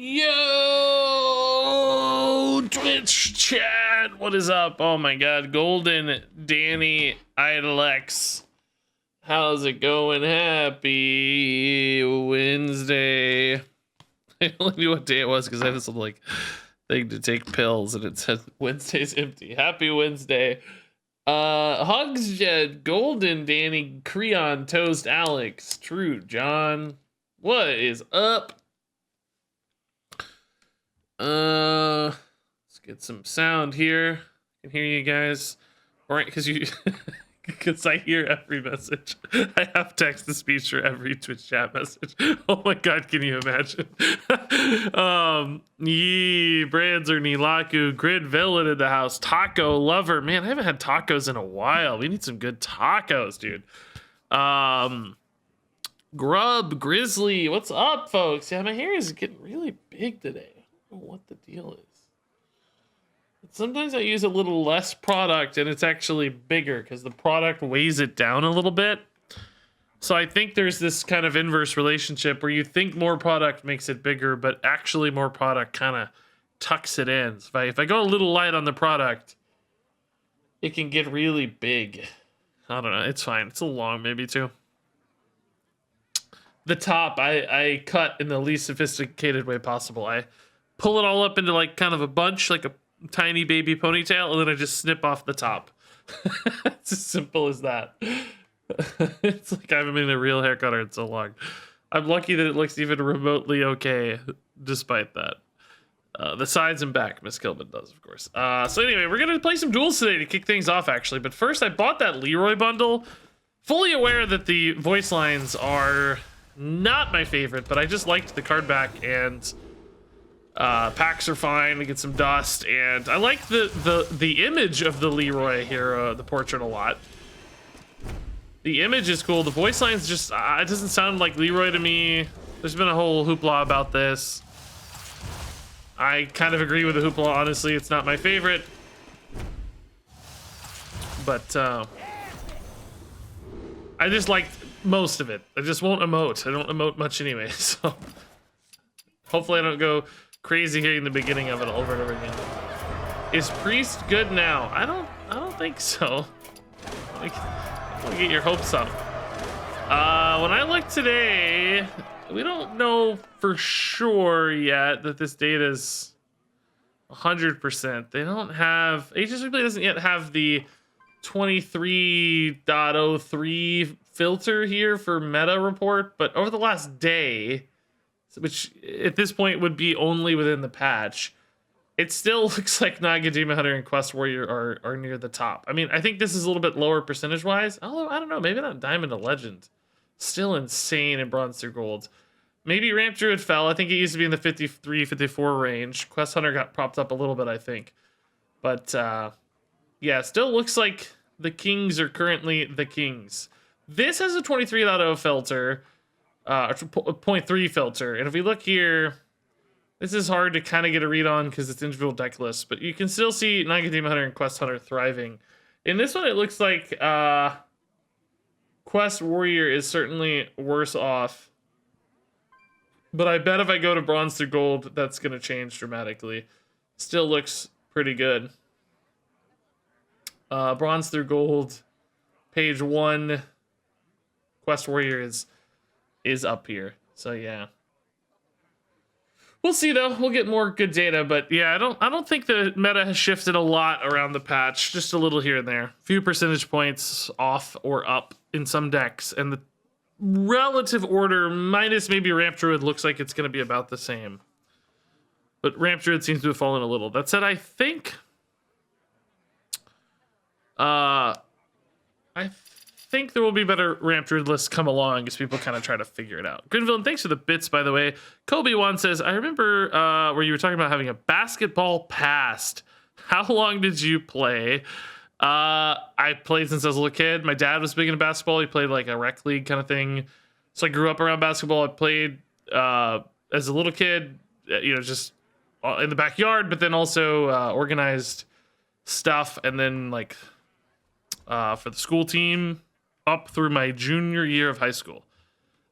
Yo, Twitch chat, what is up? Oh my god, Golden, Danny, Idlex, how's it going? Happy Wednesday. I only knew what day it was because I had some like thing to take pills and it said Wednesday's empty. Happy Wednesday. Hugs, Jed, Golden, Danny, Creon, Toast, Alex, True, John, what is up? Let's get some sound here. I can hear you guys. All right, because I hear every message. I have text to speech for every Twitch chat message. Oh my god, can you imagine? Yee, Brands or Nilaku, Grid Villain in the house, Taco Lover. Man, I haven't had tacos in a while. We need some good tacos, dude. Grub, Grizzly, what's up, folks? Yeah, my hair is getting really big today. I don't know what the deal is. Sometimes I use a little less product and it's actually bigger because the product weighs it down a little bit. So I think there's this kind of inverse relationship where you think more product makes it bigger, but actually more product kind of tucks it in. So if I go a little light on the product, it can get really big. I don't know. It's fine. It's a little long maybe too. The top, I cut in the least sophisticated way possible. I pull it all up into like kind of a bunch, like a tiny baby ponytail, and then I just snip off the top. It's as simple as that. It's like I haven't been a real hair cutter in so long. I'm lucky that it looks even remotely okay despite that. The sides and back, RegisKillbin does, of course. So anyway, we're gonna play some duels today to kick things off actually, but first I bought that Leroy bundle, fully aware that the voice lines are not my favorite, but I just liked the card back, and packs are fine to get some dust, and I like the image of the Leroy here, the portrait, a lot. The image is cool. The voice lines just it doesn't sound like Leroy to me. There's been a whole hoopla about this. I kind of agree with the hoopla, honestly. It's not my favorite, but I just liked most of it. I just won't emote. I don't emote much anyway, so hopefully I don't go crazy hearing the beginning of it over and over again. Is Priest good now? I don't think so. Like, don't get your hopes up. When I looked today, we don't know for sure yet that this data is 100%. They don't have, HSRP doesn't yet have the 23.03 filter here for meta report, but over the last day, which at this point would be only within the patch, it still looks like Nagadima Hunter and Quest Warrior are near the top. I mean, I think this is a little bit lower percentage wise, although I don't know, maybe not Diamond to Legend. Still insane in Bronze through Gold. Maybe Ramp Druid fell. I think it used to be in the 53, 54 range. Quest Hunter got propped up a little bit, I think. But yeah, still looks like the Kings are currently the Kings. This has a 23.0 filter. 0.3 filter, and if we look here, this is hard to kind of get a read on because it's individual deck lists, but you can still see Nagadima Hunter and Quest Hunter thriving. In this one, it looks like Quest Warrior is certainly worse off, but I bet if I go to Bronze through Gold, that's going to change dramatically. Still looks pretty good. Bronze through Gold, page 1, Quest Warrior is up here, so yeah, we'll see though. We'll get more good data, but yeah, I don't think the meta has shifted a lot around the patch, just a little here and there, a few percentage points off or up in some decks, and the relative order minus maybe Ramp Druid looks like it's going to be about the same, but Ramp Druid seems to have fallen a little. That said, I think there will be better Ramp Druid lists come along as people kind of try to figure it out. Grinville, thanks for the bits, by the way. Kobe1 says, I remember where you were talking about having a basketball past. How long did you play? I played since I was a little kid. My dad was big into basketball. He played like a rec league kind of thing. So I grew up around basketball. I played as a little kid, you know, just in the backyard, but then also organized stuff. And then like for the school team, up through my junior year of high school.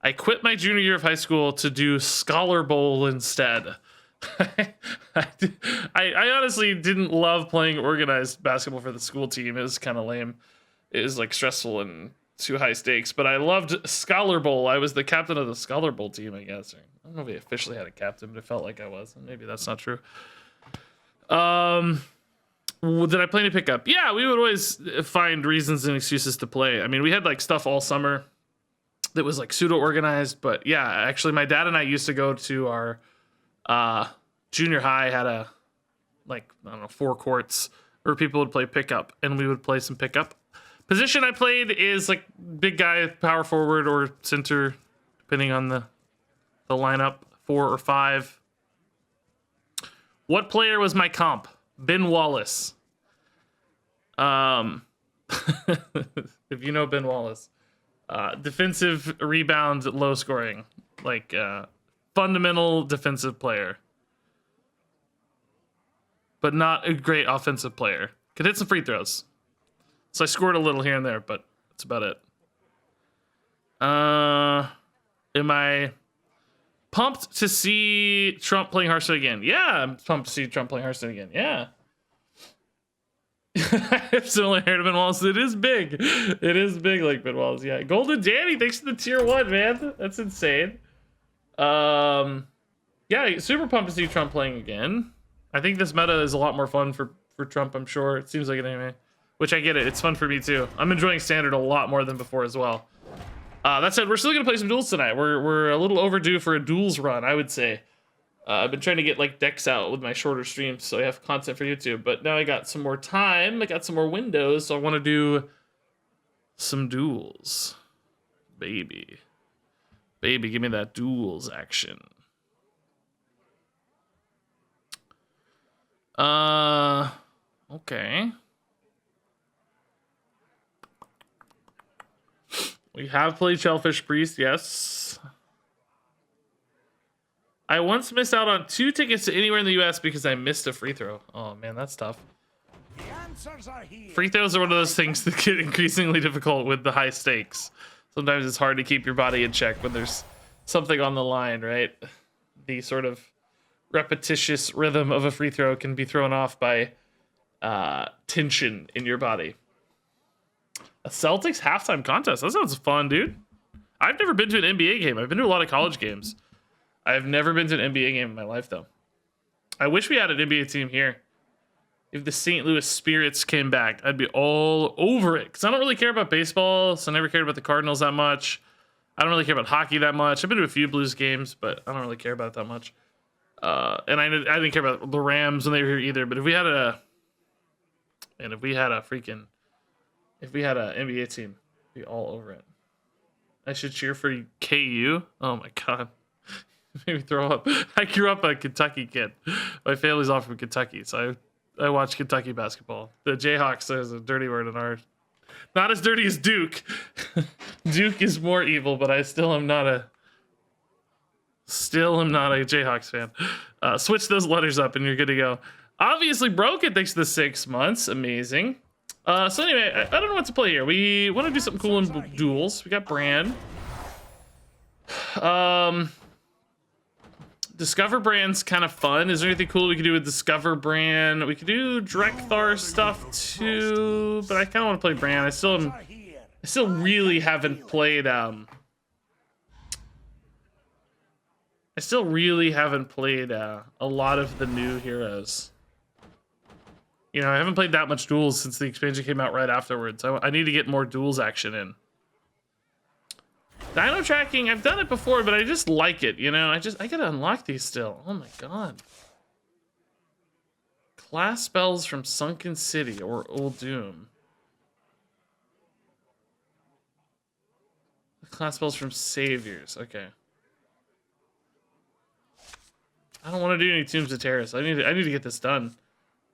I quit my junior year of high school to do Scholar Bowl instead. I honestly didn't love playing organized basketball for the school team. It was kind of lame. It was like stressful and too high stakes. But I loved Scholar Bowl. I was the captain of the Scholar Bowl team, I guess. I don't know if we officially had a captain, but it felt like I was. And maybe that's not true. Did I play any pickup? Yeah, we would always find reasons and excuses to play. I mean, we had like stuff all summer that was like pseudo organized. But yeah, actually, my dad and I used to go to our junior high had a like I don't know 4 courts where people would play pickup, and we would play some pickup. Position I played is like big guy, power forward or center, depending on the lineup, 4 or 5. What player was my comp? Ben Wallace. If you know Ben Wallace, defensive, rebound, low scoring, like fundamental defensive player, but not a great offensive player. Could hit some free throws. So I scored a little here and there, but that's about it. Am I pumped to see Trump playing Hearthstone again? Yeah, I'm pumped to see Trump playing Hearthstone again. Yeah. I have similar hair to Ben Wallace. It is big. It is big like Ben Wallace. Yeah. Golden Danny, thanks to the tier 1, man. That's insane. Yeah, super pumped to see Trump playing again. I think this meta is a lot more fun for Trump, I'm sure. It seems like it anyway. Which I get it. It's fun for me too. I'm enjoying Standard a lot more than before as well. That said, we're still gonna play some Duels tonight. We're a little overdue for a Duels run, I would say. I've been trying to get like decks out with my shorter streams, so I have content for YouTube. But now I got some more time. I got some more windows, so I want to do some Duels, baby. Baby, give me that Duels action. Okay. We have played Shellfish Priest, yes. I once missed out on 2 tickets to anywhere in the US because I missed a free throw. Oh man, that's tough. Free throws are one of those things that get increasingly difficult with the high stakes. Sometimes it's hard to keep your body in check when there's something on the line, right? The sort of repetitious rhythm of a free throw can be thrown off by tension in your body. A Celtics halftime contest. That sounds fun, dude. I've never been to an NBA game. I've been to a lot of college games. I've never been to an NBA game in my life, though. I wish we had an NBA team here. If the St. Louis Spirits came back, I'd be all over it. Because I don't really care about baseball, so I never cared about the Cardinals that much. I don't really care about hockey that much. I've been to a few Blues games, but I don't really care about it that much. And I didn't care about the Rams when they were here either. But if we had an NBA team, I'd be all over it. I should cheer for KU. Oh my god. Maybe throw up. I grew up a Kentucky kid. My family's all from Kentucky, so I watch Kentucky basketball. The Jayhawks is a dirty word in our... Not as dirty as Duke. Duke is more evil, but I still am not a Jayhawks fan. Switch those letters up and you're good to go. Obviously broke it thanks to the 6 months. Amazing. So anyway, I don't know what to play here. We want to do something cool in Duels. We got Brand. Discover Brand's kind of fun. Is there anything cool we could do with Discover Brand? We could do Drekthar stuff too, but I kind of want to play Brand. I still really haven't played a lot of the new heroes. You know, I haven't played that much Duels since the expansion came out right afterwards. I need to get more Duels action in. Dino tracking, I've done it before, but I just like it, you know? I gotta unlock these still. Oh my god. Class spells from Sunken City or Old Doom. Class spells from Saviors, okay. I don't want to do any Tombs of Terrace. I need to get this done.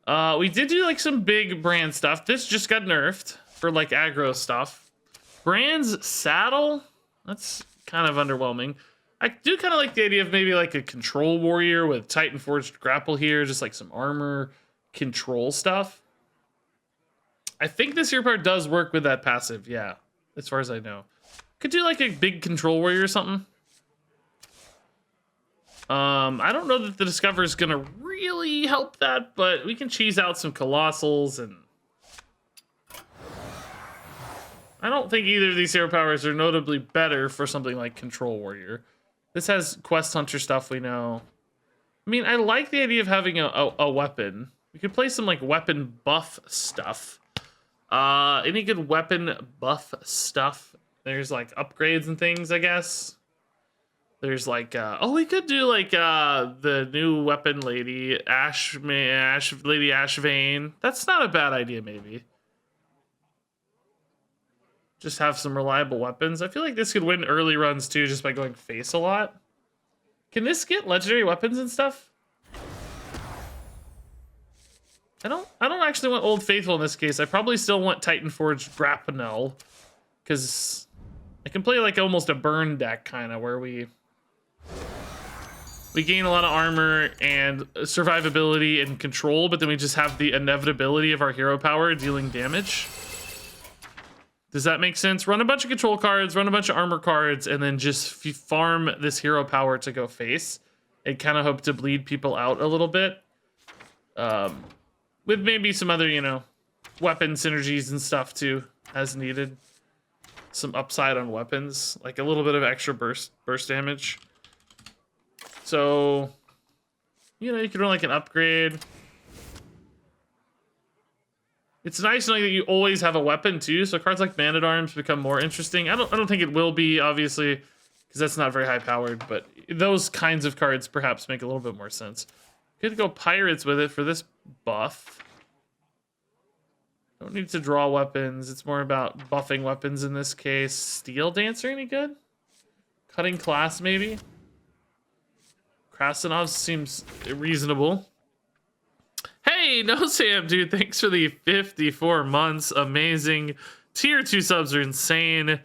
We did do like some big Brand stuff. This just got nerfed for like aggro stuff. Brand's Saddle? That's kind of underwhelming. I do kind of like the idea of maybe like a Control Warrior with Titan Forged Grapple here, just like some armor control stuff. I think this hero part does work with that passive, yeah, as far as I know. Could do like a big Control Warrior or something. I don't know that the Discover is gonna really help that, but we can cheese out some Colossals, and I don't think either of these hero powers are notably better for something like Control Warrior. This has Quest Hunter stuff we know. I mean, I like the idea of having a weapon. We could play some like weapon buff stuff. Any good weapon buff stuff? There's like upgrades and things, I guess. There's like, oh, we could do like the new weapon lady, Lady Ashvane. That's not a bad idea, maybe. Just have some reliable weapons. I feel like this could win early runs too, just by going face a lot. Can this get legendary weapons and stuff? I don't actually want Old Faithful in this case. I probably still want Titan Forged Grapnel, because I can play like almost a burn deck kind of where we gain a lot of armor and survivability and control, but then we just have the inevitability of our hero power dealing damage. Does that make sense? Run a bunch of control cards, run a bunch of armor cards, and then just farm this hero power to go face and kind of hope to bleed people out a little bit. With maybe some other, you know, weapon synergies and stuff too, as needed. Some upside on weapons, like a little bit of extra burst damage. So, you know, you could run like an upgrade. It's nice knowing that you always have a weapon too, so cards like Man at Arms become more interesting. I don't think it will be, obviously, because that's not very high powered, but those kinds of cards perhaps make a little bit more sense. Could go Pirates with it for this buff. Don't need to draw weapons. It's more about buffing weapons in this case. Steel Dancer, any good? Cutting Class, maybe? Krasinov seems reasonable. Hey, no Sam, dude. Thanks for the 54 months. Amazing. Tier 2 subs are insane.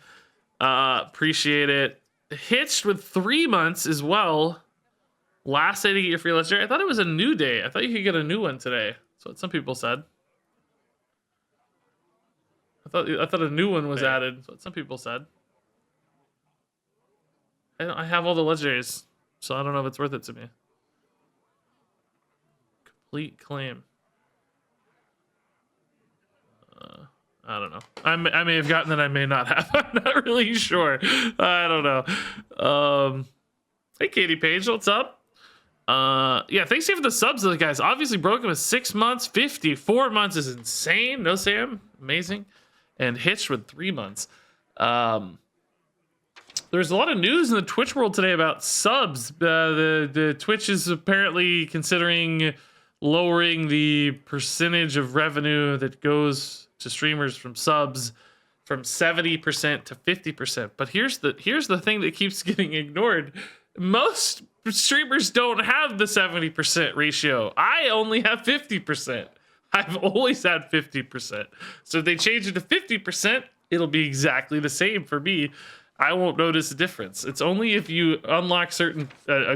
Appreciate it. Hitched with 3 months as well. Last day to get your free legendary. I thought it was a new day. I thought you could get a new one today. That's what some people said. I thought a new one was added. That's what some people said. I have all the legendaries, so I don't know if it's worth it to me. Complete claim. I don't know. I may have gotten that. I may not have. I'm not really sure. I don't know. Hey, Katie Page, what's up? Yeah, thanks for the subs, though, guys. Obviously, Broken with 6 months. 54 months is insane. No Sam, amazing. And Hitched with 3 months. There's a lot of news in the Twitch world today about subs. The Twitch is apparently considering lowering the percentage of revenue that goes to streamers from subs from 70% to 50%. But here's the thing that keeps getting ignored. Most streamers don't have the 70% ratio. I only have 50%. I've always had 50%. So if they change it to 50%, it'll be exactly the same for me. I won't notice a difference. It's only if you unlock certain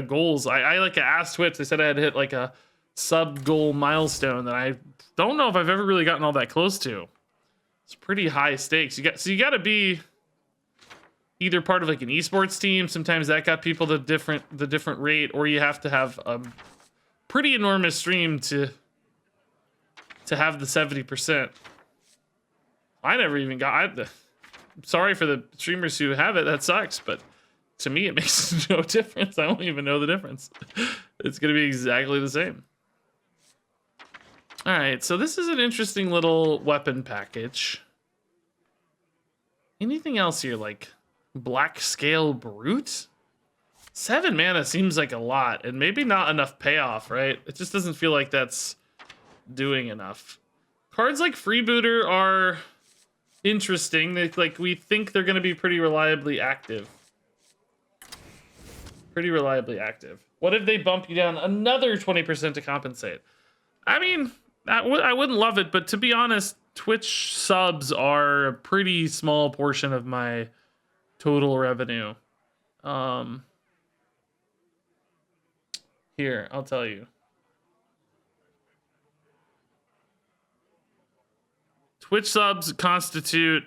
goals. I like asked Twitch. They said I had to hit like a sub goal milestone that I don't know if I've ever really gotten all that close to. It's pretty high stakes. You got to be either part of like an esports team. Sometimes that got people the different rate, or you have to have a pretty enormous stream to have the 70%. I never even got. I'm sorry for the streamers who have it. That sucks, but to me it makes no difference. I don't even know the difference. It's gonna be exactly the same. All right, so this is an interesting little weapon package. Anything else here, like Black Scale Brute? 7 mana seems like a lot, and maybe not enough payoff, right? It just doesn't feel like that's doing enough. Cards like Freebooter are interesting. We think they're going to be pretty reliably active. What if they bump you down another 20% to compensate? I mean, I wouldn't love it, but to be honest, Twitch subs are a pretty small portion of my total revenue. Here, I'll tell you. Twitch subs constitute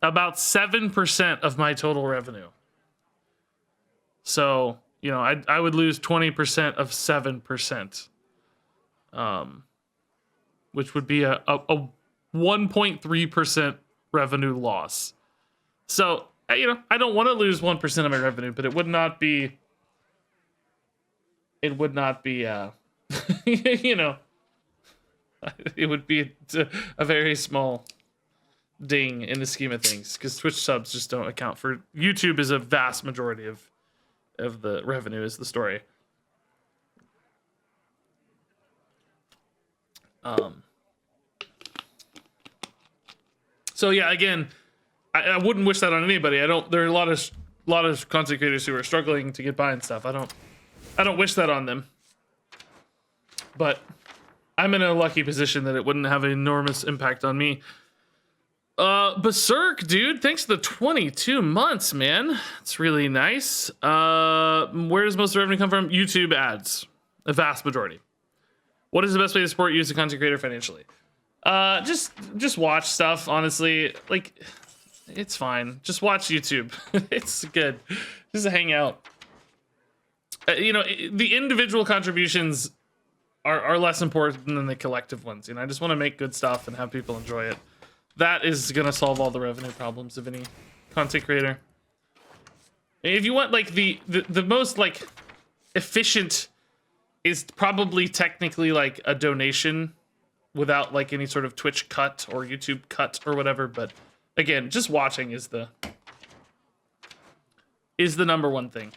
about 7% of my total revenue. So, you know, I would lose 20% of 7%. Which would be a 1.3% revenue loss. So, you know, I don't want to lose 1% of my revenue, but it would not be, you know, it would be a very small ding in the scheme of things, because Twitch subs just don't account for. YouTube is a vast majority of the revenue, is the story. So yeah, again, I wouldn't wish that on anybody. There are a lot of content creators who are struggling to get by and stuff. I don't wish that on them. But I'm in a lucky position that it wouldn't have an enormous impact on me. Berserk, dude, thanks for the 22 months, man. It's really nice. Where does most of the revenue come from? YouTube ads, a vast majority. What is the best way to support you as a content creator financially? Just watch stuff, honestly. Like, it's fine. Just watch YouTube. It's good. Just hang out. You know, the individual contributions are less important than the collective ones. You know, I just want to make good stuff and have people enjoy it. That is gonna solve all the revenue problems of any content creator. If you want, like, the most, like, efficient is probably technically like a donation without like any sort of Twitch cut or YouTube cut or whatever, but again, just watching is the number one thing.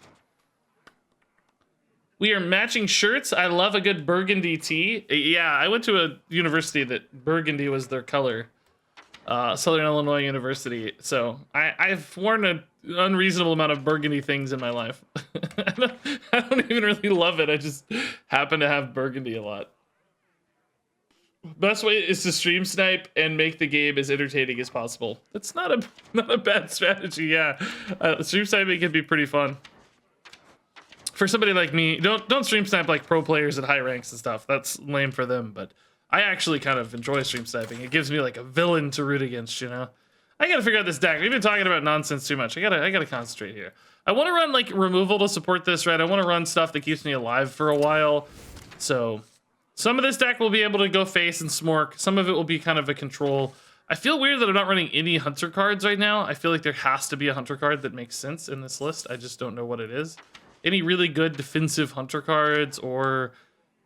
We are matching shirts. I love a good burgundy tee. Yeah, I went to a university that burgundy was their color. Southern Illinois University. So I've worn an unreasonable amount of burgundy things in my life. I don't even really love it. I just happen to have burgundy a lot. Best way is to stream snipe and make the game as entertaining as possible. That's not a bad strategy. Yeah, stream sniping can be pretty fun. For somebody like me, don't stream snipe like pro players at high ranks and stuff. That's lame for them, but I actually kind of enjoy stream sniping. It gives me like a villain to root against, you know? I gotta figure out this deck. We've been talking about nonsense too much. I gotta concentrate here. I want to run like removal to support this, right? I want to run stuff that keeps me alive for a while. So some of this deck will be able to go face and smork. Some of it will be kind of a control. I feel weird that I'm not running any hunter cards right now. I feel like there has to be a hunter card that makes sense in this list. I just don't know what it is. Any really good defensive hunter cards or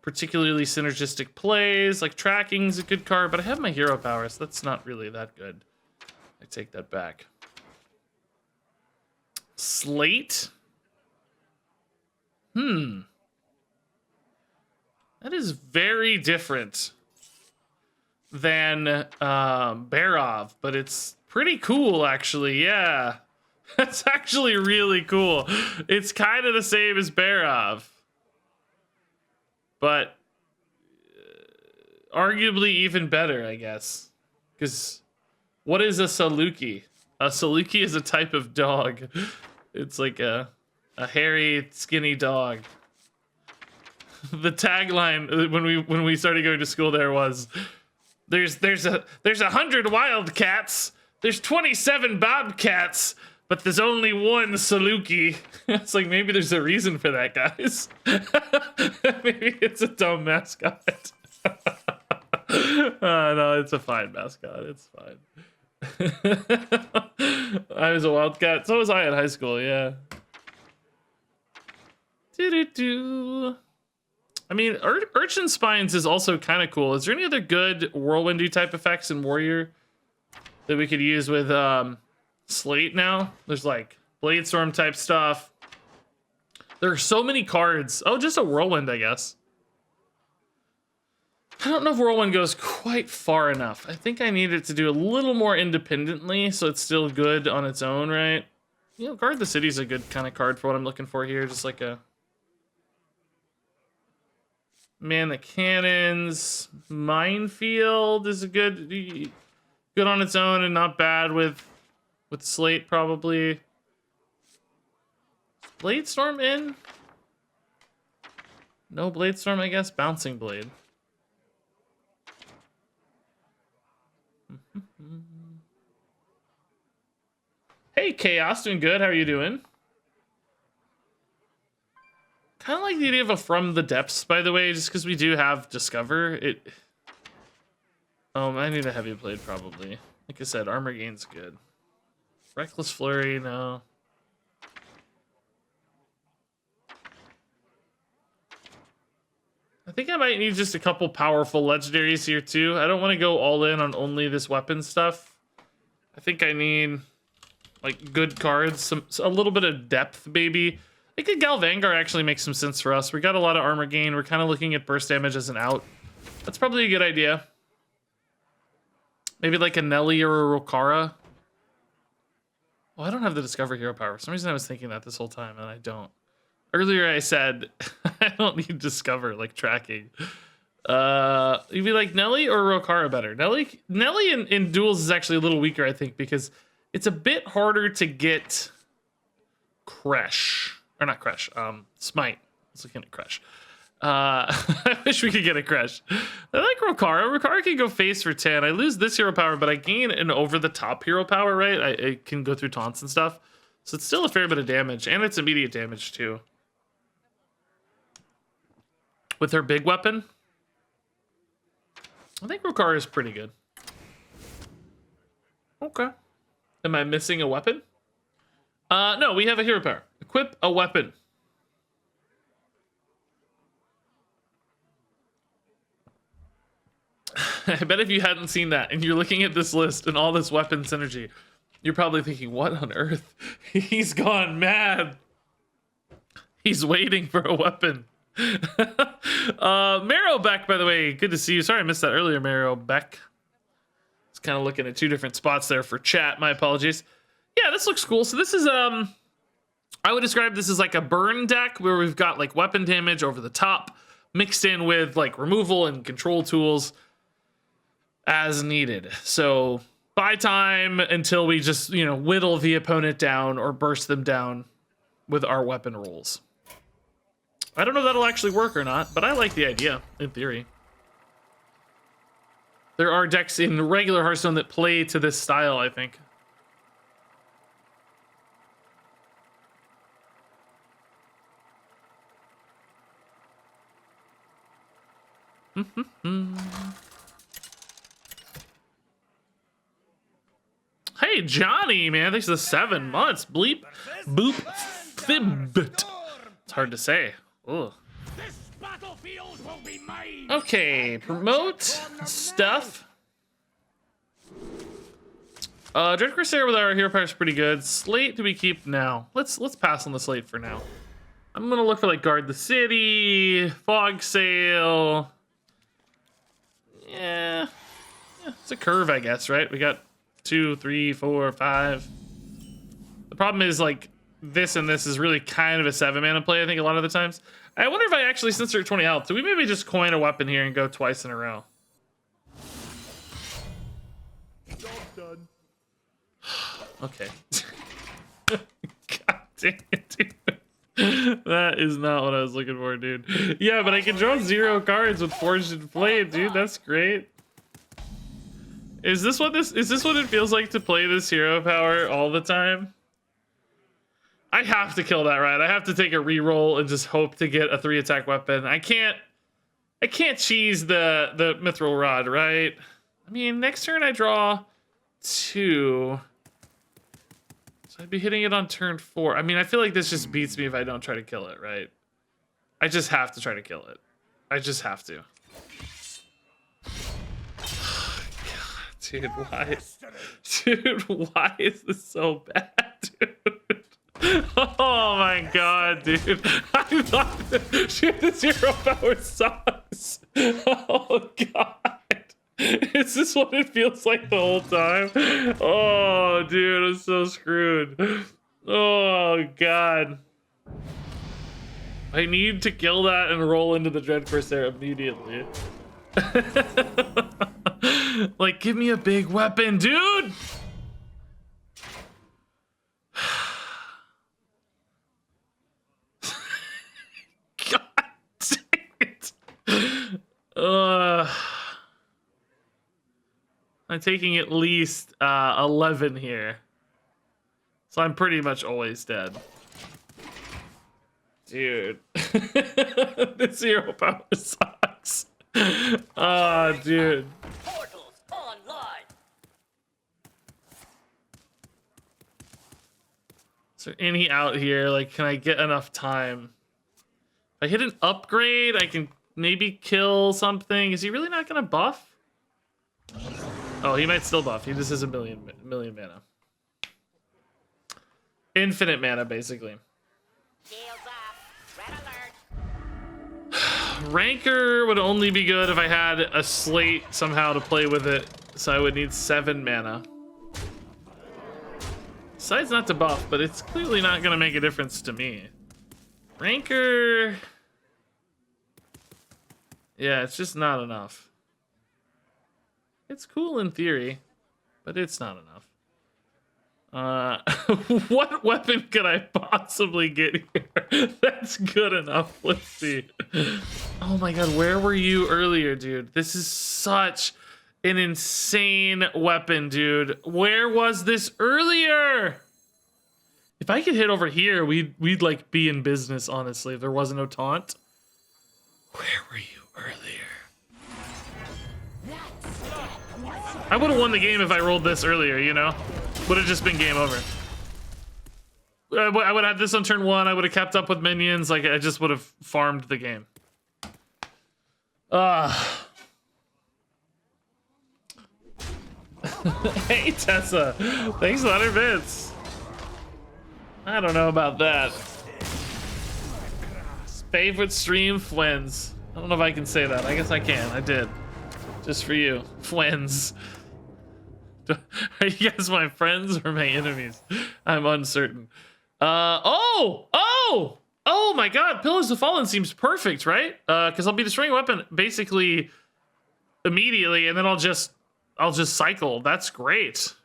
particularly synergistic plays, like tracking's a good card, but I have my hero power, so that's not really that good. I take that back. Slate? That is very different than Barov, but it's pretty cool, actually. Yeah, that's actually really cool. It's kind of the same as Barov, but arguably even better, I guess. Because what is a Saluki? A Saluki is a type of dog. It's like a hairy, skinny dog. The tagline when we started going to school there was, there's 100 wildcats, there's 27 bobcats, but there's only one Saluki. It's like, maybe there's a reason for that, guys. Maybe it's a dumb mascot. No, it's a fine mascot. It's fine. I was a wildcat. So was I in high school, yeah. Doo-doo-doo. I mean, Urchin Spines is also kind of cool. Is there any other good whirlwindy type effects in Warrior that we could use with Slate now? There's like Bladestorm type stuff. There are so many cards. Oh, just a Whirlwind, I guess. I don't know if Whirlwind goes quite far enough. I think I need it to do a little more independently so it's still good on its own, right? You know, Guard the City's a good kind of card for what I'm looking for here. Just like a... Man the Cannons. Minefield is a good on its own and not bad with Slate, probably. Is Bladestorm in? No Bladestorm, I guess. Bouncing Blade. Hey, Chaos, doing good. How are you doing? Kind of like the idea of a From the Depths, by the way, just because we do have Discover. I need a Heavy Blade, probably. Like I said, armor gain's good. Reckless Flurry, no. I think I might need just a couple powerful legendaries here, too. I don't want to go all in on only this weapon stuff. I think I need, like, good cards, a little bit of depth, maybe. I think a Galvangar actually makes some sense for us. We got a lot of armor gain. We're kind of looking at burst damage as an out. That's probably a good idea. Maybe like a Nelly or a Rokara. Oh, I don't have the Discover Hero Power. For some reason I was thinking that this whole time, and I don't. Earlier I said I don't need Discover, like tracking. You'd be like Nelly or Rokara better. Nelly in Duels is actually a little weaker, I think, because it's a bit harder to get Crash. Or not Crash, Smite. I was looking at Crash. I wish we could get a Crash. I like Rokara. Rokara can go face for 10. I lose this hero power, but I gain an over-the-top hero power, right? I can go through taunts and stuff. So it's still a fair bit of damage, and it's immediate damage, too. With her big weapon, I think Rokara is pretty good. Okay. Am I missing a weapon? No, we have a hero power. Equip a weapon. I bet if you hadn't seen that and you're looking at this list and all this weapon synergy, you're probably thinking, what on earth? He's gone mad. He's waiting for a weapon. Marrow Beck, by the way, good to see you. Sorry I missed that earlier, Marrow Beck. I was kind of looking at two different spots there for chat. My apologies. Yeah, this looks cool. So this is, I would describe this as like a burn deck where we've got like weapon damage over the top mixed in with like removal and control tools as needed. So buy time until we just, whittle the opponent down or burst them down with our weapon rolls. I don't know if that'll actually work or not, but I like the idea in theory. There are decks in regular Hearthstone that play to this style, I think. Hey, Johnny, man. Thanks for the 7 months. Bleep, boop, fibbit. It's hard to say. Ugh. Okay, promote stuff. Dread Crusader with our hero power is pretty good. Slate do we keep now? Let's pass on the slate for now. I'm gonna look for like Guard the City, Fog Sail. Yeah, it's a curve, I guess, right? We got 2, 3, 4, 5. The problem is like this and this is really kind of a 7-mana play, I think, a lot of the times. I wonder if I actually, since they're 20 health, do we maybe just coin a weapon here and go twice in a row? Done. Okay. God dang it, dude. That is not what I was looking for, dude. Yeah, but I can draw 0 cards with Forged in Flame, dude. That's great. Is this what it feels like to play this hero power all the time? I have to kill that, right? I have to take a reroll and just hope to get a 3-attack weapon. I can't cheese the Mithril Rod, right? I mean, next turn I draw 2. So I'd be hitting it on turn 4. I mean, I feel like this just beats me if I don't try to kill it, right? I just have to try to kill it. I just have to. Dude, why is this so bad, dude? Oh my god, dude. I thought this hero power sucks. Oh god. Is this what it feels like the whole time? Oh, dude, I'm so screwed. Oh god. I need to kill that and roll into the Dread Corsair immediately. Like, give me a big weapon, dude! God dang it! I'm taking at least 11 here. So I'm pretty much always dead. Dude. This hero power sucks. Ah, dude. Portals online. Is there any out here? Like, can I get enough time? If I hit an upgrade, I can maybe kill something. Is he really not gonna buff? Oh, he might still buff. He just has a million mana. Infinite mana, basically. Shields up. Red alert. Ranker would only be good if I had a slate somehow to play with it, so I would need 7 mana. Besides not to buff, but it's clearly not gonna make a difference to me. Ranker... yeah, it's just not enough. It's cool in theory, but it's not enough. What weapon could I possibly get here that's good enough? Let's see. Oh my god, where were you earlier, dude? This is such an insane weapon, dude. Where was this earlier? If I could hit over here, we'd like be in business, honestly, if there wasn't no taunt. Where were you earlier? I would have won the game if I rolled this earlier, you know? Would have just been game over. I would have had this on turn 1. I would have kept up with minions. Like, I just would have farmed the game. Hey, Tessa. Thanks a lot of bits. I don't know about that. Favorite stream, Fwens. I don't know if I can say that. I guess I can. I did. Just for you. Fwens. Are you guys my friends or my enemies? I'm uncertain. Oh my god, Pillage the Fallen seems perfect, right? Because I'll be destroying a weapon basically immediately, and then I'll just cycle. That's great.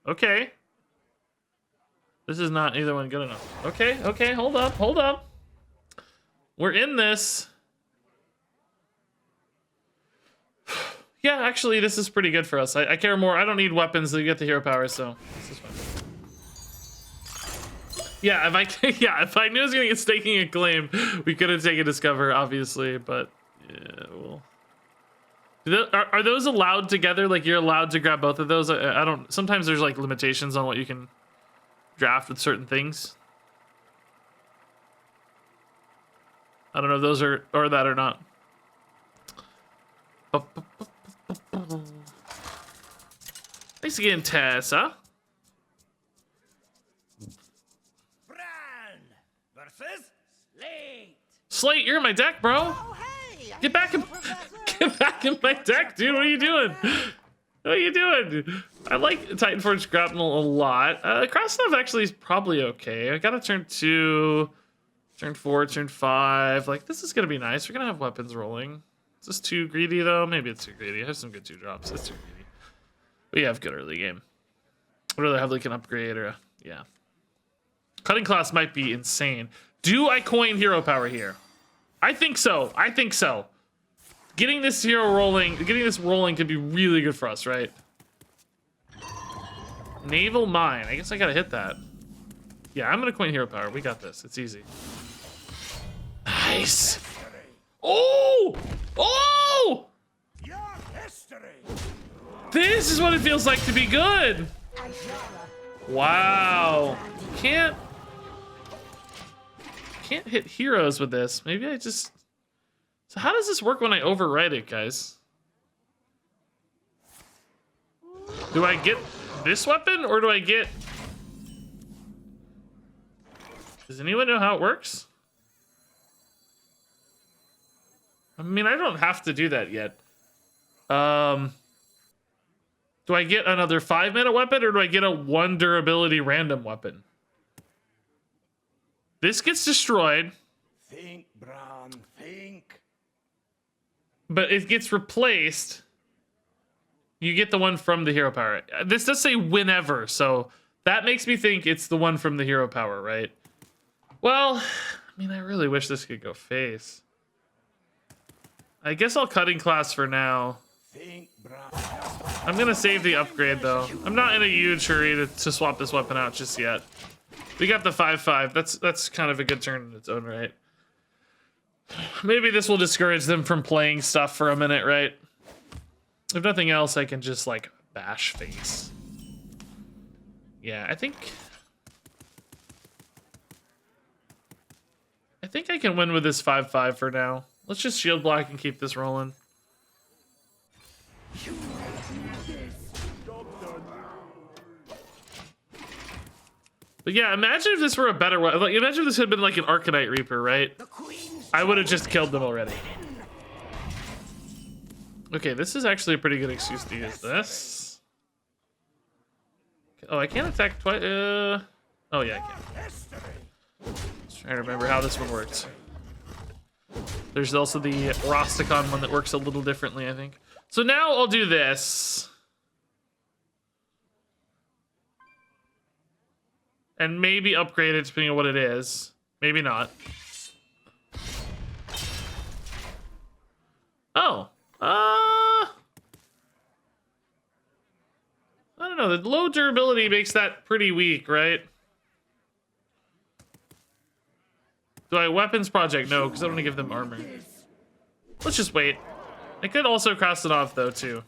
Okay. This is not either one good enough. Okay, hold up. We're in this. Yeah, actually, this is pretty good for us. I care more. I don't need weapons to get the hero power, so this is fine. Yeah, if I knew I was gonna get staking a claim, we could have taken discover, obviously, but yeah, well. Are those allowed together? Like, you're allowed to grab both of those? I don't. Sometimes there's like limitations on what you can draft with certain things. I don't know if those are or that or not. Thanks again, Tessa. Bran versus Slate. Slate, you're in my deck, bro. Oh, hey. Get back in my deck, dude. What are you doing? What are you doing? I like Titanforge Grapnel a lot. Krasnov actually is probably okay. I got a turn 2, turn 4, turn 5. Like, this is gonna be nice. We're gonna have weapons rolling. Is this too greedy, though? Maybe it's too greedy. I have some good 2-drops. It's too greedy. We have good early game. I'd rather have like an upgrade or yeah. Cutting class might be insane. Do I coin hero power here? I think so. Getting this rolling could be really good for us, right? Naval Mine. I guess I gotta hit that. Yeah, I'm gonna coin hero power. We got this. It's easy. Nice. Oh! Your history. This is what it feels like to be good. Wow. Can't hit heroes with this. Maybe I just... So how does this work when I overwrite it, guys? Do I get this weapon or do I get... Does anyone know how it works? I mean, I don't have to do that yet. Do I get another 5-mana weapon or do I get a 1 durability random weapon? This gets destroyed. Think, Bran, think. But it gets replaced. You get the one from the hero power. This does say whenever, so that makes me think it's the one from the hero power, right? Well, I mean, I really wish this could go face. I guess I'll cutting class for now. Think, I'm gonna save the upgrade though. I'm not in a huge hurry to swap this weapon out just yet. We got the 5/5. That's kind of a good turn in its own right. Maybe this will discourage them from playing stuff for a minute, right? If nothing else, I can just like bash face. Yeah, I think I can win with this 5/5 for now. Let's just shield block and keep this rolling. But yeah, imagine if this were a better one. Like, imagine if this had been like an Arcanite Reaper, right? I would have just killed them already. Okay, this is actually a pretty good excuse to use this. Oh, I can't attack twice. Oh yeah, I can. Just trying to remember how this one works. There's also the Rosticon one that works a little differently, I think. So now I'll do this. And maybe upgrade it depending on what it is. Maybe not. Oh. I don't know. The low durability makes that pretty weak, right? Do I weapons project? No, because I don't want to give them armor. Let's just wait. I could also cross it off though too.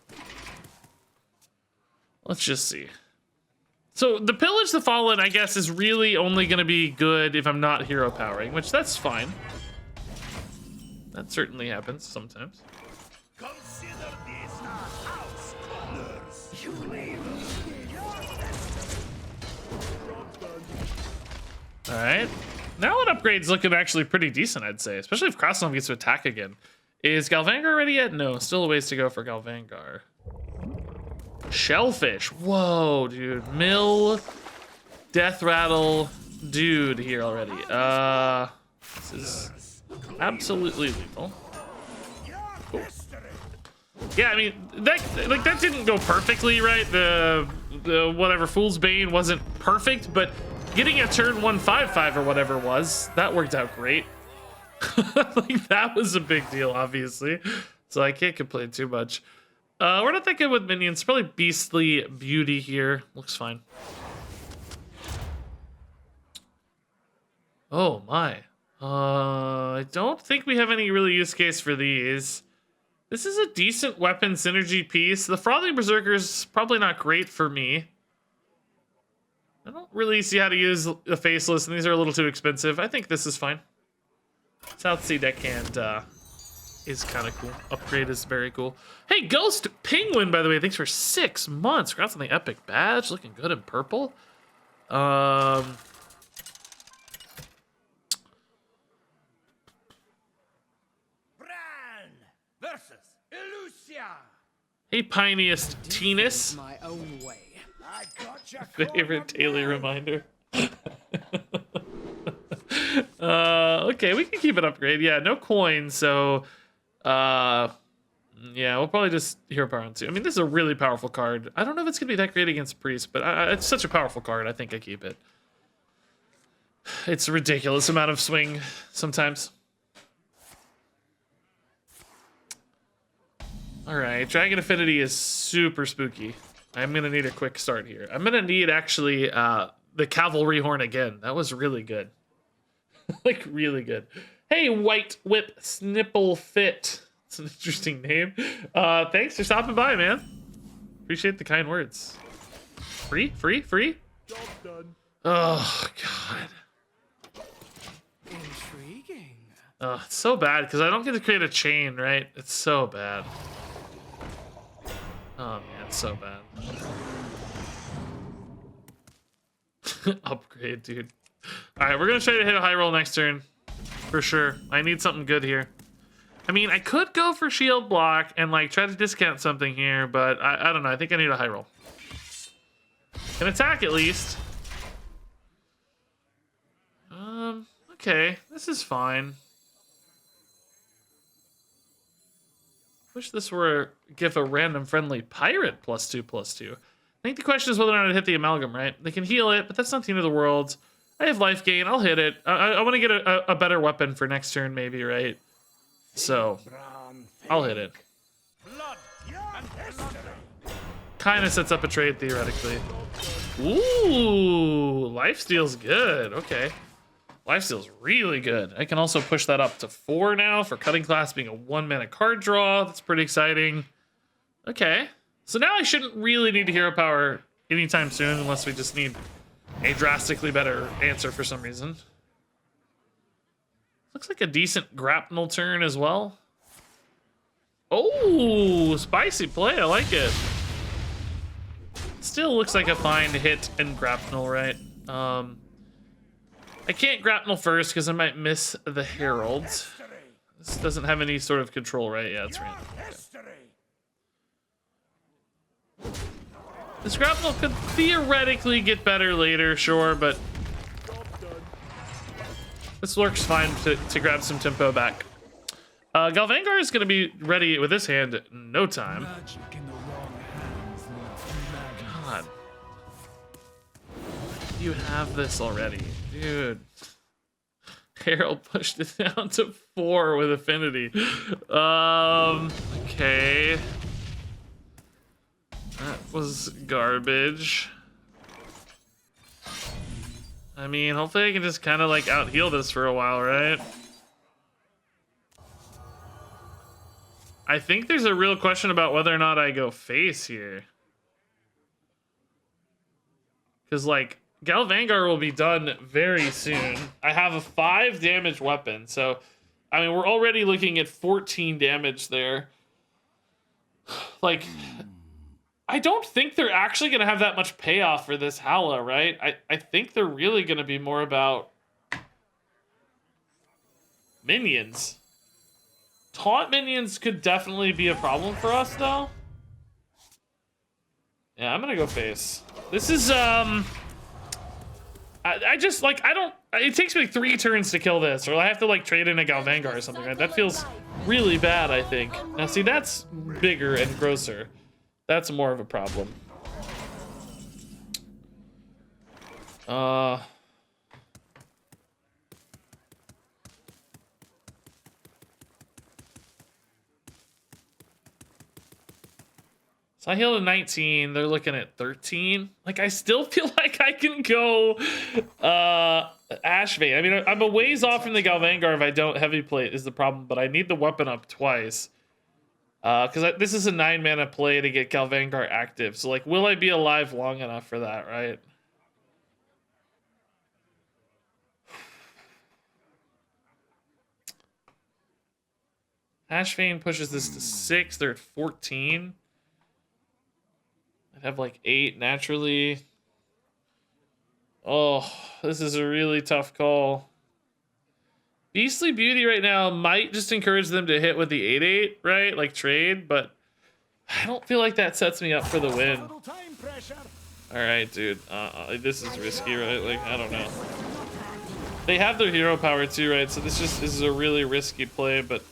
Let's just see. So the Pillage the Fallen, I guess, is really only going to be good if I'm not hero powering, which that's fine. That certainly happens sometimes. Consider this a house, owners. All right. Now an upgrade's looking actually pretty decent, I'd say, especially if Crossnov gets to attack again. Is Galvangar ready yet? No, still a ways to go for Galvangar. Shellfish. Whoa, dude. Mill, Death Rattle, dude here already. This is absolutely lethal. Cool. Yeah, I mean, that didn't go perfectly, right? The whatever Fool's Bane wasn't perfect, but getting a turn 1/5/5 or whatever was, that worked out great. Like, that was a big deal, obviously. So I can't complain too much. We're not that good with minions. Probably Beastly Beauty here. Looks fine. Oh my. I don't think we have any really use case for these. This is a decent weapon synergy piece. The Frothing Berserker's probably not great for me. I don't really see how to use a Faceless, and these are a little too expensive. I think this is fine. South Sea Deckhand is kind of cool. Upgrade is very cool. Hey, Ghost Penguin, by the way, thanks for 6 months. Congrats on the epic badge. Looking good in purple. Bran versus Elucia. Hey, Piniest Teenus. My own way. I got your Favorite daily reminder. Okay, we can keep it upgrade. Yeah, no coins, so yeah, we'll probably just hero power on 2. I mean, this is a really powerful card. I don't know if it's gonna be that great against Priest, but it's such a powerful card. I think I keep it. It's a ridiculous amount of swing sometimes. All right, Dragon Affinity is super spooky. I'm gonna need a quick start here. I'm gonna need actually the Cavalry Horn again. That was really good. Like, really good. Hey, White Whip Snipple Fit. It's an interesting name. Thanks for stopping by, man. Appreciate the kind words. Free? Job done. Oh, God. Intriguing. Oh, it's so bad because I don't get to create a chain, right? It's so bad. Oh, man, it's so bad. Upgrade, dude. All right, we're gonna try to hit a high roll next turn, for sure. I need something good here. I mean, I could go for shield block and like try to discount something here, but I don't know. I think I need a high roll. An attack at least. Okay, this is fine. Wish this were give a random friendly pirate +2/+2. I think the question is whether or not it hit the amalgam, right? They can heal it, but that's not the end of the world. I have life gain. I'll hit it. I want to get a better weapon for next turn, maybe, right? So, I'll hit it. Blood and history. kind of sets up a trade theoretically. Ooh, lifesteal's good. Okay. Lifesteal's really good. I can also push that up to 4 now for Cutting Class being a 1-mana card draw. That's pretty exciting. Okay. So now I shouldn't really need to hero power anytime soon unless we just need a drastically better answer for some reason. Looks like a decent grapnel turn as well. Oh, spicy play. I like it. Still looks like a fine hit and grapnel, right? I can't grapnel first because I might miss the Herald. This doesn't have any sort of control, right? Yeah, that's right. Okay. This grapnel could theoretically get better later, sure, but this works fine to grab some tempo back. Galvangar is going to be ready with this hand in no time. God. You have this already, dude. Harold pushed it down to 4 with affinity. Okay. That was garbage. I mean, hopefully I can just kind of like out heal this for a while, right? I think there's a real question about whether or not I go face here. Because like, Galvangar will be done very soon. I have a 5 damage weapon, so I mean we're already looking at 14 damage there. Like, I don't think they're actually gonna have that much payoff for this Hala, right? I think they're really gonna be more about minions. Taunt minions could definitely be a problem for us though. Yeah, I'm gonna go face. This is I just, like, I don't... It takes me like 3 turns to kill this, or I have to, like, trade in a Galvangar or something, right? That feels really bad, I think. Now, see, that's bigger and grosser. That's more of a problem. So I healed a 19. They're looking at 13. Like, I still feel like I can go Ashvane. I mean, I'm a ways off from the Galvangar if I don't heavy plate is the problem, but I need the weapon up twice. Because this is a 9-mana play to get Galvangar active. So, like, will I be alive long enough for that, right? Ashvane pushes this to 6. They're at 14. I'd have like 8 naturally. Oh, this is a really tough call. Beastly Beauty right now might just encourage them to hit with the 8/8, right? Like trade, but I don't feel like that sets me up for the win. All right, dude. This is risky, right? Like, I don't know. They have their hero power too, right? So this is a really risky play, but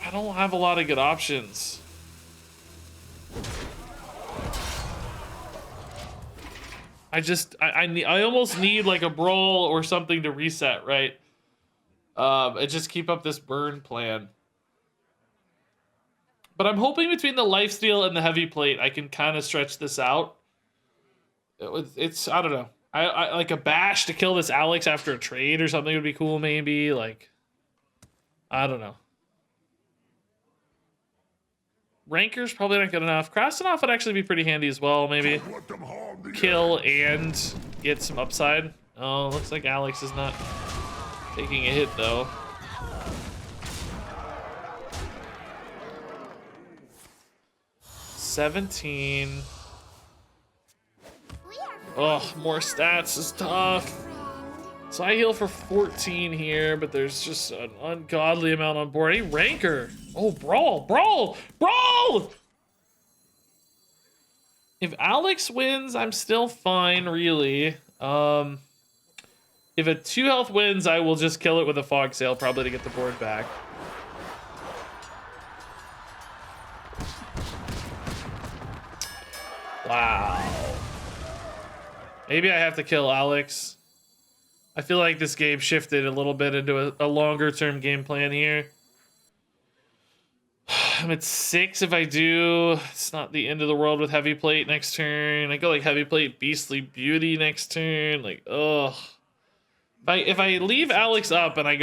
I don't have a lot of good options. I almost need like a brawl or something to reset, right? And just keep up this burn plan. But I'm hoping between the lifesteal and the heavy plate, I can kind of stretch this out. It's I don't know. I like a bash to kill this Alex after a trade or something would be cool, maybe. Like, I don't know. Ranker's probably not good enough. Krasnov would actually be pretty handy as well, maybe. Kill and get some upside. Oh, looks like Alex is not taking a hit, though. $17. Oh, more stats is tough. So I heal for 14 here, but there's just an ungodly amount on board. Hey, Ranker. Oh, Brawl, Brawl, Brawl! If Alex wins, I'm still fine, really. If a 2 health wins, I will just kill it with a Fog Sail, probably to get the board back. Wow. Maybe I have to kill Alex. I feel like this game shifted a little bit into a longer term game plan here. I'm at 6 if I do. It's not the end of the world with heavy plate next turn. I go like heavy plate, beastly beauty next turn. Like, ugh. If I leave Alex up and I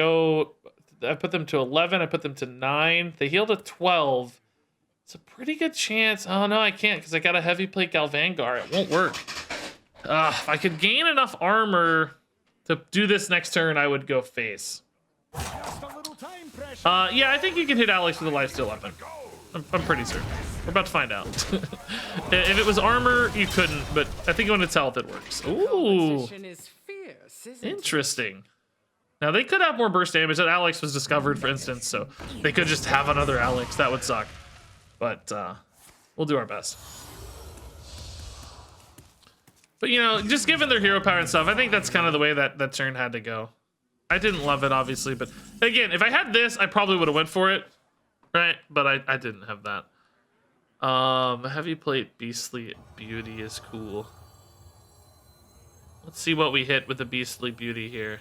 put them to 11, I put them to 9. They heal to 12. It's a pretty good chance. Oh no, I can't because I got a heavy plate Galvangar. It won't work. If I could gain enough armor to do this next turn, I would go face. Yeah, I think you can hit Alex with a lifesteal weapon. I'm pretty certain. We're about to find out. If it was armor, you couldn't, but I think when it's health, it works. Ooh. Is fierce, isn't Interesting. Now, they could have more burst damage. That Alex was discovered, for instance, so they could just have another Alex. That would suck. But we'll do our best. But, you know, just given their hero power and stuff, I think that's kind of the way that turn had to go. I didn't love it, obviously, but again, if I had this, I probably would have went for it, right? But I didn't have that. Heavy plate beastly beauty is cool. Let's see what we hit with the beastly beauty here.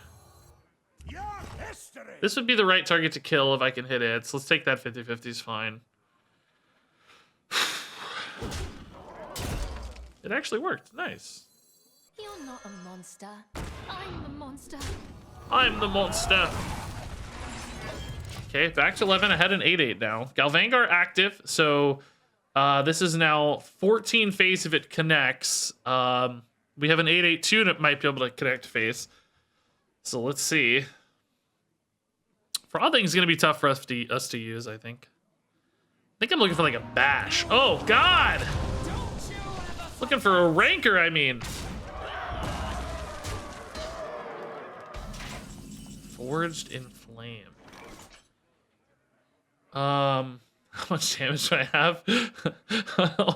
This would be the right target to kill if I can hit it. So let's take that 50-50 is fine. It actually worked. Nice. You're not a monster. I'm the monster. I'm the monster. Okay, back to 11. I had an 8-8 now. Galvangar active, so this is now 14 face if it connects. We have an 8-8 too, and it might be able to connect face. So let's see. Frothing's gonna be tough for us to use, I think. I think I'm looking for like a bash. Oh God! Looking for a rancor, I mean. Forged in flame. How much damage do I have?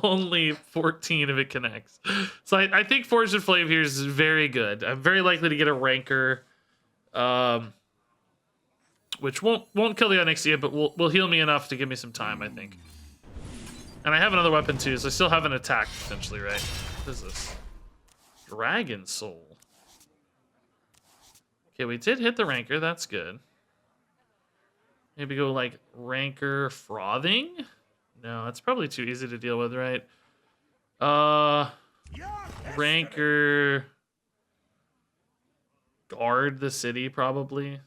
Only 14 if it connects. So I think Forged in Flame here is very good. I'm very likely to get a Rancor, which won't kill the Onyxia, but will heal me enough to give me some time, I think. And I have another weapon too, so I still have an attack potentially, right? What is this? Dragon Soul. Okay, we did hit the Rancor. That's good. Maybe go like Rancor Frothing? No, that's probably too easy to deal with, right? Rancor Guard the city, probably.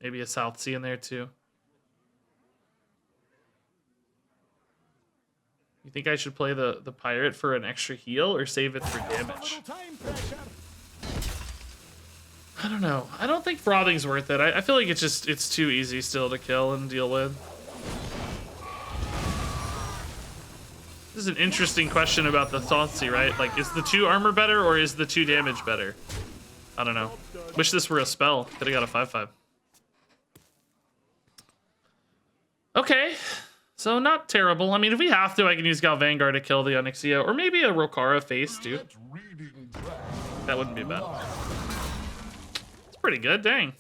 Maybe a South Sea in there too. You think I should play the pirate for an extra heal or save it for damage? I don't know. I don't think Frothing's worth it. I feel like it's too easy still to kill and deal with. This is an interesting question about the Thoughtsy, right? Like, is the 2 armor better or is the 2 damage better? I don't know. Wish this were a spell. Could have got a 5/5. Okay. So not terrible. I mean, if we have to, I can use Galvangar to kill the Onyxia, or maybe a Rokara face too. That wouldn't be bad. Pretty good, dang.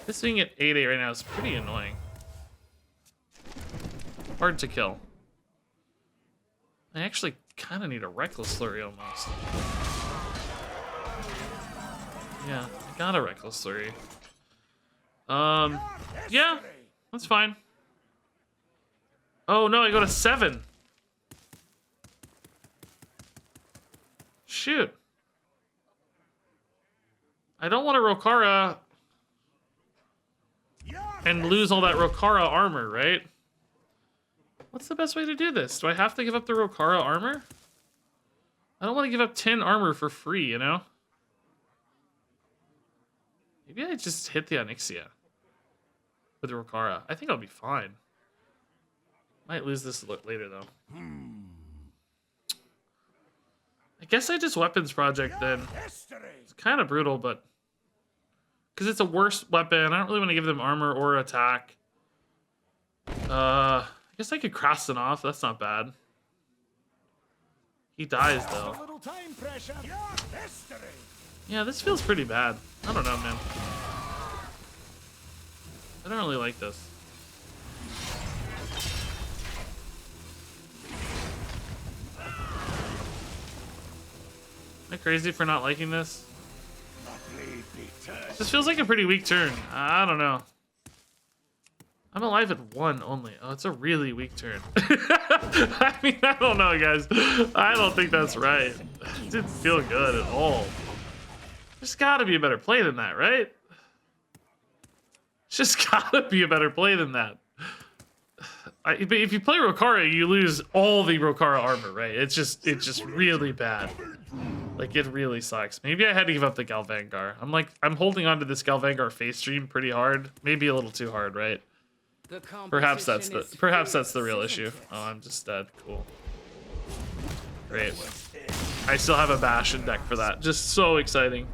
This being at 8-8 right now is pretty annoying. Hard to kill. I actually kind of need a Reckless Flurry almost. Yeah, I got a Reckless Flurry. Yeah, that's fine. Oh no, I go to 7. Shoot. I don't want a Rokara and lose all that Rokara armor, right? What's the best way to do this? Do I have to give up the Rokara armor? I don't want to give up 10 armor for free, you know? Maybe I just hit the Onyxia with the Rokara. I think I'll be fine. Might lose this later, though. I guess I just weapons project then. It's kind of brutal, but because it's a worse weapon, I don't really want to give them armor or attack. I guess I could cross it off. That's not bad. He dies though. Yeah, this feels pretty bad. I don't know, man. I don't really like this. Am I crazy for not liking this? This feels like a pretty weak turn. I don't know. I'm alive at 1 only. Oh, it's a really weak turn. I mean, I don't know, guys. I don't think that's right. It didn't feel good at all. There's gotta be a better play than that, right? There's just gotta be a better play than that. But if you play Rokara, you lose all the Rokara armor, right? It's just really bad. Like, it really sucks. Maybe I had to give up the Galvangar. I'm holding on to this Galvangar face stream pretty hard. Maybe a little too hard, right? Perhaps that's the real issue. Oh, I'm just dead. Cool. Great. I still have a Bastion deck for that. Just so exciting.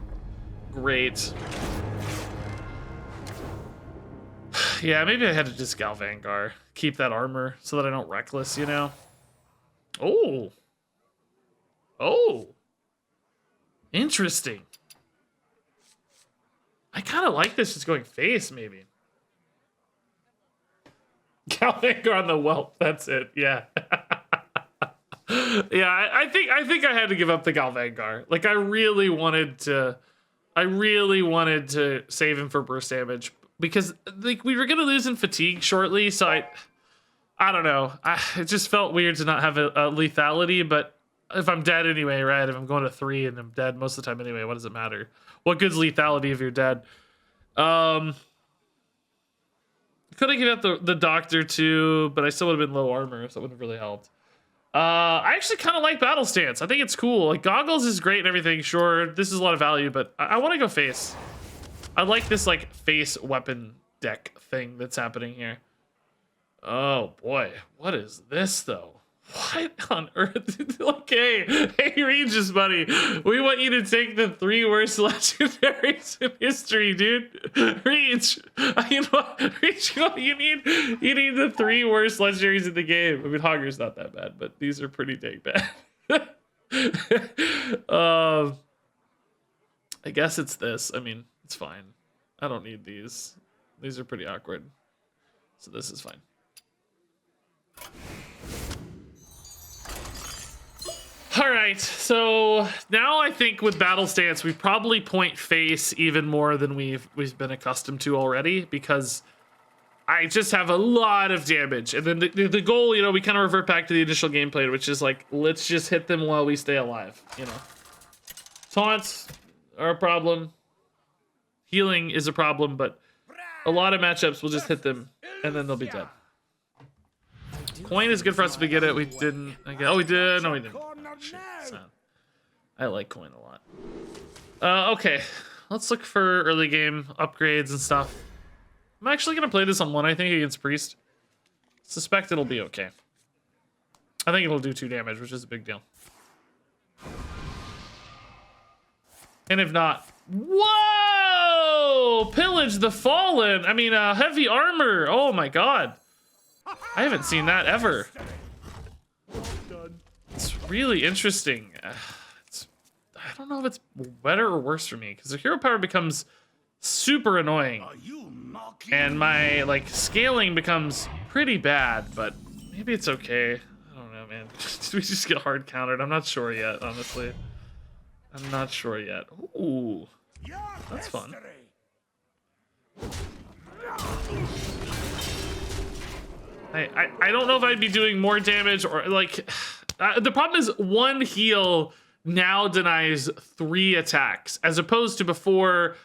Great. Yeah, maybe I had to just Galvangar. Keep that armor so that I don't Reckless, you know? Oh. Oh. Interesting. I kind of like this just going face, maybe. Galvangar on the whelp. That's it. Yeah. Yeah, I think I had to give up the Galvangar. Like, I really wanted to save him for burst damage because like we were gonna lose in fatigue shortly. So I don't know. It just felt weird to not have a lethality. But if I'm dead anyway, right? If I'm going to 3 and I'm dead most of the time anyway, what does it matter? What good's lethality if you're dead? Could have given up the doctor too, but I still would have been low armor, so it wouldn't have really helped. I actually kind of like Battle Stance. I think it's cool. Like, Goggles is great and everything. Sure, this is a lot of value, but I want to go face. I like this, like, face weapon deck thing that's happening here. Oh, boy. What is this, though? What on earth? Okay, hey, Regis, buddy. We want you to take the 3 worst legendaries in history, dude. Reach. You know what? Reach, you need the 3 worst legendaries in the game. I mean, Hogger's not that bad, but these are pretty dang bad. I guess it's this. I mean, it's fine. I don't need these. These are pretty awkward. So this is fine. All right, so now I think with Battle Stance, we probably point face even more than we've been accustomed to already, because I just have a lot of damage. And then the goal, you know, we kind of revert back to the initial gameplay, which is like, let's just hit them while we stay alive, you know. Taunts are a problem. Healing is a problem, but a lot of matchups will just hit them, and then they'll be dead. Coin is good for us if we get it. We didn't. Oh, we did. No, we didn't. Shit, sad. I like coin a lot. Okay, let's look for early game upgrades and stuff. I'm actually gonna play this on 1, I think, against Priest. Suspect it'll be okay. I think it'll do 2 damage, which is a big deal. And if not, whoa! Pillage the Fallen. I mean, heavy armor. Oh my god. I haven't seen that ever. It's really interesting. I don't know if it's better or worse for me, because the hero power becomes super annoying. And my, like, scaling becomes pretty bad, but maybe it's okay. I don't know, man. Did we just get hard countered? I'm not sure yet, honestly. I'm not sure yet. Ooh. That's fun. I don't know if I'd be doing more damage or, like... the problem is 1 heal now denies 3 attacks, as opposed to before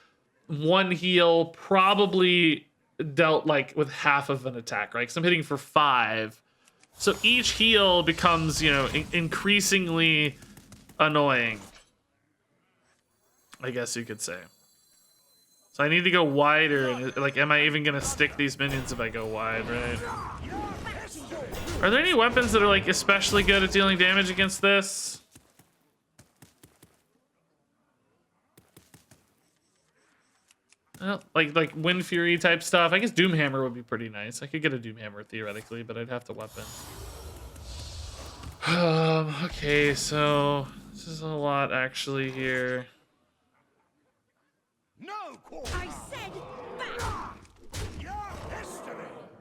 1 heal probably dealt like with half of an attack, right? Because I'm hitting for 5. So each heal becomes, you know, increasingly annoying, I guess you could say. So I need to go wider, and like, am I even gonna stick these minions if I go wide, right? Are there any weapons that are like especially good at dealing damage against this? Well, like Wind Fury type stuff. I guess Doomhammer would be pretty nice. I could get a Doomhammer theoretically, but I'd have to weapon. Okay, so this is a lot actually here. I said back.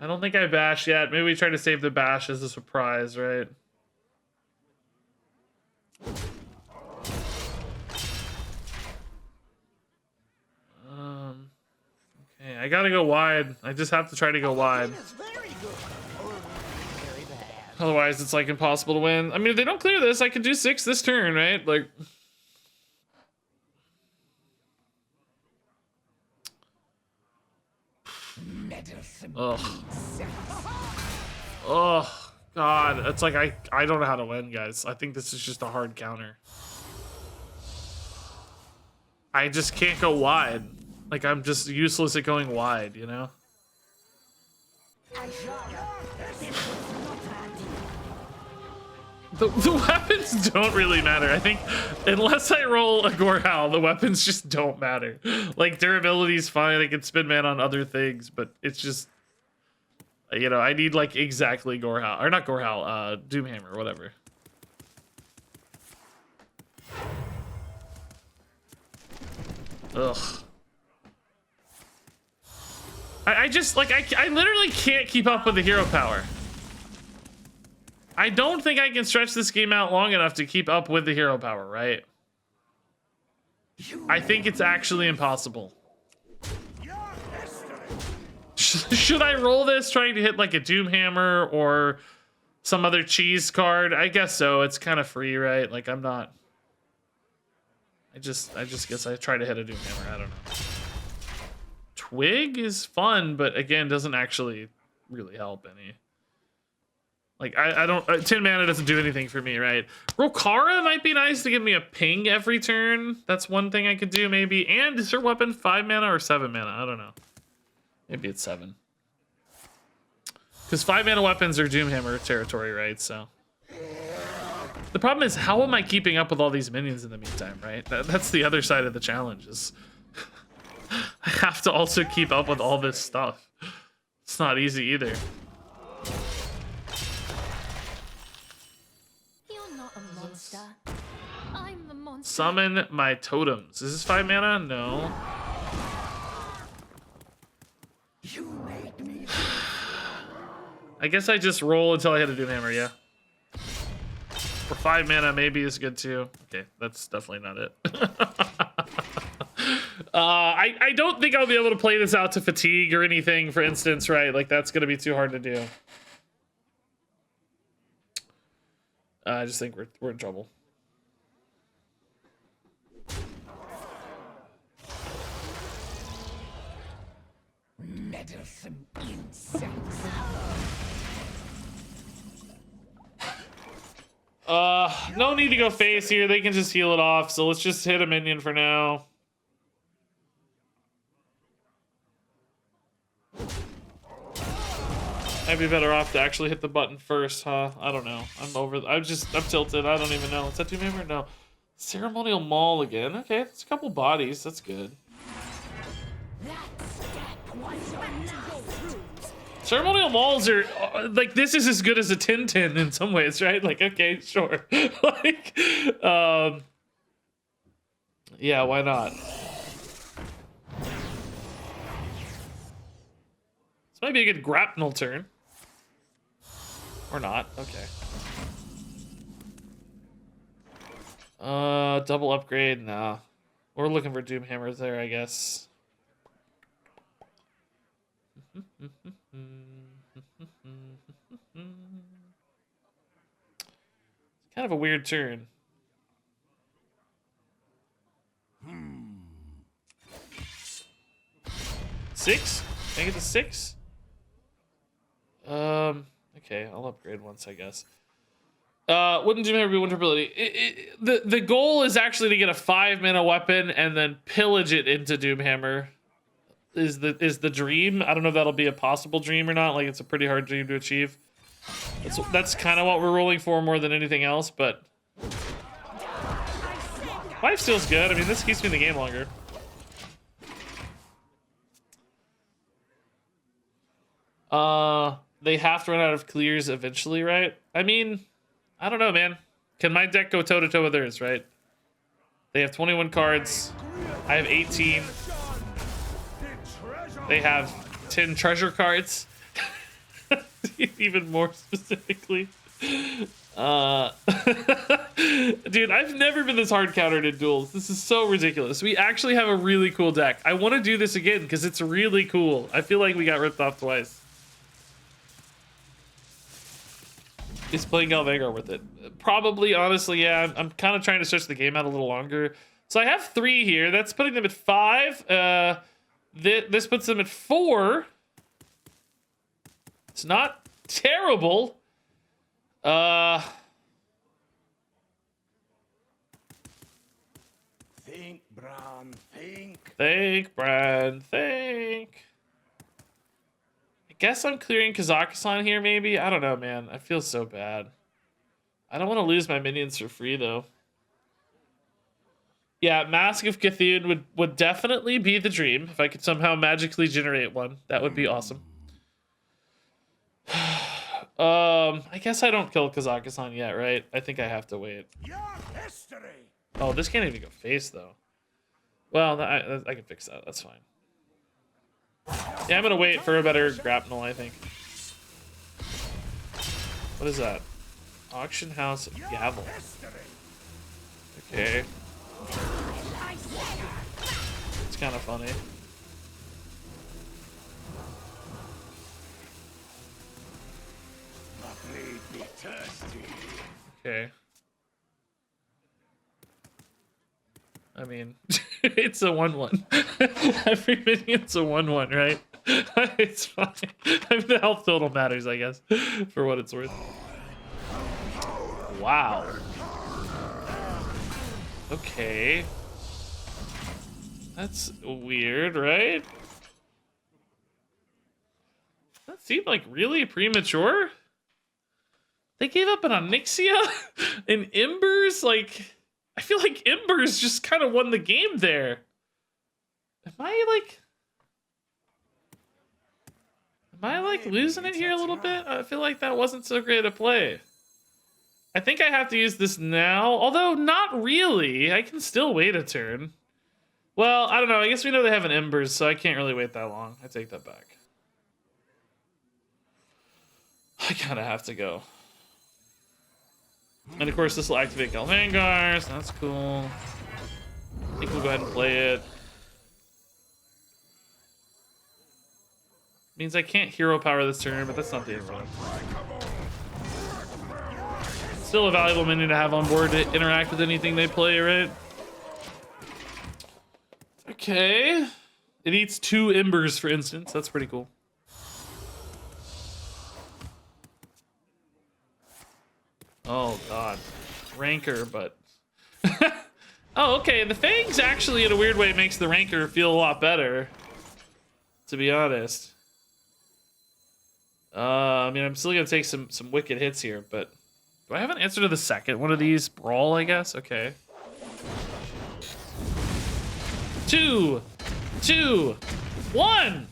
I don't think I bash yet. Maybe we try to save the bash as a surprise, right? I gotta go wide. I just have to try to go wide. Otherwise, it's like impossible to win. I mean, if they don't clear this, I could do 6 this turn, right? Like, ugh. Oh God, it's like I don't know how to win, guys. I think this is just a hard counter. I just can't go wide. Like, I'm just useless at going wide, you know? The weapons don't really matter. I think unless I roll a Gorehowl, the weapons just don't matter. Like, durability is fine. I can spin mana on other things, but it's just, you know, I need like exactly Gorehowl, or not Gorehowl, Doomhammer, whatever. Ugh. I just, like, I literally can't keep up with the hero power. I don't think I can stretch this game out long enough to keep up with the hero power, right? I think it's actually impossible. Should I roll this trying to hit like a Doomhammer or some other cheese card? I guess so. It's kind of free, right? Like, I'm not... I just guess I try to hit a Doomhammer. I don't know. Twig is fun, but again, doesn't actually really help any. Like, I don't... 10 mana doesn't do anything for me, right? Rokara might be nice to give me a ping every turn. That's one thing I could do, maybe. And is her weapon 5 mana or 7 mana? I don't know. Maybe it's 7. Because 5 mana weapons are Doomhammer territory, right? So... The problem is, how am I keeping up with all these minions in the meantime, right? That's the other side of the challenge, is... I have to also keep up with all this stuff. It's not easy either. You're not a monster. I'm the monster. Summon my totems. Is this 5 mana? No. I guess I just roll until I hit a Doomhammer, yeah. For 5 mana, maybe is good too. Okay, that's definitely not it. I don't think I'll be able to play this out to fatigue or anything, for instance, right? Like, that's gonna be too hard to do. I just think we're in trouble. Meddlesome insects. No need to go face here. They can just heal it off. So let's just hit a minion for now. I'd be better off to actually hit the button first, huh? I don't know. I'm tilted. I don't even know. Is that Doomhammer? No. Ceremonial Maul again. Okay, that's a couple bodies. That's good. Ceremonial Mauls are, like, this is as good as a Tintin in some ways, right? Like, okay, sure. Like, yeah, why not? This might be a good grapnel turn. Or not, okay. Double upgrade, nah. We're looking for Doomhammers there, I guess. Kind of a weird turn. Six? Can I get to 6? Okay, I'll upgrade once, I guess. Wouldn't Doomhammer be one ability? The goal is actually to get a 5 mana weapon and then pillage it into Doomhammer. Is the dream. I don't know if that'll be a possible dream or not. Like, it's a pretty hard dream to achieve. That's kind of what we're rolling for more than anything else, but... Lifesteal's good. I mean, this keeps me in the game longer. They have to run out of clears eventually, right? I mean, I don't know, man. Can my deck go toe-to-toe with theirs, right? They have 21 cards. I have 18. They have 10 treasure cards. Even more specifically. Dude, I've never been this hard countered in duels. This is so ridiculous. We actually have a really cool deck. I want to do this again because it's really cool. I feel like we got ripped off twice. Is playing Galvangar worth it? Probably, honestly, yeah. I'm kind of trying to stretch the game out a little longer. So I have 3 here. That's putting them at 5. This puts them at 4. It's not terrible. Think, Bran, think. Think, Brad, think. I guess I'm clearing Kazakhstan here, maybe? I don't know, man. I feel so bad. I don't want to lose my minions for free, though. Yeah, Mask of Cthulhu would definitely be the dream. If I could somehow magically generate one, that would be awesome. I guess I don't kill Kazakhstan yet, right? I think I have to wait. Your history. Oh, this can't even go face, though. Well, I can fix that. That's fine. Yeah, I'm gonna wait for a better grapnel, I think. What is that? Auction House Gavel. Okay. It's kind of funny. Okay. I mean, it's a 1/1. Every minion's a 1/1, right? It's fine. I mean, the health total matters, I guess, for what it's worth. Wow. Okay. That's weird, right? That seemed like really premature. They gave up an Onyxia and Embers. Like, I feel like Embers just kind of won the game there. Am I like losing it here a little bit? I feel like that wasn't so great a play. I think I have to use this now, although not really. I can still wait a turn. Well, I don't know. I guess we know they have an Embers, so I can't really wait that long. I take that back. I kind of have to go. And of course, this will activate Galvangar, so that's cool. I think we'll go ahead and play it. Means I can't hero power this turn, but that's not the end of it. Still a valuable minion to have on board to interact with anything they play, right? Okay. It eats 2 Embers, for instance. That's pretty cool. Oh, God. Rancor, but... oh, okay. The Fangs actually, in a weird way, makes the Rancor feel a lot better. To be honest. I mean, I'm still going to take some wicked hits here, but... Do I have an answer to the second one of these? Brawl, I guess? Okay. 2, 2, 1,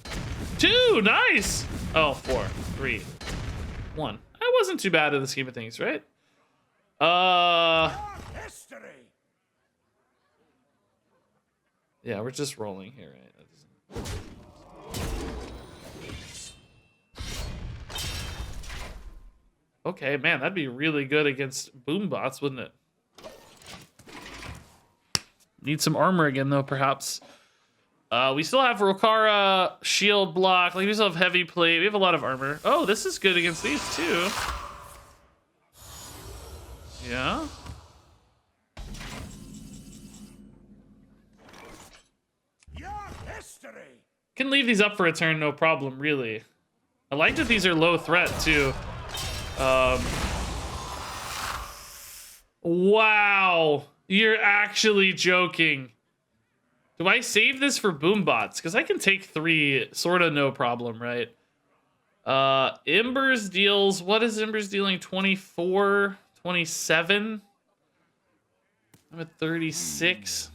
2, nice! Oh, 4, 3, 1. That wasn't too bad in the scheme of things, right? Yeah, we're just rolling here, right? Okay, man, that'd be really good against boombots, wouldn't it? Need some armor again, though, perhaps. We still have Rokara, shield block. Like, we still have heavy plate. We have a lot of armor. Oh, this is good against these, too. Yeah. Can leave these up for a turn, no problem, really. I like that these are low threat, too. Wow. You're actually joking. Do I save this for boombots? Because I can take 3 sort of no problem, right? Embers deals... What is Embers dealing? 24? 27? I'm at 36.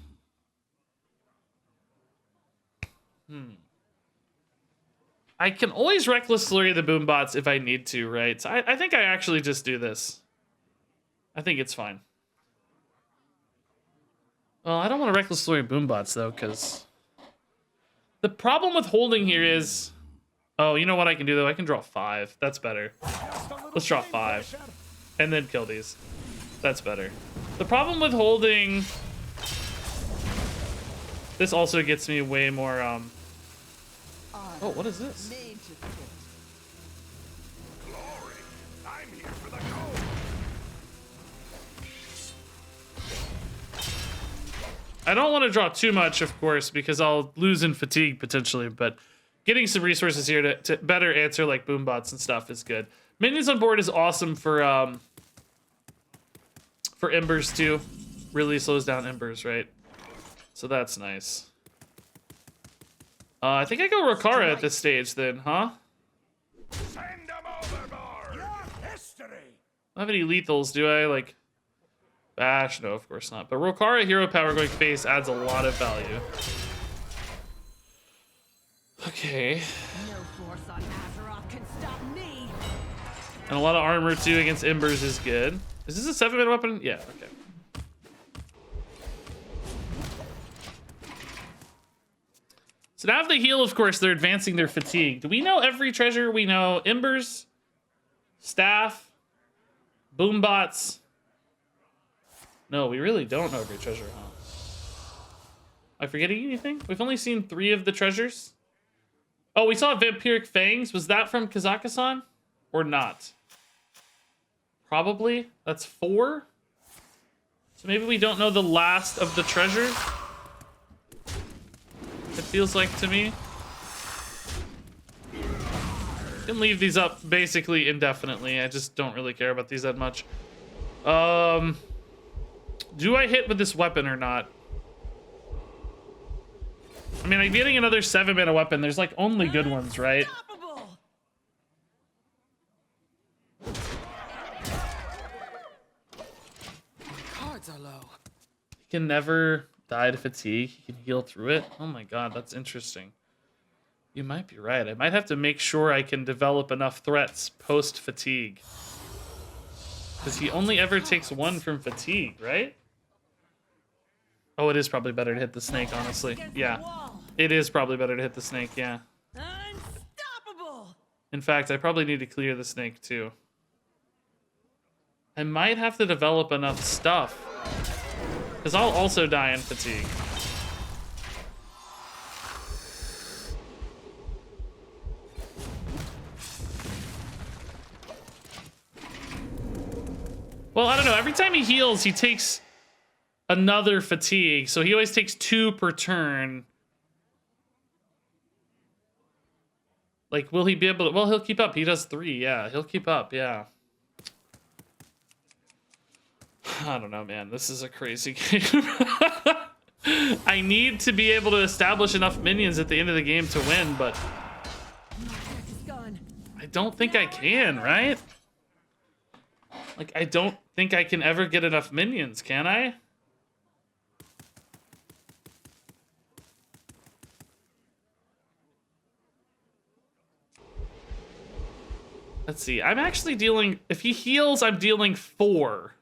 I can always Reckless Slurry the boombots if I need to, right? So I think I actually just do this. I think it's fine. Well, I don't want to Reckless Slurry boombots, though, because... The problem with holding here is... Oh, you know what I can do, though? I can draw 5. That's better. Let's draw 5. and then kill these. That's better. The problem with holding... This also gets me way more, Oh, what is this? Glory. I'm here for the gold. I don't want to draw too much, of course, because I'll lose in fatigue potentially, but getting some resources here to better answer like boombots and stuff is good. Minions on board is awesome for embers too. Really slows down embers, right? So that's nice. I think I go Rokara at this stage then, huh? Send them overboard. Your history. I don't have any lethals, do I? Like, Bash? No, of course not. But Rokara hero power going face adds a lot of value. Okay. No force on Azeroth can stop me. And a lot of armor too against embers is good. Is this a 7-man weapon? Yeah, okay. So now if they heal, of course, they're advancing their fatigue. Do we know every treasure? We know embers, staff, boombots. No, we really don't know every treasure, huh? Am I forgetting anything? We've only seen 3 of the treasures. Oh, we saw Vampiric Fangs. Was that from Kazakhstan or not? Probably. That's 4. So maybe we don't know the last of the treasure. It feels like to me. Can leave these up basically indefinitely. I just don't really care about these that much. Do I hit with this weapon or not? I mean, I'm getting another 7-mana weapon. There's like only good ones, right? Cards are low. He can never die to fatigue. He can heal through it. Oh my god, that's interesting. You might be right. I might have to make sure I can develop enough threats post-fatigue. Because he only ever takes 1 from fatigue, right? Oh, it is probably better to hit the snake, honestly. Yeah. It is probably better to hit the snake, yeah. Unstoppable. In fact, I probably need to clear the snake, too. I might have to develop enough stuff. Because I'll also die in fatigue. Well, I don't know. Every time he heals, he takes another fatigue. So he always takes 2 per turn. Like, will he be able to... Well, he'll keep up. He does 3. Yeah, he'll keep up. Yeah. I don't know, man. This is a crazy game. I need to be able to establish enough minions at the end of the game to win, but I don't think I can, right? Like, I don't think I can ever get enough minions, can I? Let's see. I'm actually dealing... If he heals, I'm dealing 4.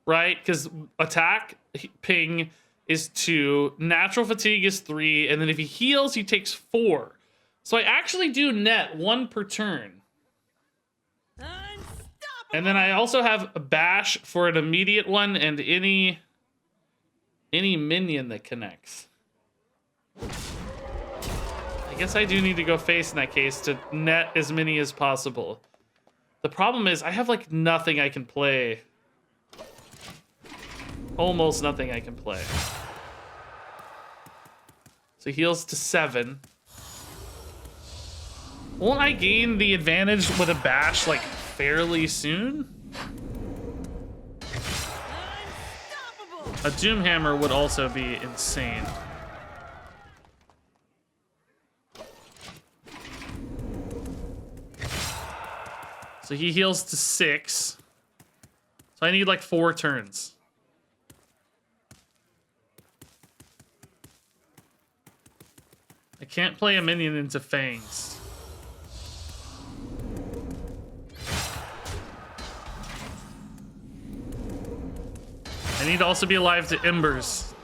Right? Because attack, ping is 2. Natural fatigue is 3. And then if he heals, he takes 4. So I actually do net 1 per turn. And then I also have a bash for an immediate one and any minion that connects. I guess I do need to go face in that case to net as many as possible. The problem is I have like nothing I can play. Almost nothing I can play. So heals to 7. Won't I gain the advantage with a bash like fairly soon? A Doomhammer would also be insane. So he heals to 6. So I need like 4 turns. I can't play a minion into Fangs. I need to also be alive to Embers.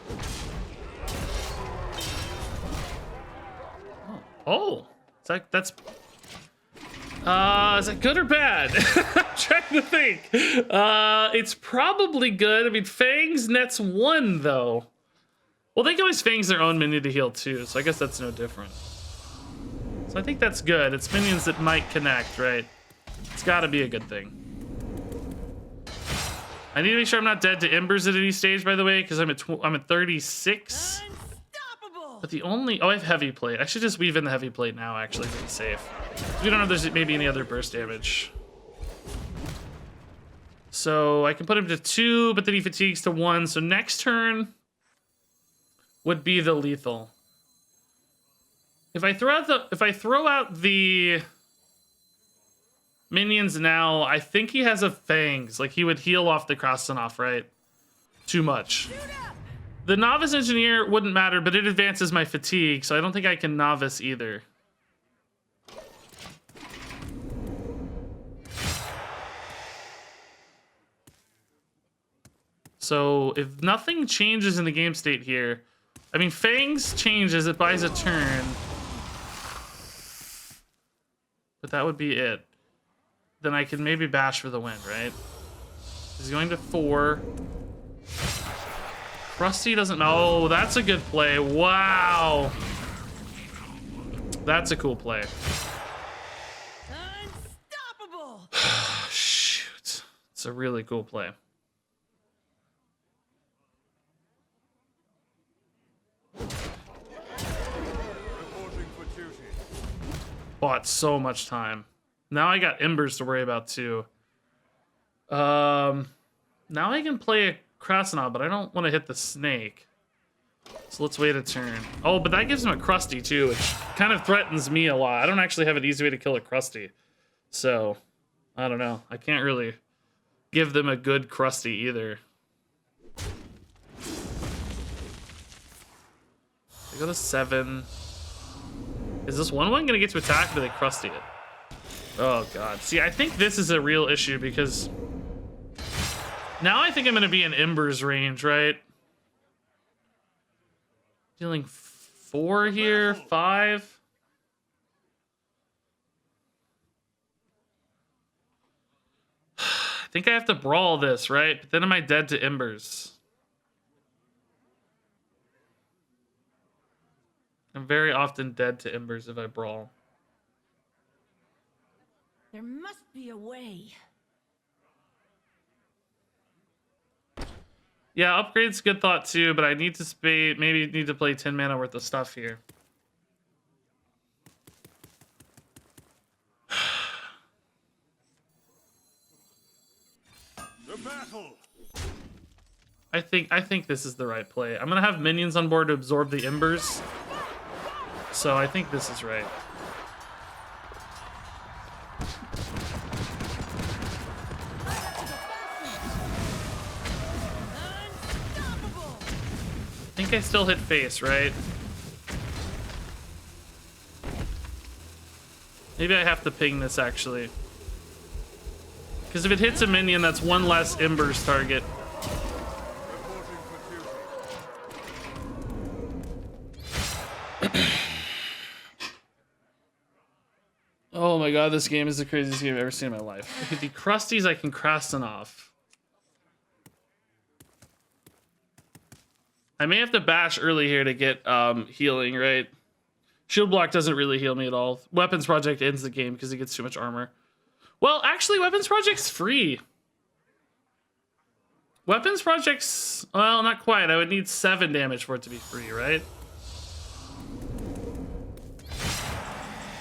Oh, that's Is it good or bad? I'm trying to think. It's probably good. I mean, Fangs nets 1 though. Well, they can always Fangs their own minion to heal too, so I guess that's no different. So I think that's good. It's minions that might connect, right? It's gotta be a good thing. I need to make sure I'm not dead to embers at any stage, by the way, because I'm at 36. Unstoppable. But the only... Oh, I have heavy plate. I should just weave in the heavy plate now, actually, to be safe. We don't know if there's maybe any other burst damage. So I can put him to 2, but then he fatigues to 1. So next turn would be the lethal. If I throw out the minions now, I think he has a Fangs. Like, he would heal off the Krasnov, right? Too much. The Novice Engineer wouldn't matter, but it advances my fatigue, so I don't think I can Novice either. So if nothing changes in the game state here, I mean, Fangs changes, it buys a turn. But that would be it. Then I can maybe bash for the win, right? He's going to 4. Krusty doesn't... Oh, that's a good play. Wow. That's a cool play. Unstoppable. Shoot. It's a really cool play. Bought so much time. Now I got embers to worry about too. Now I can play a Krasnov, but I don't want to hit the snake. So let's wait a turn. Oh, but that gives him a Krusty too, which kind of threatens me a lot. I don't actually have an easy way to kill a Krusty. So, I don't know. I can't really give them a good Krusty either. I go to 7. Is this 1/1 gonna get to attack, or do they Krusty it? Oh god. See, I think this is a real issue because now I think I'm gonna be in Ember's range, right? Dealing 4 here, 5. I think I have to brawl this, right? But then am I dead to Embers? I'm very often dead to Embers if I brawl. There must be a way. Yeah, upgrade's a good thought too, but I need to maybe need to play 10 mana worth of stuff here. The battle. I think this is the right play. I'm gonna have minions on board to absorb the embers. So I think this is right. Unstoppable. I think I still hit face, right? Maybe I have to ping this actually. Because if it hits a minion, that's 1 less embers target. Oh my god, this game is the craziest game I've ever seen in my life. Okay, the Krusties I can Krasnov. I may have to bash early here to get healing, right? Shield block doesn't really heal me at all. Weapons Project ends the game because it gets too much armor. Well, actually, Weapons Project's free. Weapons Project's... Well, not quite. I would need 7 damage for it to be free, right?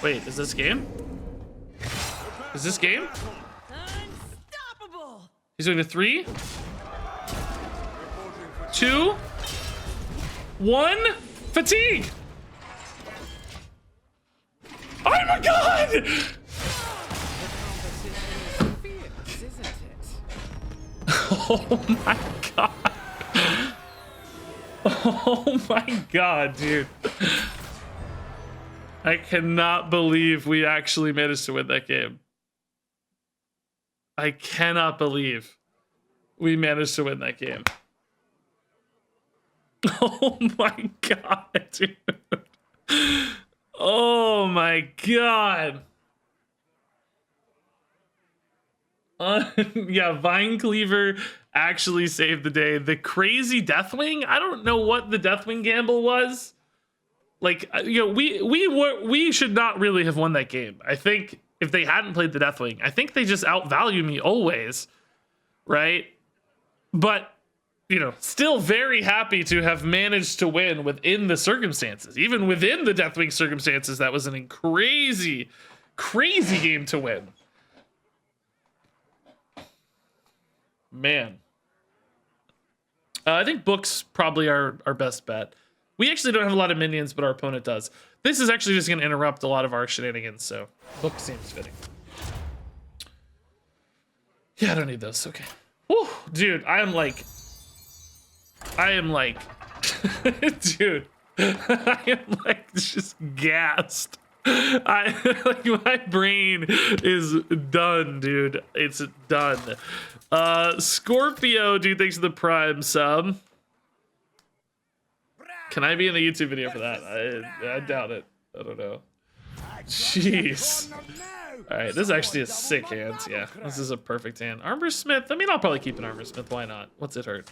Wait, is this game? Is this game? Unstoppable. He's going to 3, 2, 1, fatigue! Oh my god! Oh my god. Oh my god, dude. I cannot believe we actually managed to win that game. I cannot believe we managed to win that game. Oh my god, dude. Oh my god. Yeah, Vine Cleaver actually saved the day. The crazy Deathwing, I don't know what the Deathwing gamble was. Like, we should not really have won that game. I think if they hadn't played the Deathwing, I think they just outvalue me always, right? But, still very happy to have managed to win within the circumstances. Even within the Deathwing circumstances, that was a crazy, crazy game to win. Man. I think books probably are our best bet. We actually don't have a lot of minions, but our opponent does. This is actually just going to interrupt a lot of our shenanigans, so book seems fitting. Yeah, I don't need those. Okay. Whew, dude, I am like, dude, I am like just gassed. My brain is done, dude. It's done. Scorpio, dude, thanks for the Prime sub. Can I be in a YouTube video for that? I doubt it. I don't know. Jeez. All right, this is actually a sick hand. Yeah, this is a perfect hand. Armor Smith. I mean, I'll probably keep an Armor Smith. Why not? What's it hurt?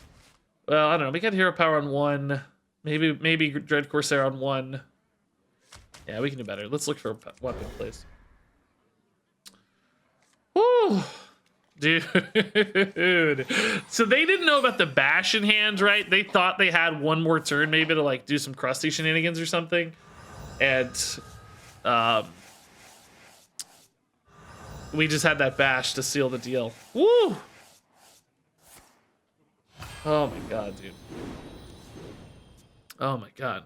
Well, I don't know. We got Hero Power on 1. Maybe Dread Corsair on 1. Yeah, we can do better. Let's look for a weapon, please. Woo! Dude. So they didn't know about the bash in hand, right? They thought they had one more turn maybe to like do some crusty shenanigans or something. And we just had that bash to seal the deal. Woo! Oh my god, dude. Oh my god.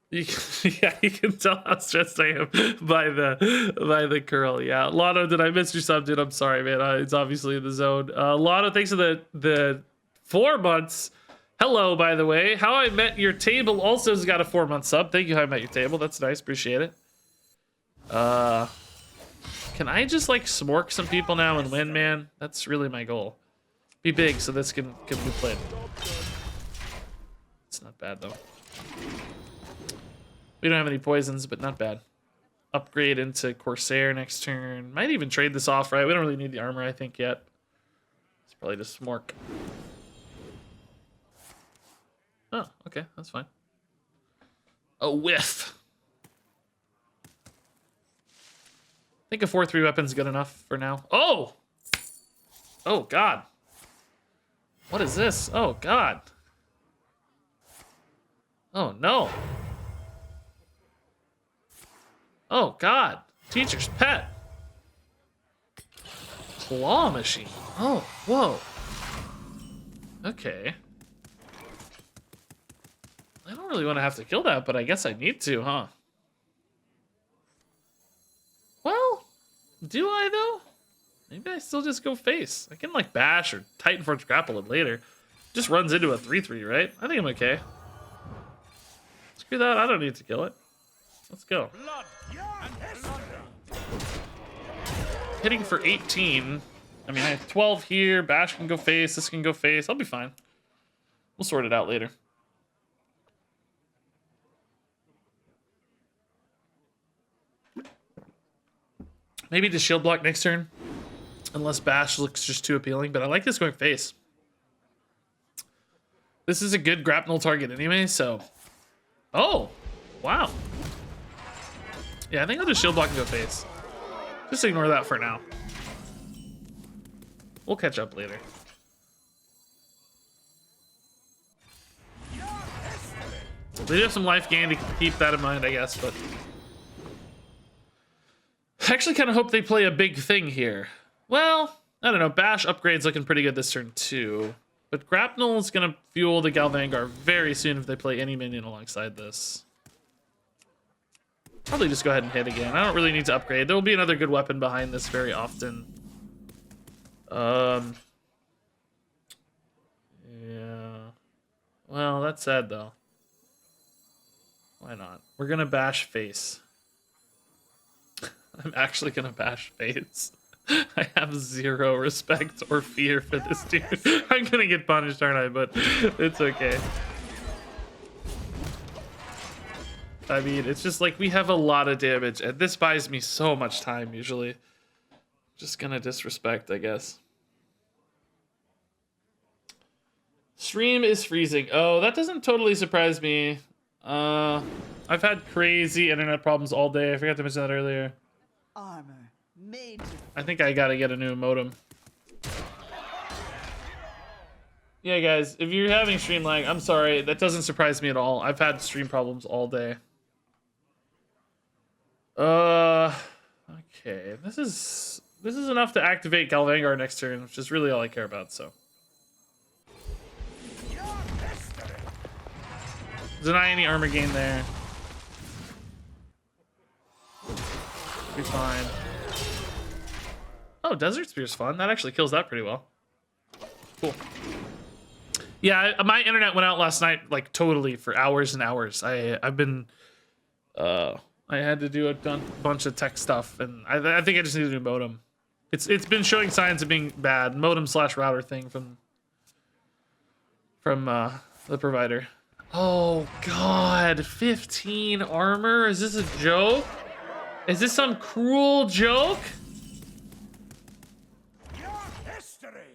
You can tell how stressed I am by the curl. Yeah, Lotto, did I miss your sub, dude? I'm sorry, man. It's obviously in the zone. Lotto, thanks for the 4 months. Hello, by the way. How I Met Your Table also has got a 4-month sub. Thank you, How I Met Your Table. That's nice. Appreciate it. Can I just like smork some people now and win, man? That's really my goal. Be big so this can be played. It's not bad though. We don't have any poisons, but not bad. Upgrade into Corsair next turn. Might even trade this off, right? We don't really need the armor, I think, yet. It's probably just Smork. Oh, okay. That's fine. A whiff. I think a 4/3 weapon's good enough for now. Oh! Oh, God. What is this? Oh, God. Oh, no. Oh, God. Teacher's pet. Claw machine. Oh, whoa. Okay. I don't really want to have to kill that, but I guess I need to, huh? Well, do I, though? Maybe I still just go face. I can, like, bash or Titan Forge grapple it later. Just runs into a 3/3, right? I think I'm okay. Screw that. I don't need to kill it. Let's go. Hitting for 18. I mean, I have 12 here. Bash can go face. This can go face. I'll be fine. We'll sort it out later. Maybe just shield block next turn. Unless bash looks just too appealing. But I like this going face. This is a good grapnel target anyway, so... Oh! Wow. Yeah, I think I'll just shield block and go face. Just ignore that for now. We'll catch up later. They do have some life gain to keep that in mind, I guess, but... I actually kind of hope they play a big thing here. Well, I don't know. Bash upgrade's looking pretty good this turn, too. But Grapnel is going to fuel the Galvangar very soon if they play any minion alongside this. Probably just go ahead and hit again. I don't really need to upgrade. There will be another good weapon behind this very often. Yeah. Well, that's sad, though. Why not? We're going to bash face. I'm actually going to bash face. I have zero respect or fear for this dude. I'm going to get punished, aren't I? But it's okay. I mean, it's just like we have a lot of damage, and this buys me so much time usually. Just gonna disrespect, I guess. Stream is freezing. Oh, that doesn't totally surprise me. I've had crazy internet problems all day. I forgot to mention that earlier. Armor made. I think I gotta get a new modem. Yeah, guys, if you're having stream lag, I'm sorry. That doesn't surprise me at all. I've had stream problems all day. Okay. This is enough to activate Galvangar next turn, which is really all I care about, so. Deny any armor gain there. Be fine. Oh, Desert Spear's fun. That actually kills that pretty well. Cool. Yeah, my internet went out last night, like totally for hours and hours. I've been, I had to do a bunch of tech stuff, and I think I just need a new modem. It's been showing signs of being bad. Modem/router thing from the provider. Oh God, 15 armor? Is this a joke? Is this some cruel joke?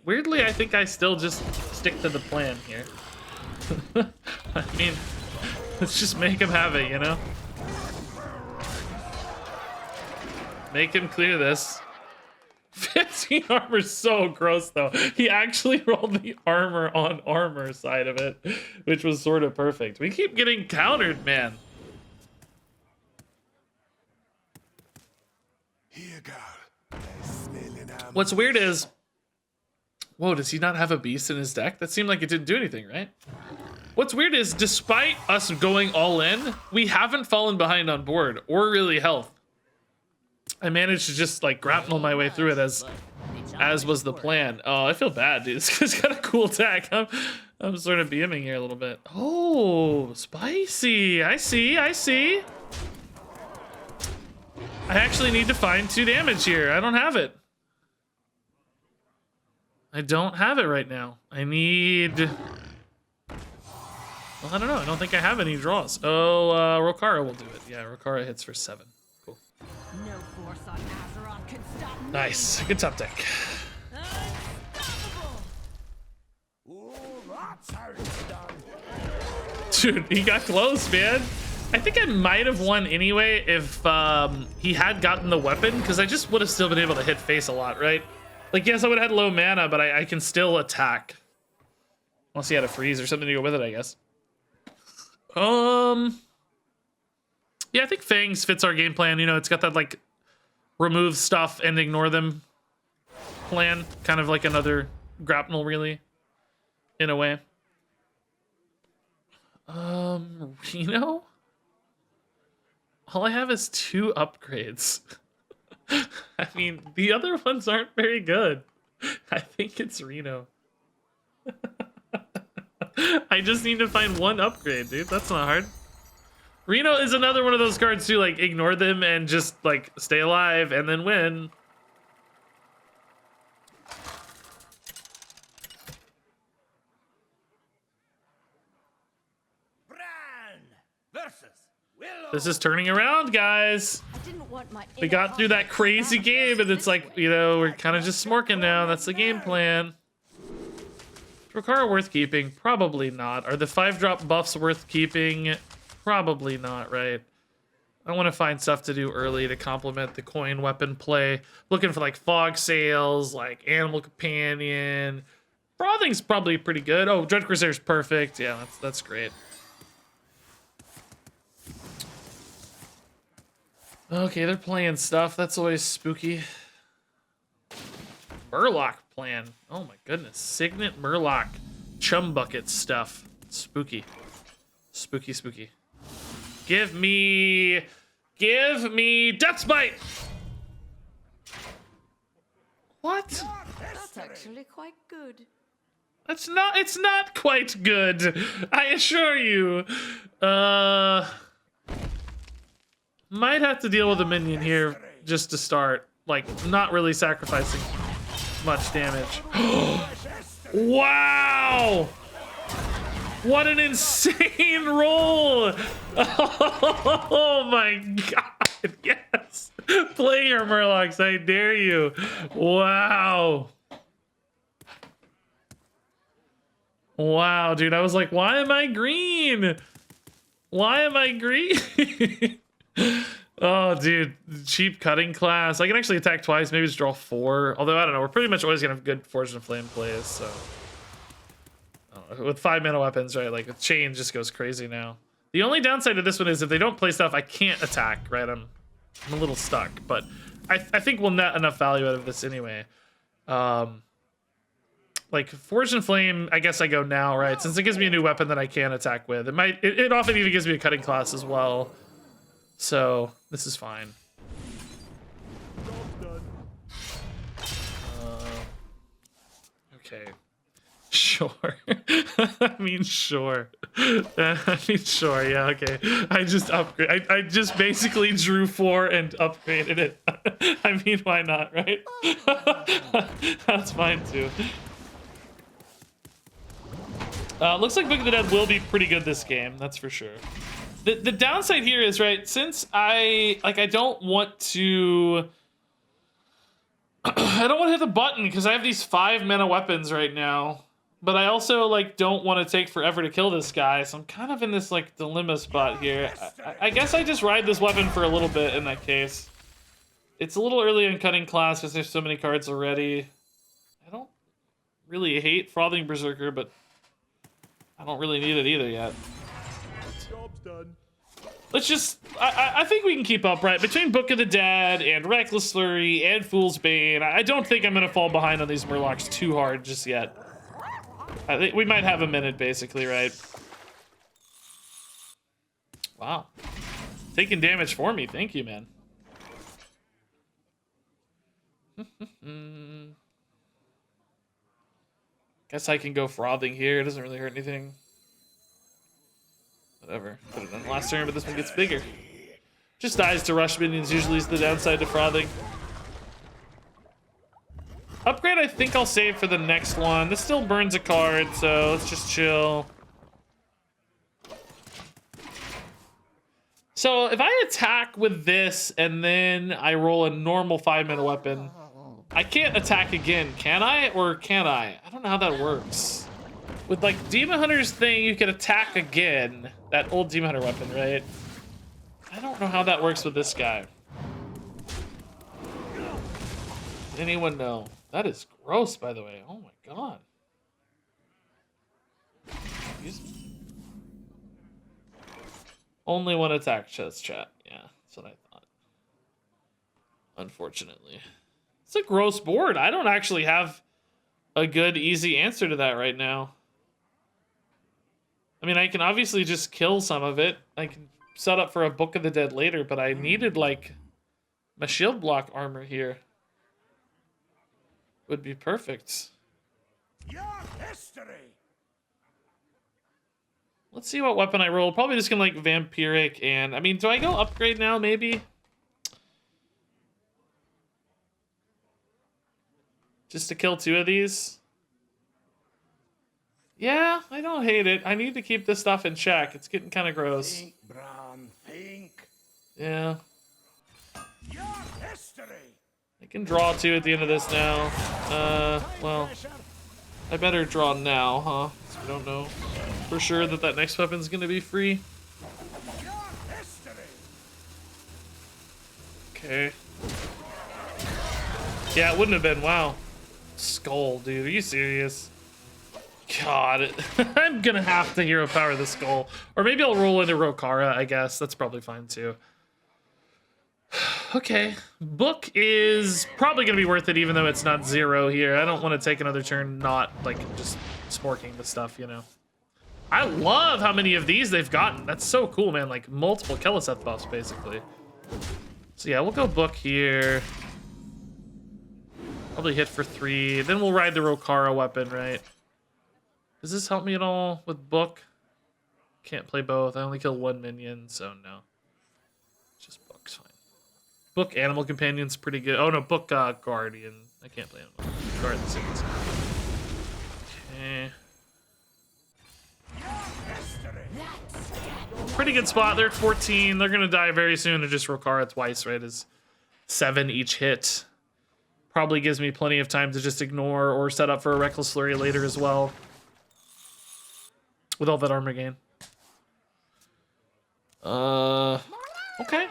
Weirdly, I think I still just stick to the plan here. I mean, let's just make him have it, you know? Make him clear this. 15 armor is so gross, though. He actually rolled the armor on armor side of it, which was sort of perfect. We keep getting countered, man. What's weird is, whoa, does he not have a beast in his deck? That seemed like it didn't do anything, right? What's weird is, despite us going all in, we haven't fallen behind on board or really health. I managed to just like grapple my way through it as was the plan. Oh, I feel bad, dude. This guy's got a cool attack. I'm sort of BMing here a little bit. Oh, spicy. I see. I actually need to find 2 damage here. I don't have it. I don't have it right now. I need... Well, I don't know. I don't think I have any draws. Oh, Rokara will do it. Yeah, Rokara hits for 7. Cool. No force on Azeroth can stop me. Nice. Good top deck. Unstoppable. Ooh, that's how it's done. Dude, he got close, man. I think I might have won anyway if he had gotten the weapon, because I just would have still been able to hit face a lot, right? Like, yes, I would have had low mana, but I can still attack. Unless he had a freeze or something to go with it, I guess. Yeah, I think Fangs fits our game plan. You know, it's got that, like, remove stuff and ignore them plan. Kind of like another grapnel, really, in a way. Reno? All I have is 2 upgrades. I mean, the other ones aren't very good. I think it's Reno. I just need to find 1 upgrade, dude. That's not hard. Reno is another one of those cards too, like, ignore them and just, like, stay alive and then win. Bran versus Willow. This is turning around, guys. I didn't want my We got through that crazy game, and it's like, you know, we're kind of just smorking now. That's the game plan. Is Rokara worth keeping? Probably not. Are the 5-drop buffs worth keeping? Probably not, right? I want to find stuff to do early to complement the coin weapon play. Looking for like Fog Sails, like Animal Companion. Frothing's probably pretty good. Oh, Dread Crusader's perfect. Yeah, that's great. Okay, they're playing stuff. That's always spooky. Murloc plan. Oh my goodness. Signet Murloc. Chum bucket stuff. Spooky. Spooky, spooky. Give me Death's Bite. What? That's actually quite good. It's not quite good. I assure you. Might have to deal with a minion here just to start. Like, not really sacrificing much damage. Wow! What an insane roll! Oh my god, yes! Play your Murlocs, I dare you. Wow. Wow, dude. I was like, why am I green? Why am I green? Oh, dude. Cheap cutting class. I can actually attack twice, maybe just draw 4. Although, I don't know. We're pretty much always going to have good Forge and Flame plays, so. With 5 mana weapons, right? Like, the chain just goes crazy now. The only downside to this one is if they don't play stuff, I can't attack, right? I'm a little stuck, but I think we'll net enough value out of this anyway. Like Forge and Flame, I guess I go now, right? Since it gives me a new weapon that I can attack with. It often even gives me a cutting class as well. So this is fine. Okay. Sure. I mean, sure. I mean, sure. Yeah. Okay. I just upgrade. I just basically drew 4 and upgraded it. I mean, why not, right? That's fine too. Looks like Book of the Dead will be pretty good this game. That's for sure. The downside here is, right, since I don't want to. I don't want to hit the button because I have these 5 mana weapons right now. But I also, like, don't want to take forever to kill this guy, so I'm kind of in this, like, dilemma spot here. I guess I just ride this weapon for a little bit in that case. It's a little early in cutting class because there's so many cards already. I don't really hate Frothing Berserker, but I don't really need it either yet. Job's done. Let's just... I think we can keep up, right? Between Book of the Dead and Reckless Slurry and Fool's Bane, I don't think I'm going to fall behind on these Murlocs too hard just yet. I think we might have a minute, basically, right? Wow. Taking damage for me. Thank you, man. Guess I can go Frothing here. It doesn't really hurt anything. Whatever. Put it on last turn, but this one gets bigger. Just dies to rush minions, usually is the downside to Frothing. Upgrade, I think I'll save for the next one. This still burns a card, so let's just chill. So if I attack with this and then I roll a normal 5 mana weapon, I can't attack again, can I? Or can I? I don't know how that works. With like Demon Hunter's thing, you can attack again. That old Demon Hunter weapon, right? I don't know how that works with this guy. Does anyone know? That is gross, by the way. Oh my god. Excuse me. Only one attack, says chat. Yeah, that's what I thought. Unfortunately. It's a gross board. I don't actually have a good, easy answer to that right now. I mean, I can obviously just kill some of it. I can set up for a Book of the Dead later, but I needed, like, my shield block armor here. Would be perfect. Your history. Let's see what weapon I roll. Probably just gonna like vampiric and I mean, do I go upgrade now? Maybe. Just to kill 2 of these. Yeah, I don't hate it. I need to keep this stuff in check. It's getting kind of gross. Think, Bran, think. Yeah. Your history. I can draw 2 at the end of this now. Well, I better draw now, huh? So we don't know for sure that that next weapon's gonna be free. Your history. Okay. Yeah, it wouldn't have been. Wow. Skull, dude. Are you serious? God. I'm gonna have to hero power the skull. Or maybe I'll roll into Rokara, I guess. That's probably fine too. Okay. Book is probably gonna be worth it even though it's not 0 here. I don't want to take another turn not like just sporking the stuff, you know. I love how many of these they've gotten. That's so cool, man. Like multiple Keleseth buffs, basically. So yeah, we'll go Book here. Probably hit for 3. Then we'll ride the Rokara weapon, right? Does this help me at all with Book? Can't play both. I only kill 1 minion, so no. Just Book's fine. Book Animal Companion's pretty good. Oh no, Book Guardian. I can't play Animal Guard the Cities. Okay. Pretty good spot. They're at 14. They're gonna die very soon and just Rokara twice, right? Is 7 each hit. Probably gives me plenty of time to just ignore or set up for a Reckless Flurry later as well. With all that armor gain. Okay.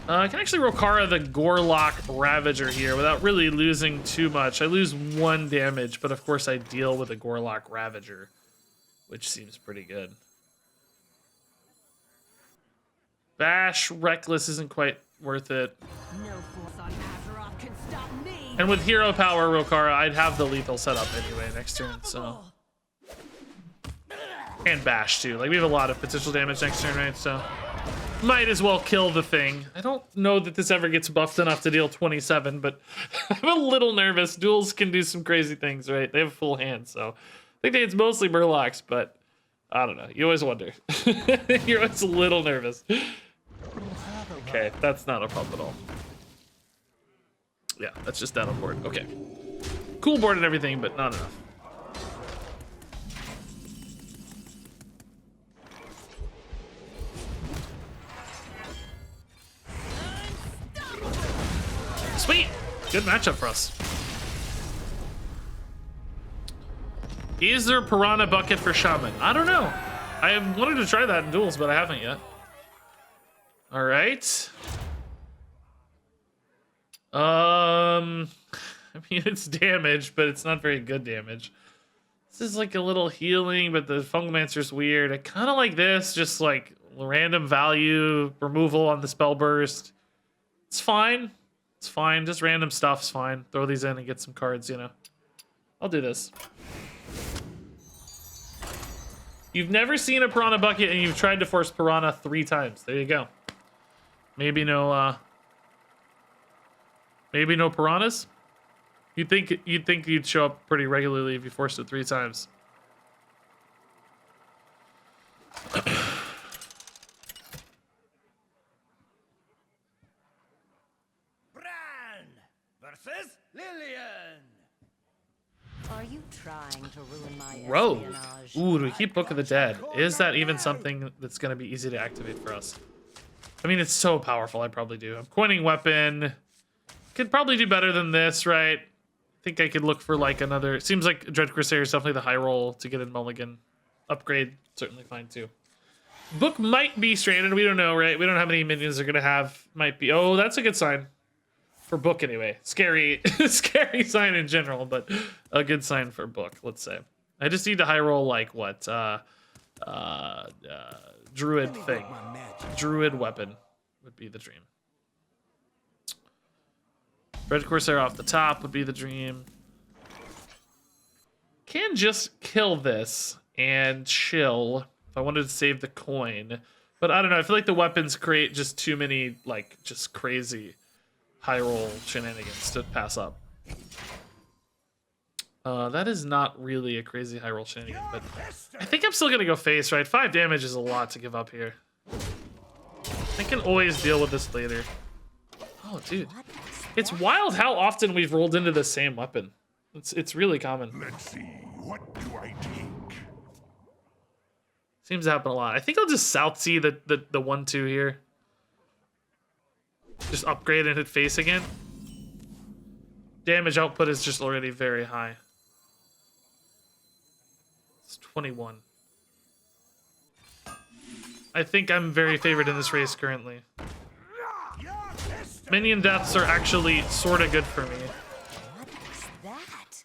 I can actually Rokara the Gorlock Ravager here without really losing too much. I lose 1 damage, but of course I deal with a Gorlock Ravager, which seems pretty good. Bash Reckless isn't quite worth it. No force on Azeroth can stop me. And with Hero Power Rokara, I'd have the lethal setup anyway next turn, so. And Bash too. Like, we have a lot of potential damage next turn, right? So might as well kill the thing. I don't know that this ever gets buffed enough to deal 27, but I'm a little nervous. Duels can do some crazy things, right? They have a full hand, so I think it's mostly Murlocs, but I don't know. You always wonder. You're always a little nervous. Okay, that's not a problem at all. Yeah, that's just down on board. Okay. Cool board and everything, but not enough. Sweet! Good matchup for us. Is there a Piranha Bucket for Shaman? I don't know. I wanted to try that in Duels, but I haven't yet. All right. I mean, it's damage, but it's not very good damage. This is like a little healing, but the Fungalmancer's weird. I kind of like this, just like random value removal on the spell burst. It's fine. It's fine. Just random stuff's fine. Throw these in and get some cards, you know. I'll do this. You've never seen a Piranha Bucket and you've tried to force Piranha 3 times. There you go. Maybe no piranhas? You'd think you'd show up pretty regularly if you forced it 3 times. Bran versus Lillian. Are you trying to ruin my Rogue. espionage? Ooh, do we keep Book of the Dead? Is that even something that's going to be easy to activate for us? I mean, it's so powerful, I probably do. I'm coining weapon. Could probably do better than this, right? I think I could look for like another... Seems like Dread Crusader is definitely the high roll to get in Mulligan. Upgrade, certainly fine too. Book might be stranded, we don't know, right? We don't know how many minions they're going to have. Might be... Oh, that's a good sign. For Book anyway. Scary, scary sign in general, but a good sign for Book, let's say. I just need to high roll like what? Druid thing. Druid weapon would be the dream. Red Corsair off the top would be the dream. Can just kill this and chill if I wanted to save the coin. But I don't know, I feel like the weapons create just too many, like, just crazy high roll shenanigans to pass up. That is not really a crazy high roll shenanigan, but I think I'm still gonna go face, right? 5 damage is a lot to give up here. I can always deal with this later. Oh, dude. It's wild how often we've rolled into the same weapon. It's really common. Let's see, what do I take? Seems to happen a lot. I think I'll just South Sea the 1-2 here. Just upgrade and hit face again. Damage output is just already very high. It's 21. I think I'm very favored in this race currently. Minion deaths are actually sort of good for me. What is that?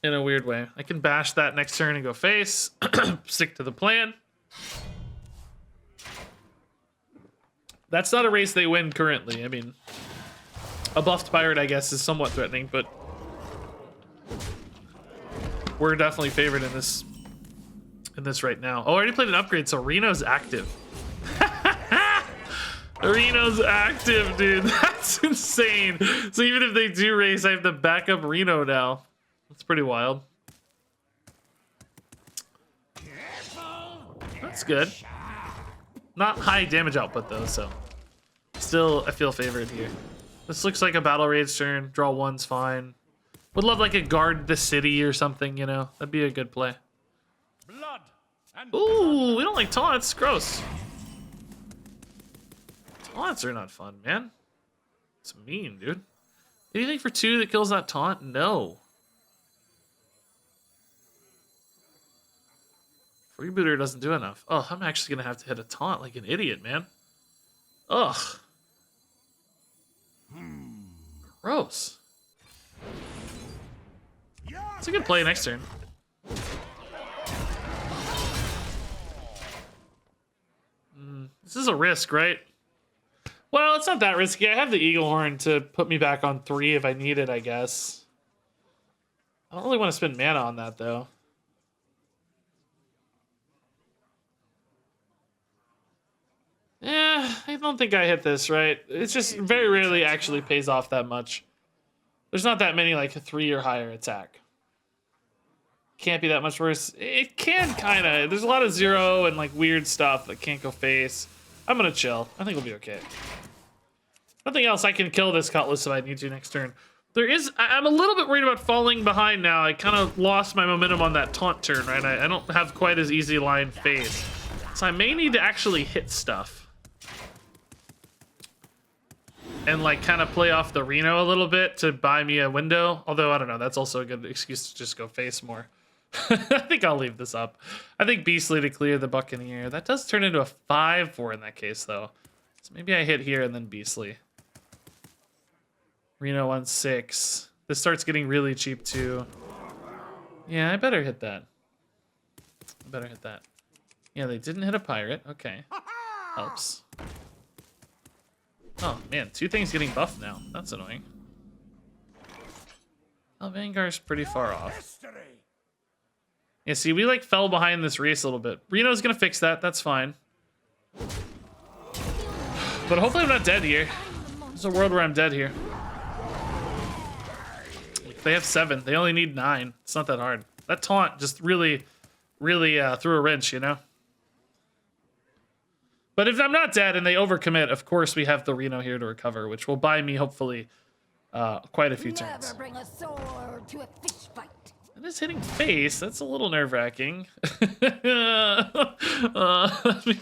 In a weird way. I can bash that next turn and go face. Stick to the plan. That's not a race they win currently. I mean, a buffed pirate, I guess, is somewhat threatening, but we're definitely favored in this right now. Oh, I already played an upgrade, so Reno's active. Reno's active, dude. That's insane. So even if they do race, I have to back up Reno now. That's pretty wild. That's good. Not high damage output though, so still I feel favored here. This looks like a battle rage turn. Draw 1's fine. Would love like a guard the city or something, you know. That'd be a good play. Blood Ooh, we don't like taunts. Gross. Taunts are not fun, man. It's mean, dude. Anything for 2 that kills that taunt? No. Freebooter doesn't do enough. Oh, I'm actually gonna have to hit a taunt like an idiot, man. Ugh. Gross. It's a good play next turn. This is a risk, right? Well, it's not that risky. I have the Eagle Horn to put me back on 3 if I need it, I guess. I don't really want to spend mana on that, though. Yeah, I don't think I hit this, right? It's just very rarely actually pays off that much. There's not that many, like, 3 or higher attack. Can't be that much worse. It can, kind of. There's a lot of 0 and, like, weird stuff that can't go face. I'm gonna chill. I think we'll be okay. Nothing else. I can kill this Cutlass if I need to next turn. I'm a little bit worried about falling behind now. I kind of lost my momentum on that taunt turn, right? I don't have quite as easy line face. So I may need to actually hit stuff. And like kind of play off the Reno a little bit to buy me a window. Although, I don't know, that's also a good excuse to just go face more. I think I'll leave this up. I think Beastly to clear the Buccaneer. That does turn into a 5-4 in that case, though. So maybe I hit here and then Beastly. Reno 1-6. This starts getting really cheap, too. Yeah, I better hit that. I better hit that. Yeah, they didn't hit a pirate. Okay. Helps. Oh, man. 2 things getting buffed now. That's annoying. Oh, Vanguard's pretty far off. Yeah, see, we like fell behind this race a little bit. Reno's gonna fix that. That's fine. But hopefully I'm not dead here. There's a world where I'm dead here. They have 7. They only need 9. It's not that hard. That taunt just really threw a wrench, you know? But if I'm not dead and they overcommit, of course we have the Reno here to recover, which will buy me, hopefully, quite a few turns. Never bring a sword to a fish fight. That is hitting face. That's a little nerve-wracking. I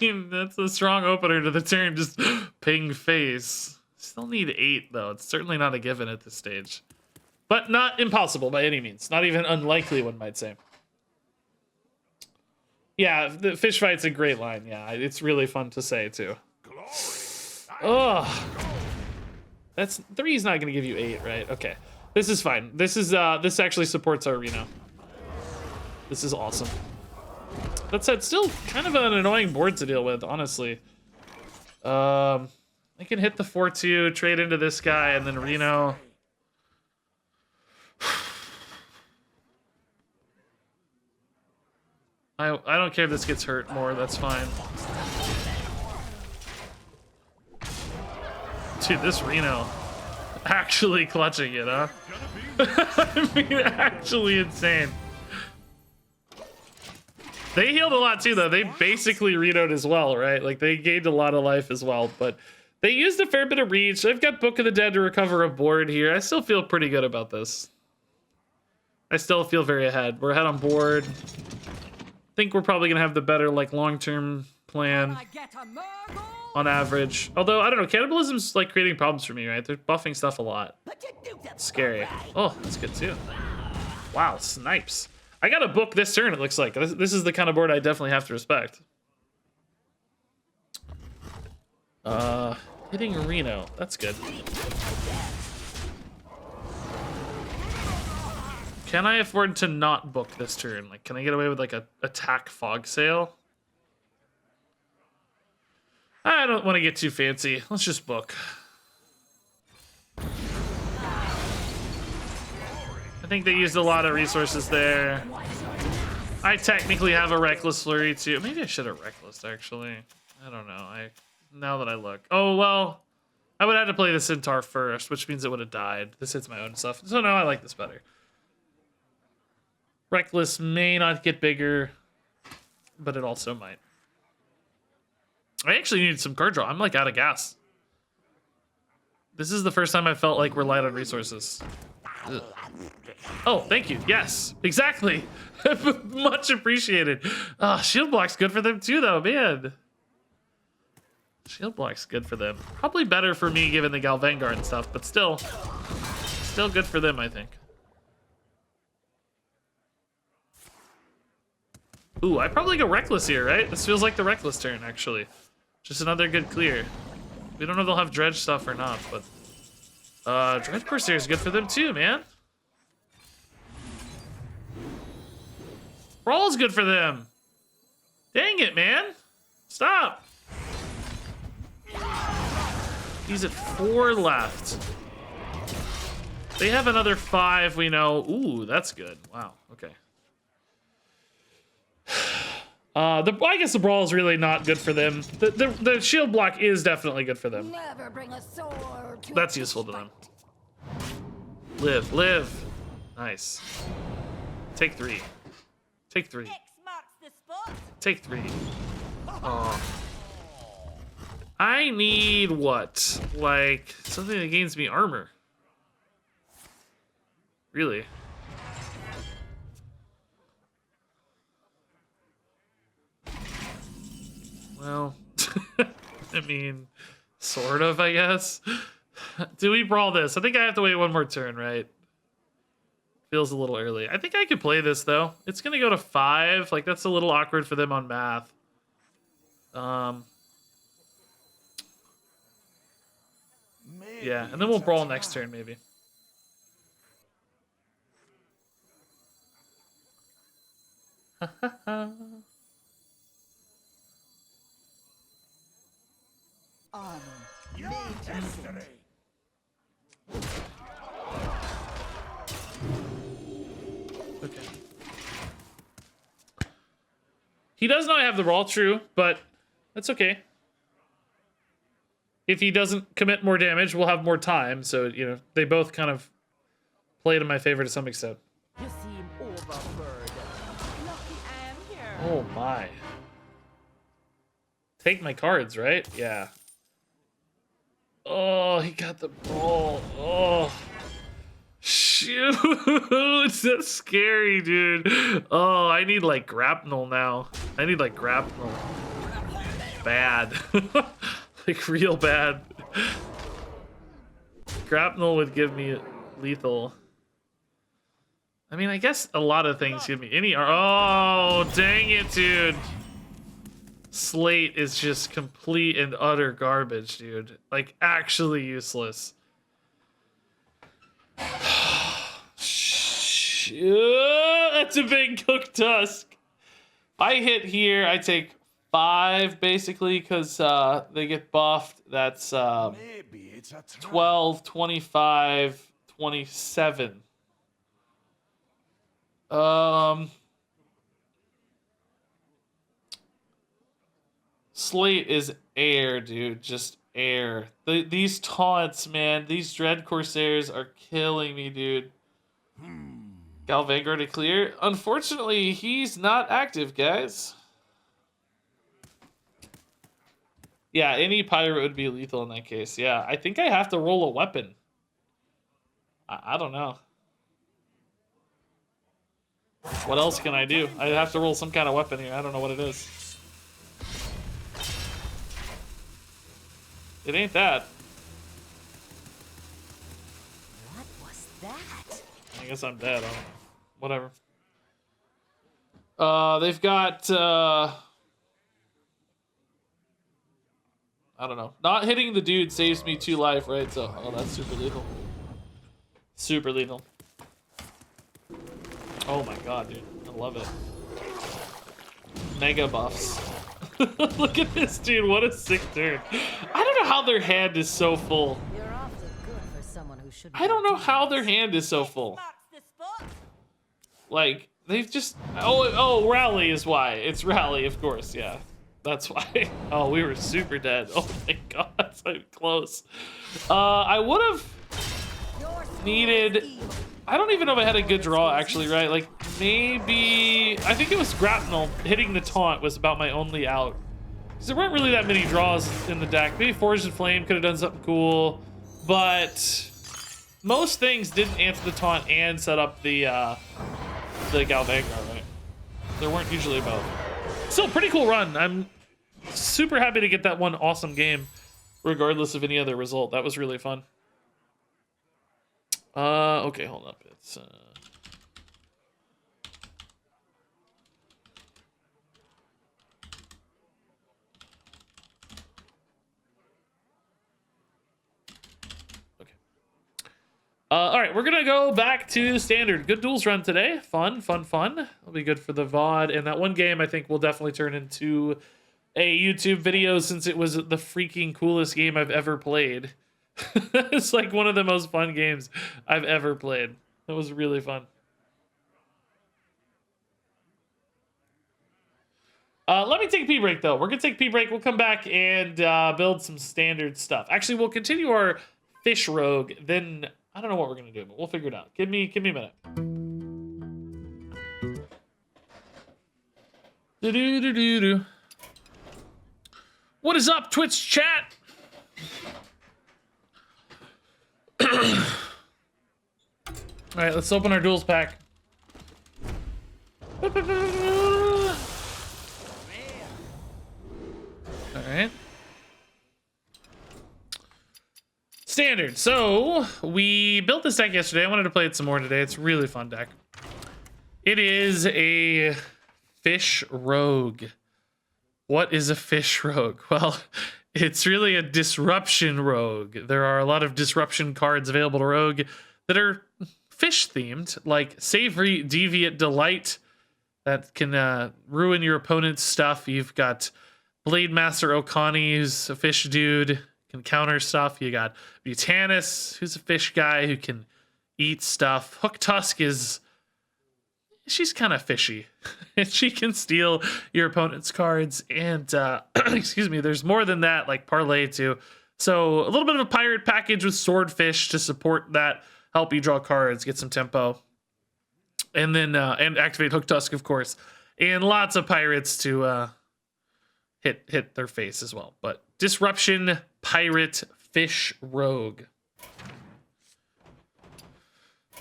mean, that's a strong opener to the turn. Just ping face. Still need 8, though. It's certainly not a given at this stage. But not impossible by any means. Not even unlikely, one might say. Yeah, the fish fight's a great line. Yeah, it's really fun to say, too. Ugh. That's 3's not going to give you 8, right? Okay. This is fine. This actually supports our Reno. This is awesome. That said, still kind of an annoying board to deal with, honestly. I can hit the 4-2, trade into this guy, and then Reno. I don't care if this gets hurt more, that's fine. Dude, this Reno actually clutching it, huh? I mean, actually insane. They healed a lot too, though. They basically Reno'd as well, right? Like, they gained a lot of life as well, but they used a fair bit of reach. They've got Book of the Dead to recover a board here. I still feel pretty good about this. I still feel very ahead. We're ahead on board. I think we're probably gonna have the better, like, long-term plan on average. Although, I don't know, cannibalism's, like, creating problems for me, right? They're buffing stuff a lot. Scary. Oh, that's good, too. Wow, snipes. I got a book this turn, it looks like. This is the kind of board I definitely have to respect. Hitting Reno. That's good. Can I afford to not book this turn? Like, can I get away with, like, a attack fog sale? I don't want to get too fancy. Let's just book. I think they used a lot of resources there. I technically have a Reckless Flurry too. Maybe I should have Reckless, actually. I don't know. Now that I look. Oh, well. I would have to play the Centaur first, which means it would have died. This hits my own stuff. So no, I like this better. Reckless may not get bigger, but it also might. I actually need some card draw. I'm like out of gas. This is the first time I felt like we're light on resources. Oh, thank you. Yes, exactly. Much appreciated. Shield block's good for them too, though, man. Shield block's good for them. Probably better for me given the Galvanguard and stuff, but still good for them, I think. Ooh, I probably go Reckless here, right? This feels like the Reckless turn, actually. Just another good clear. We don't know if they'll have Dredge stuff or not, but... Dread Corsair is good for them too, man. Brawl's good for them. Dang it, man. Stop. He's at 4 left. They have another 5, we know. Ooh, that's good. Wow, okay. I guess the brawl is really not good for them. The shield block is definitely good for them. Never bring a sword to That's useful to them. Live. Nice. Take 3. Take 3. X marks the spot. Take 3. Oh. I need what? Like something that gains me armor. Really? Well, I mean, sort of, I guess. Do we brawl this? I think I have to wait one more turn, right? Feels a little early. I think I could play this, though. It's going to go to 5. Like, that's a little awkward for them on math. Yeah, and then we'll brawl next turn, maybe. Armor Your made to destiny. Okay. He does not have the brawl, true, but that's okay. If he doesn't commit more damage, we'll have more time. So, you know, they both kind of played in my favor to some extent. You seem overburdened. Lucky I am here. Oh my. Take my cards, right? Yeah. Oh, he got the brawl. Oh. Shoot. That's scary, dude. Oh, I need like grapnel now. I need like grapnel. Bad. Like real bad. Grapnel would give me lethal. I mean, I guess a lot of things give me any. Oh, dang it, dude. Slate is just complete and utter garbage, dude. Like, actually useless. That's a big cooked tusk. If I hit here, I take 5 basically because they get buffed. That's Maybe it's a 12, 25, 27. Slate is air, dude. Just air. These taunts, man. These Dread Corsairs are killing me, dude. Gal Vanguard to clear. Unfortunately, he's not active, guys. Yeah, any pirate would be lethal in that case. Yeah, I think I have to roll a weapon. I don't know. What else can I do? I have to roll some kind of weapon here. I don't know what it is. It ain't that. What was that? I guess I'm dead. I don't know. Whatever. They've got I don't know. Not hitting the dude saves me 2 life, right? So, oh, that's super lethal. Super lethal. Oh my god, dude. I love it. Mega buffs. Look at this, dude. What a sick turn. I don't know how their hand is so full. You're awfully good for someone who should. I don't know how their hand is so full. Marks the spot. Like, they've just... Oh, Rally is why. It's Rally, of course, yeah. That's why. Oh, we were super dead. Oh my god, so close. I would have needed... I don't even know if I had a good draw, actually, right? Like, maybe... I think it was Grapnel. Hitting the taunt was about my only out. Because there weren't really that many draws in the deck. Maybe Forged in Flame could have done something cool. But... most things didn't answer the taunt and set up the Galvangar, right? There weren't usually both. Still, pretty cool run. I'm super happy to get that one awesome game, regardless of any other result. That was really fun. Okay, hold up. It's all right, we're gonna go back to standard. Good duels run today. Fun. It'll be good for the VOD. And that one game I think will definitely turn into a YouTube video since it was the freaking coolest game I've ever played. It's like one of the most fun games I've ever played. That was really fun. Let me take a pee break though. We're gonna take a pee break. We'll come back and build some standard stuff. Actually, we'll continue our fish rogue. Then I don't know what we're gonna do, but we'll figure it out. Give me a minute. Do. What is up, Twitch chat? All right, let's open our duels pack. All right. Standard. So we built this deck yesterday. I wanted to play it some more today. It's a really fun deck. It is a fish rogue. What is a fish rogue? Well, it's really a disruption rogue. There are a lot of disruption cards available to rogue that are fish themed, like Savory Deviant Delight that can ruin your opponent's stuff. You've got Blade Master Okani, who's a fish dude, can counter stuff. You got Butanus, who's a fish guy who can eat stuff. Hook Tusk she's kind of fishy. And she can steal your opponent's cards. And excuse me, there's more than that, like Parlay too. So a little bit of a pirate package with Swordfish to support that, help you draw cards, get some tempo. And then and activate Hook Tusk, of course. And lots of pirates to hit their face as well. But disruption, pirate, fish, rogue.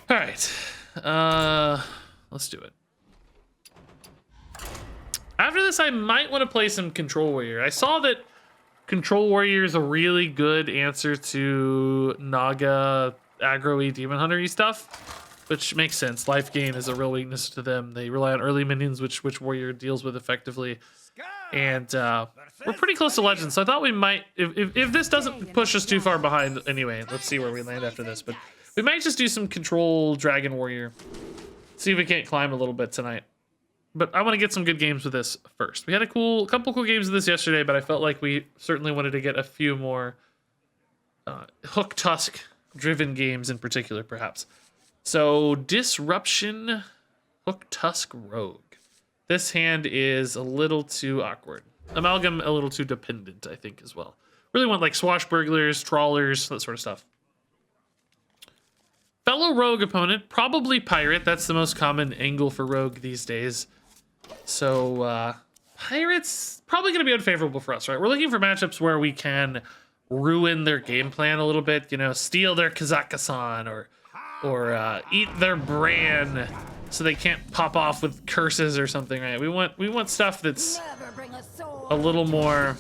All right. Let's do it. After this, I might want to play some Control Warrior. I saw that Control Warrior is a really good answer to Naga, aggro-y, Demon Hunter-y stuff, which makes sense. Life gain is a real weakness to them. They rely on early minions, which Warrior deals with effectively. And we're pretty close to Legends, so I thought we might, if this doesn't push us too far behind anyway, let's see where we land after this, but we might just do some Control Dragon Warrior. See if we can't climb a little bit tonight. But I want to get some good games with this first. We had a couple cool games with this yesterday, but I felt like we certainly wanted to get a few more Hook Tusk driven games in particular, perhaps. So Disruption, Hook Tusk, Rogue. This hand is a little too awkward. Amalgam a little too dependent, I think, as well. Really want like Swashbucklers, Trawlers, that sort of stuff. Fellow Rogue opponent, probably Pirate. That's the most common angle for Rogue these days. So Pirate's probably going to be unfavorable for us, right? We're looking for matchups where we can ruin their game plan a little bit. You know, steal their Kazakusan or eat their Bran so they can't pop off with curses or something, right? We want stuff that's a little more.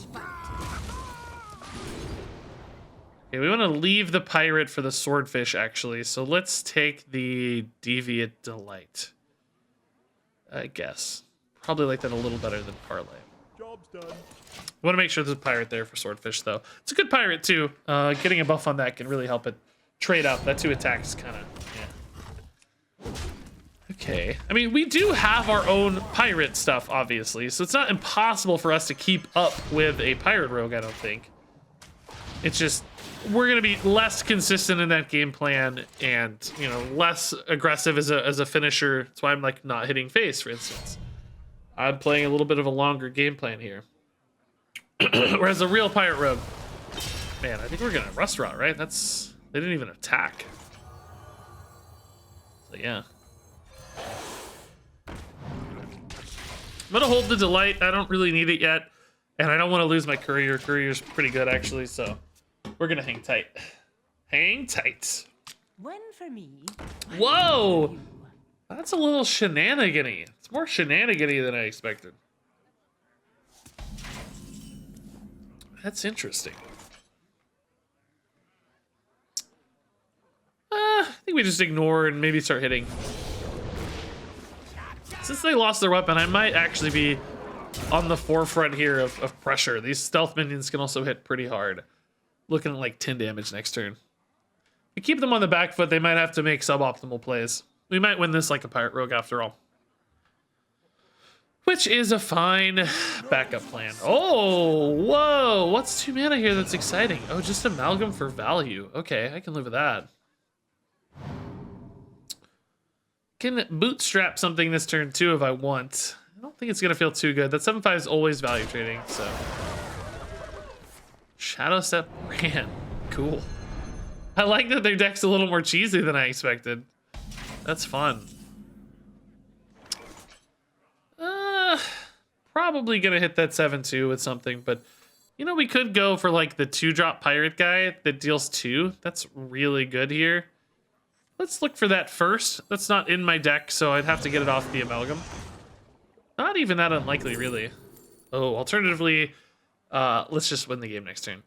Okay, we want to leave the Pirate for the Swordfish, actually. So let's take the Deviant Delight. I guess. Probably like that a little better than Parlay. Job's done. I want to make sure there's a Pirate there for Swordfish, though. It's a good Pirate, too. Getting a buff on that can really help it trade up. That 2 attacks kind of, yeah. Okay. I mean, we do have our own Pirate stuff, obviously. So it's not impossible for us to keep up with a Pirate Rogue, I don't think. It's just, we're going to be less consistent in that game plan and, you know, less aggressive as a finisher. That's why I'm, like, not hitting face, for instance. I'm playing a little bit of a longer game plan here. Whereas a real Pirate Rogue, man, I think we're going to Rust Rot, right? They didn't even attack. So, yeah. I'm going to hold the Delight. I don't really need it yet. And I don't want to lose my Courier. Courier's pretty good, actually, so we're going to hang tight. Hang tight. When for me, Whoa! That's a little shenanigan-y. It's more shenanigan-y than I expected. That's interesting. I think we just ignore and maybe start hitting. Since they lost their weapon, I might actually be on the forefront here of pressure. These stealth minions can also hit pretty hard. Looking at like 10 damage next turn. If we keep them on the back foot, they might have to make suboptimal plays. We might win this like a pirate rogue after all. Which is a fine backup plan. Oh, whoa. What's 2 mana here that's exciting? Oh, just amalgam for value. Okay, I can live with that. Can bootstrap something this turn too if I want. I don't think it's gonna feel too good. That 7/5 is always value trading, so. Shadow Step Brand. Cool. I like that their deck's a little more cheesy than I expected. That's fun. Probably gonna hit that 7/2 with something, but you know, we could go for like the 2-drop pirate guy that deals 2. That's really good here. Let's look for that first. That's not in my deck, so I'd have to get it off the amalgam. Not even that unlikely, really. Oh, alternatively, let's just win the game next turn.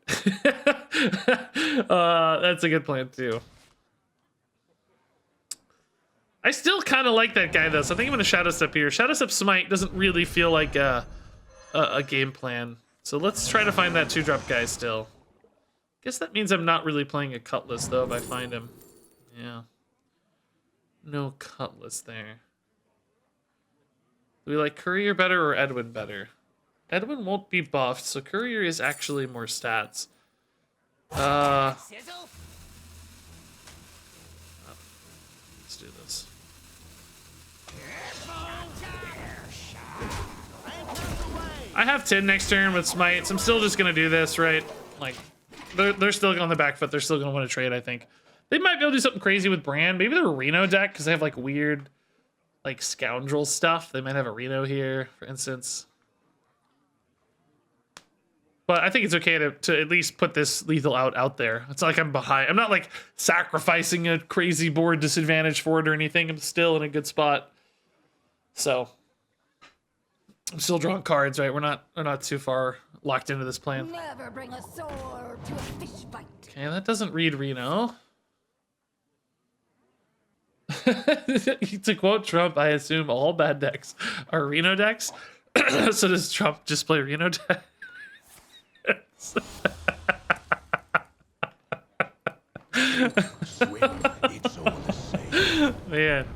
That's a good plan too. I still kind of like that guy though, so I think I'm gonna Shadow Step here. Shadow Step Smite doesn't really feel like a game plan. So let's try to find that 2-drop guy still. Guess that means I'm not really playing a Cutlass though if I find him. Yeah. No Cutlass there. Do we like Courier better or Edwin better? Edwin won't be buffed, so Courier is actually more stats. Let's do this. I have 10 next turn with Smite, so I'm still just gonna do this, right? Like, they're still on the back foot. They're still gonna want to trade, I think. They might be able to do something crazy with Brand. Maybe they're a Reno deck because they have like weird, like scoundrel stuff. They might have a Reno here, for instance. But I think it's okay to at least put this lethal out there. It's not like I'm behind. I'm not like sacrificing a crazy board disadvantage for it or anything. I'm still in a good spot. So I'm still drawing cards, right? We're not too far locked into this plan. never bring a sword to a fish fight. Okay, that doesn't read Reno. To quote Trump, I assume all bad decks are Reno decks. So does Trump just play Reno decks? Man,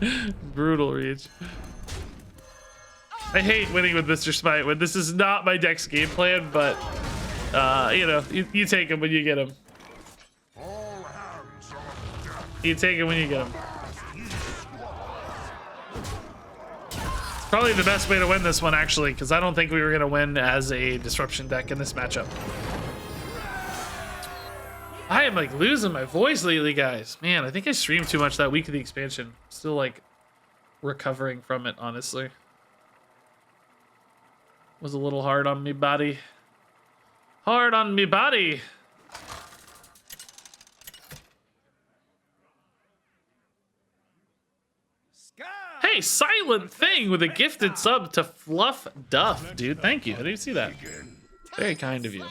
brutal reach. I hate winning with Mr. Smite when this is not my deck's game plan, but you know, you take him when you get him. You take him when you get him. It's probably the best way to win this one, actually, because I don't think we were going to win as a disruption deck in this matchup. I am like losing my voice lately, guys. Man, I think I streamed too much that week of the expansion. Still like recovering from it, honestly. Was a little hard on me body. Hard on me body. Hey, Silent Thing with a gifted sub to Fluff Duff, dude. Thank you. I didn't see that. Very kind of you.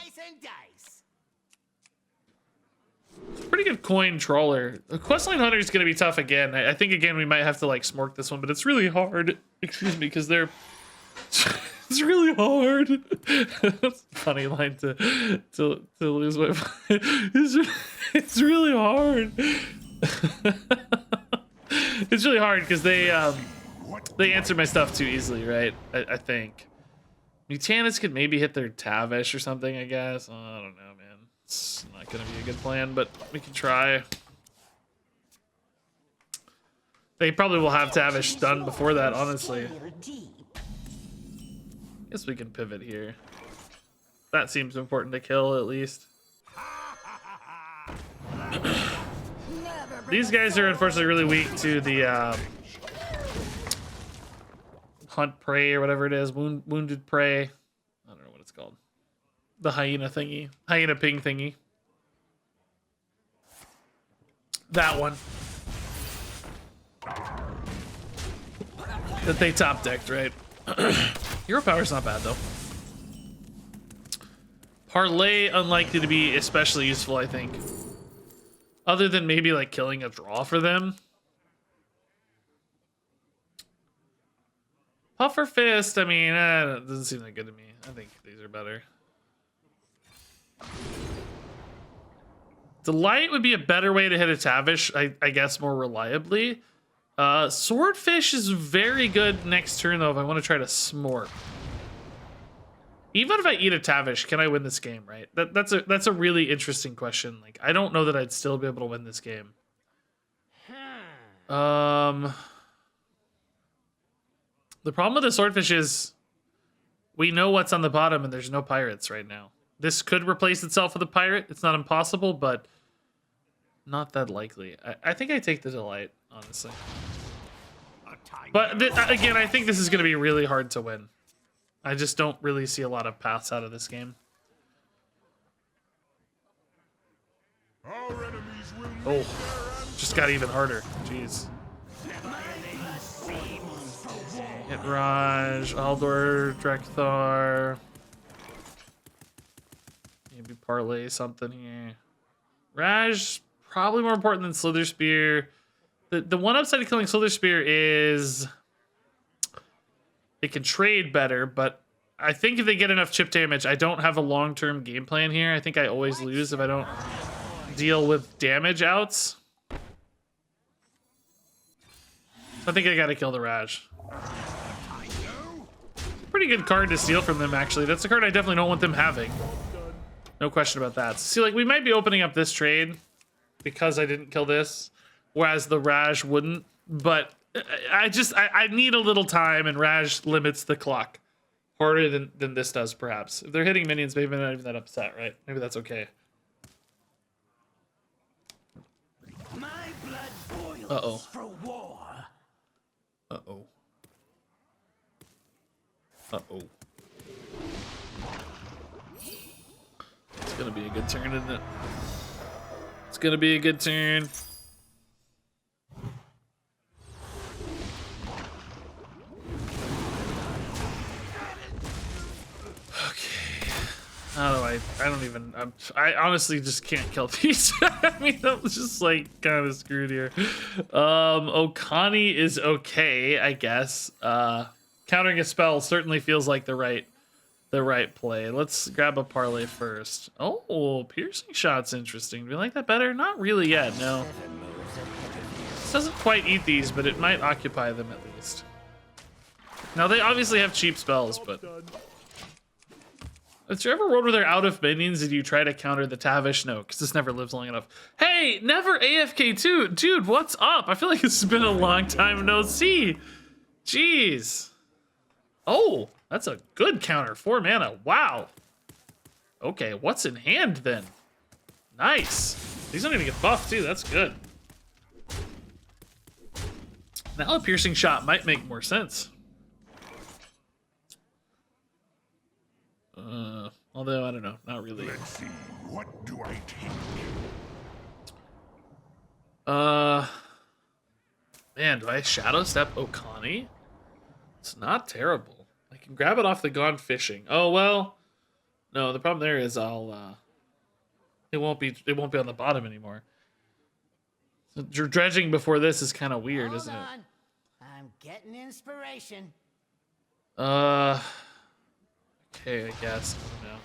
Pretty good coin trawler. The Questline Hunter is going to be tough again. I think, again, we might have to, like, smork this one, but it's really hard. Excuse me, because they're... It's really hard. That's a funny line to lose my... It's really hard. It's really hard because they answer my stuff too easily, right? I think. Mutanus could maybe hit their Tavish or something, I guess. Oh, I don't know, man. It's not going to be a good plan, but we can try. They probably will have Tavish done before that, honestly. Guess we can pivot here. That seems important to kill, at least. These guys are unfortunately really weak to the hunt prey or whatever it is, wounded prey. I don't know what it's called. The hyena thingy, hyena ping thingy. That one. that they top decked, right? Hero power's not bad though. Parlay unlikely to be especially useful, I think. Other than maybe like killing a draw for them. Puffer Fist, I mean, it doesn't seem that good to me. I think these are better. Delight would be a better way to hit a Tavish, I guess, more reliably. Swordfish is very good next turn, though, if I want to try to smork. Even if I eat a Tavish, can I win this game, right? That's a really interesting question. Like, I don't know that I'd still be able to win this game. The problem with the Swordfish is we know what's on the bottom and there's no pirates right now. This could replace itself with a pirate. It's not impossible, but not that likely. I think I take the Delight, honestly. But again, I think this is going to be really hard to win. I just don't really see a lot of paths out of this game. Oh, just got even harder. Jeez. Hit Raj, Aldor, Drekthar. Maybe parlay something here. Raj, probably more important than Slither Spear. The one upside of killing Slither Spear is it can trade better, but I think if they get enough chip damage, I don't have a long-term game plan here. I think I always lose if I don't deal with damage outs. So I think I gotta kill the Raj. Pretty good card to steal from them, actually. That's a card I definitely don't want them having. No question about that. See, like, we might be opening up this trade because I didn't kill this, whereas the Raj wouldn't. But I need a little time, and Raj limits the clock harder than this does, perhaps. If they're hitting minions, maybe they're not even that upset, right? Maybe that's okay. My blood boils Uh-oh. for war. Uh-oh. Uh-oh. It's gonna be a good turn, isn't it? It's gonna be a good turn. Okay. How do I don't even, I honestly just can't kill these. I mean, I'm just like kind of screwed here. Okani is okay, I guess. Countering a spell certainly feels like the right play. Let's grab a parlay first. Oh, piercing shot's interesting. Do we like that better? Not really yet, no. This doesn't quite eat these, but it might occupy them at least. Now, they obviously have cheap spells, but... Is there ever a world where they're out of minions and you try to counter the Tavish? No, because this never lives long enough. Hey, never AFK2. Dude, what's up? I feel like it's been a long time no see. Jeez. Oh, that's a good counter. 4 mana. Wow. Okay, what's in hand then? Nice. These don't even get buffed too. That's good. Now a piercing shot might make more sense. Although, I don't know. Not really. Let's see, what do I take? Man, do I Shadow Step Okani? It's not terrible. I can grab it off the Gone Fishing. Oh, well. No, the problem there is it won't be on the bottom anymore. So dredging before this is kind of weird, isn't it? I'm getting inspiration. Okay, I guess. I don't know.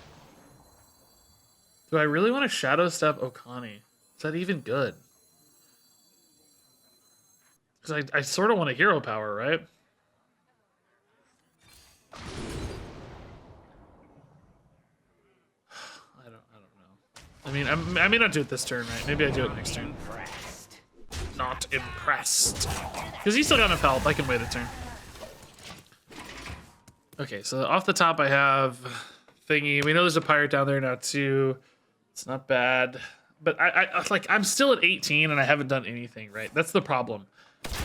Do I really want to Shadow Step Okani? Is that even good? Because I sort of want a hero power, right? I don't know. I mean, I may not do it this turn, right? Maybe I do it next turn. Not impressed. Because he's still got enough health. I can wait a turn. Okay, so off the top I have thingy. We know there's a pirate down there now too. It's not bad. But I'm still at 18 and I haven't done anything, right? That's the problem.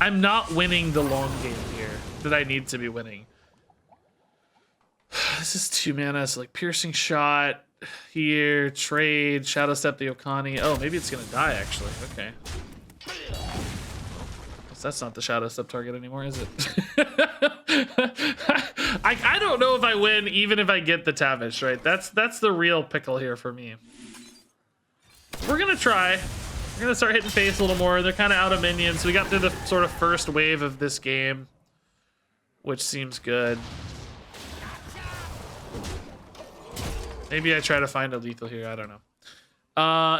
I'm not winning the long game here that I need to be winning. This is 2 mana, so like piercing shot here, trade, shadow step the Okani. Oh, maybe it's gonna die actually. Okay. That's not the Shadow Step target anymore, is it? I don't know if I win even if I get the Tavish, right? That's the real pickle here for me. We're gonna try. We're gonna start hitting face a little more. They're kind of out of minions. We got through the sort of first wave of this game, which seems good. Maybe I try to find a lethal here. I don't know.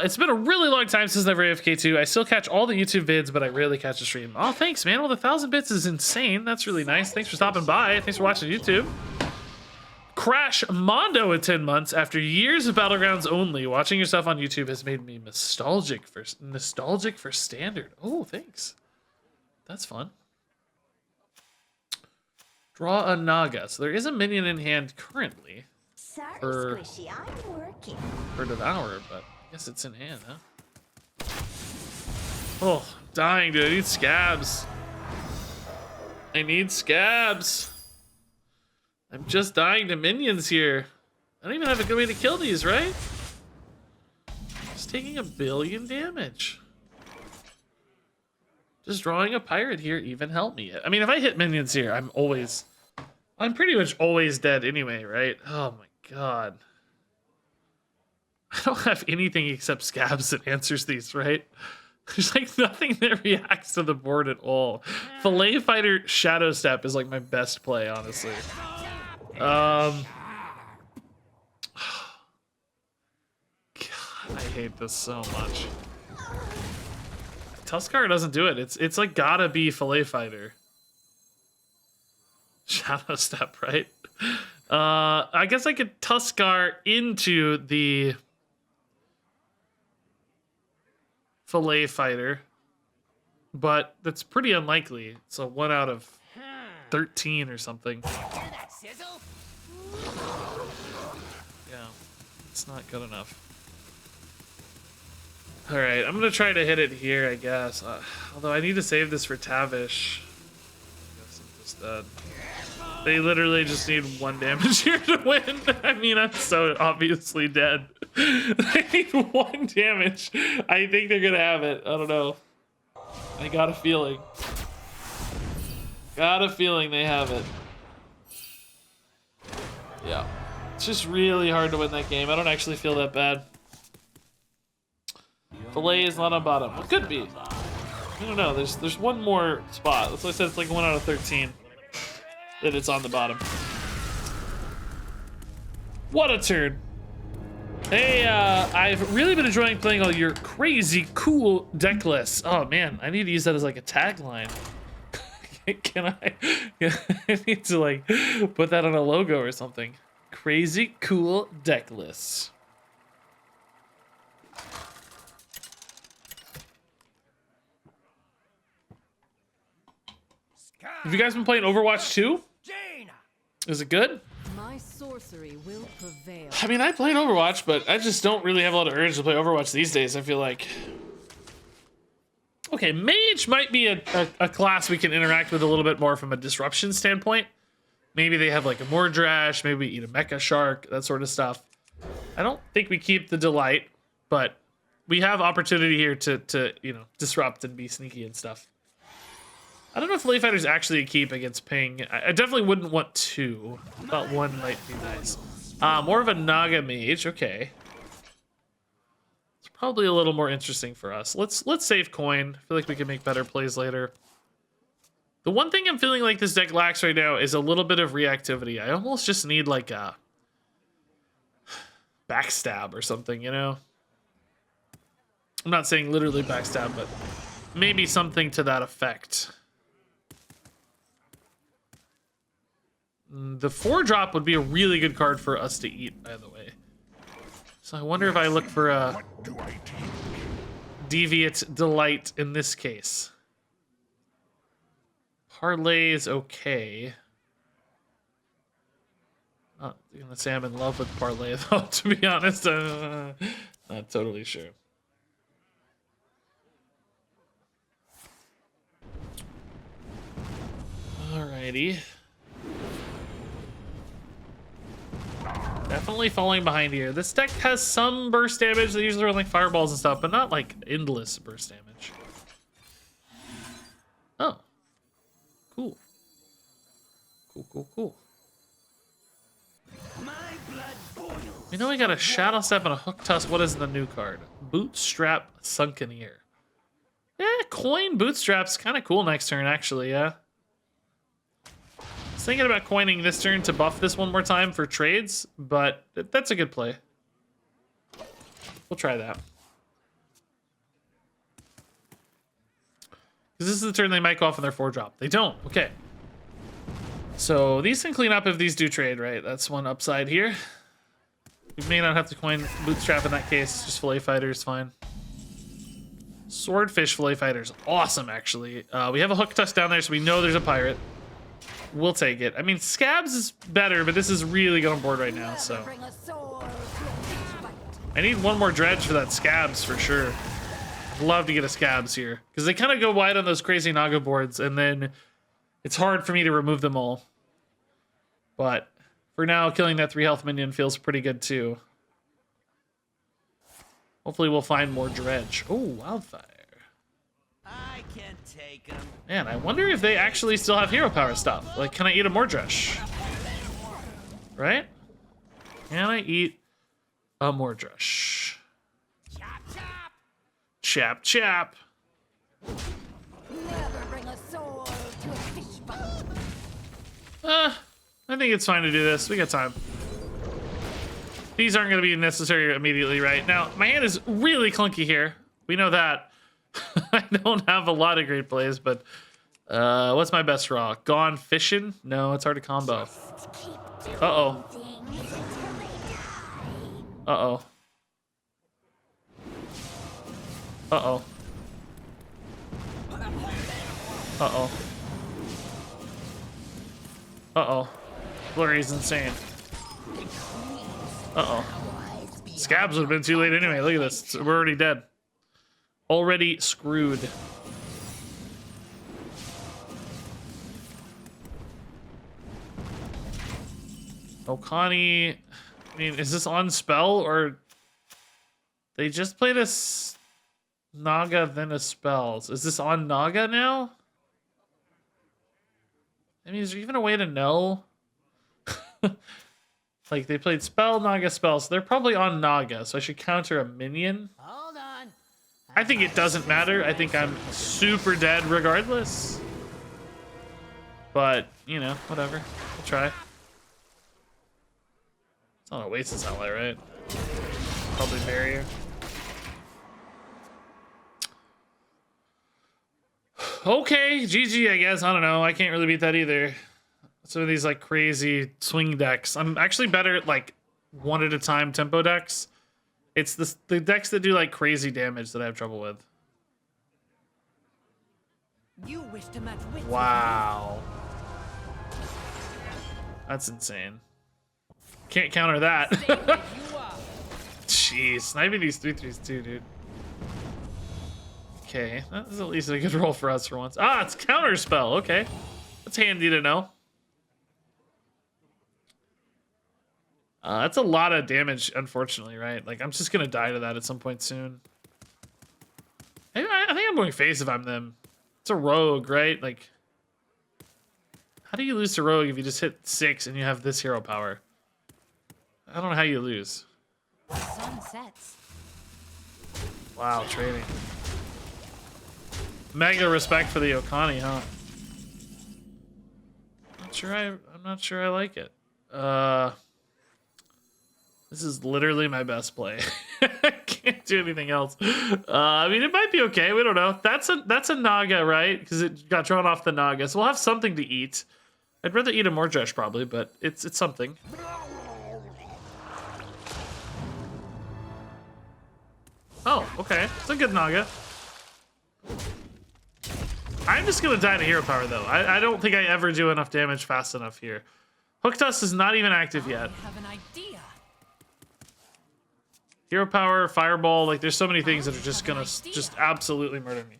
It's been a really long time since I've AFK2. I still catch all the YouTube vids, but I rarely catch a stream. Oh, thanks, man. Well, the 1,000 bits is insane. That's really nice. Thanks for stopping by. Thanks for watching YouTube. Crash Mondo in 10 months. After years of Battlegrounds only, watching yourself on YouTube has made me nostalgic for standard. Oh, thanks. That's fun. Draw a Naga. So there is a minion in hand currently. Sorry, For- Squishy, I'm working. For Devour, but I guess it's in hand, huh? Oh, I'm dying, dude. I need scabs. I need scabs. I'm just dying to minions here. I don't even have a good way to kill these, right? Just taking 1 billion damage. Just drawing a pirate here even help me. I mean, if I hit minions here, I'm pretty much always dead anyway, right? Oh my god. I don't have anything except scabs that answers these, right? There's like nothing that reacts to the board at all. Fillet Fighter Shadow Step is like my best play, honestly. God, I hate this so much. Tuskar doesn't do it. It's like gotta be Fillet Fighter. Shadow Step, right? I guess I could Tuskar into the Fillet Fighter, but that's pretty unlikely. It's a 1 out of 13 or something. Yeah, it's not good enough. All right, I'm gonna try to hit it here, I guess. Although I need to save this for Tavish. I guess I'm just dead. They literally just need 1 damage here to win. I mean, I'm so obviously dead. They need 1 damage. I think they're gonna have it. I don't know. I got a feeling. Got a feeling they have it. Yeah. It's just really hard to win that game. I don't actually feel that bad. Fillet is not on bottom. It could be. I don't know. There's 1 more spot. That's why I said it's like 1 out of 13. That it's on the bottom. What a turn. Hey, I've really been enjoying playing all your crazy cool deck lists. Oh man, I need to use that as like a tagline. Can I? I need to like put that on a logo or something. Crazy cool deck lists. Have you guys been playing Overwatch 2? Is it good? My sorcery will prevail. I mean, I played Overwatch, but I just don't really have a lot of urge to play Overwatch these days, I feel like. Okay, Mage might be a class we can interact with a little bit more from a disruption standpoint. Maybe they have like a Mordrash, maybe we eat a Mecha Shark, that sort of stuff. I don't think we keep the Delight, but we have opportunity here to you know, disrupt and be sneaky and stuff. I don't know if Fillet Fighter's actually a keep against Ping. I definitely wouldn't want 2. I thought 1 might be nice. More of a Naga Mage, okay. It's probably a little more interesting for us. Let's save coin. I feel like we can make better plays later. The one thing I'm feeling like this deck lacks right now is a little bit of reactivity. I almost just need like a backstab or something, you know? I'm not saying literally backstab, but maybe something to that effect. The 4-drop would be a really good card for us to eat, by the way. So I wonder if I look for a Deviate Delight in this case. Parlay is okay. Not gonna say I'm in love with Parlay though, to be honest. Not totally sure. Alrighty. Definitely falling behind here. This deck has some burst damage. They usually run like fireballs and stuff, but not like endless burst damage. Oh. We know we got a Shadow Step and a Hook Tusk. What is the new card? Bootstrap Sunken Ear. Yeah, coin Bootstrap's kind of cool next turn, actually, yeah. I was thinking about coining this turn to buff this one more time for trades, but that's a good play. We'll try that. Because this is the turn they might go off on their 4-drop. They don't. Okay. So these can clean up if these do trade, right? That's one upside here. We may not have to coin Bootstrap in that case. Just Fillet Fighter is fine. Swordfish Fillet Fighter is awesome, actually. We have a Hook Tusk down there, so we know there's a pirate. We'll take it. I mean, Scabs is better, but this is really going board right now, so. I need one more dredge for that Scabs for sure. I'd love to get a Scabs here. Because they kind of go wide on those crazy Naga boards, and then it's hard for me to remove them all. But for now, killing that 3 health minion feels pretty good too. Hopefully we'll find more dredge. Oh, Wildfire. I can take him. Man, I wonder if they actually still have hero power stuff. Like, can I eat a Mordresh? Right? Can I eat a Mordresh? Chop chop. Chap chap. Never bring a sword to a fish bite. I think it's fine to do this. We got time. These aren't going to be necessary immediately, right? Now, my hand is really clunky here. We know that. I don't have a lot of great plays, but what's my best raw? Gone fishing? No, it's hard to combo. Uh-oh. Uh-oh. Uh-oh. Uh-oh. Uh-oh. Flurry's insane. Uh-oh. Scabs would have been too late anyway. Look at this. We're already dead. Already screwed. Okani. I mean, is this on spell or they just played a Naga then a spells? Is this on Naga now? I mean, is there even a way to know? Like, they played spell, Naga, spell, so they're probably on Naga, so I should counter a minion. Hold on. I think it doesn't matter. I think I'm super dead regardless. But, you know, whatever. We'll try. It's not a waste of satellite, right? Probably barrier. Okay, GG, I guess. I don't know. I can't really beat that either. Some of these like crazy swing decks. I'm actually better at like one at a time tempo decks. It's the decks that do like crazy damage that I have trouble with. You wish to match wits. Wow. That's insane. Can't counter that. Jeez, sniping these 3/3s too, dude. Okay, that is at least a good roll for us for once. Ah, it's counter spell. Okay, that's handy to know. That's a lot of damage, unfortunately, right? Like, I'm just gonna die to that at some point soon. I think I'm going face if I'm them. It's a rogue, right? Like, how do you lose to rogue if you just hit 6 and you have this hero power? I don't know how you lose. Sun sets. Wow, trading. Mega respect for the Okani, huh? I'm not sure I like it. This is literally my best play. I can't do anything else. I mean, it might be okay. We don't know. That's a Naga, right? Because it got drawn off the Naga. So we'll have something to eat. I'd rather eat a Mordresh probably, but it's something. Oh, okay. It's a good Naga. I'm just gonna die to hero power though. I don't think I ever do enough damage fast enough here. Hook Tusk is not even active yet. I have an idea. Hero power, fireball, like there's so many things that are just gonna just absolutely murder me.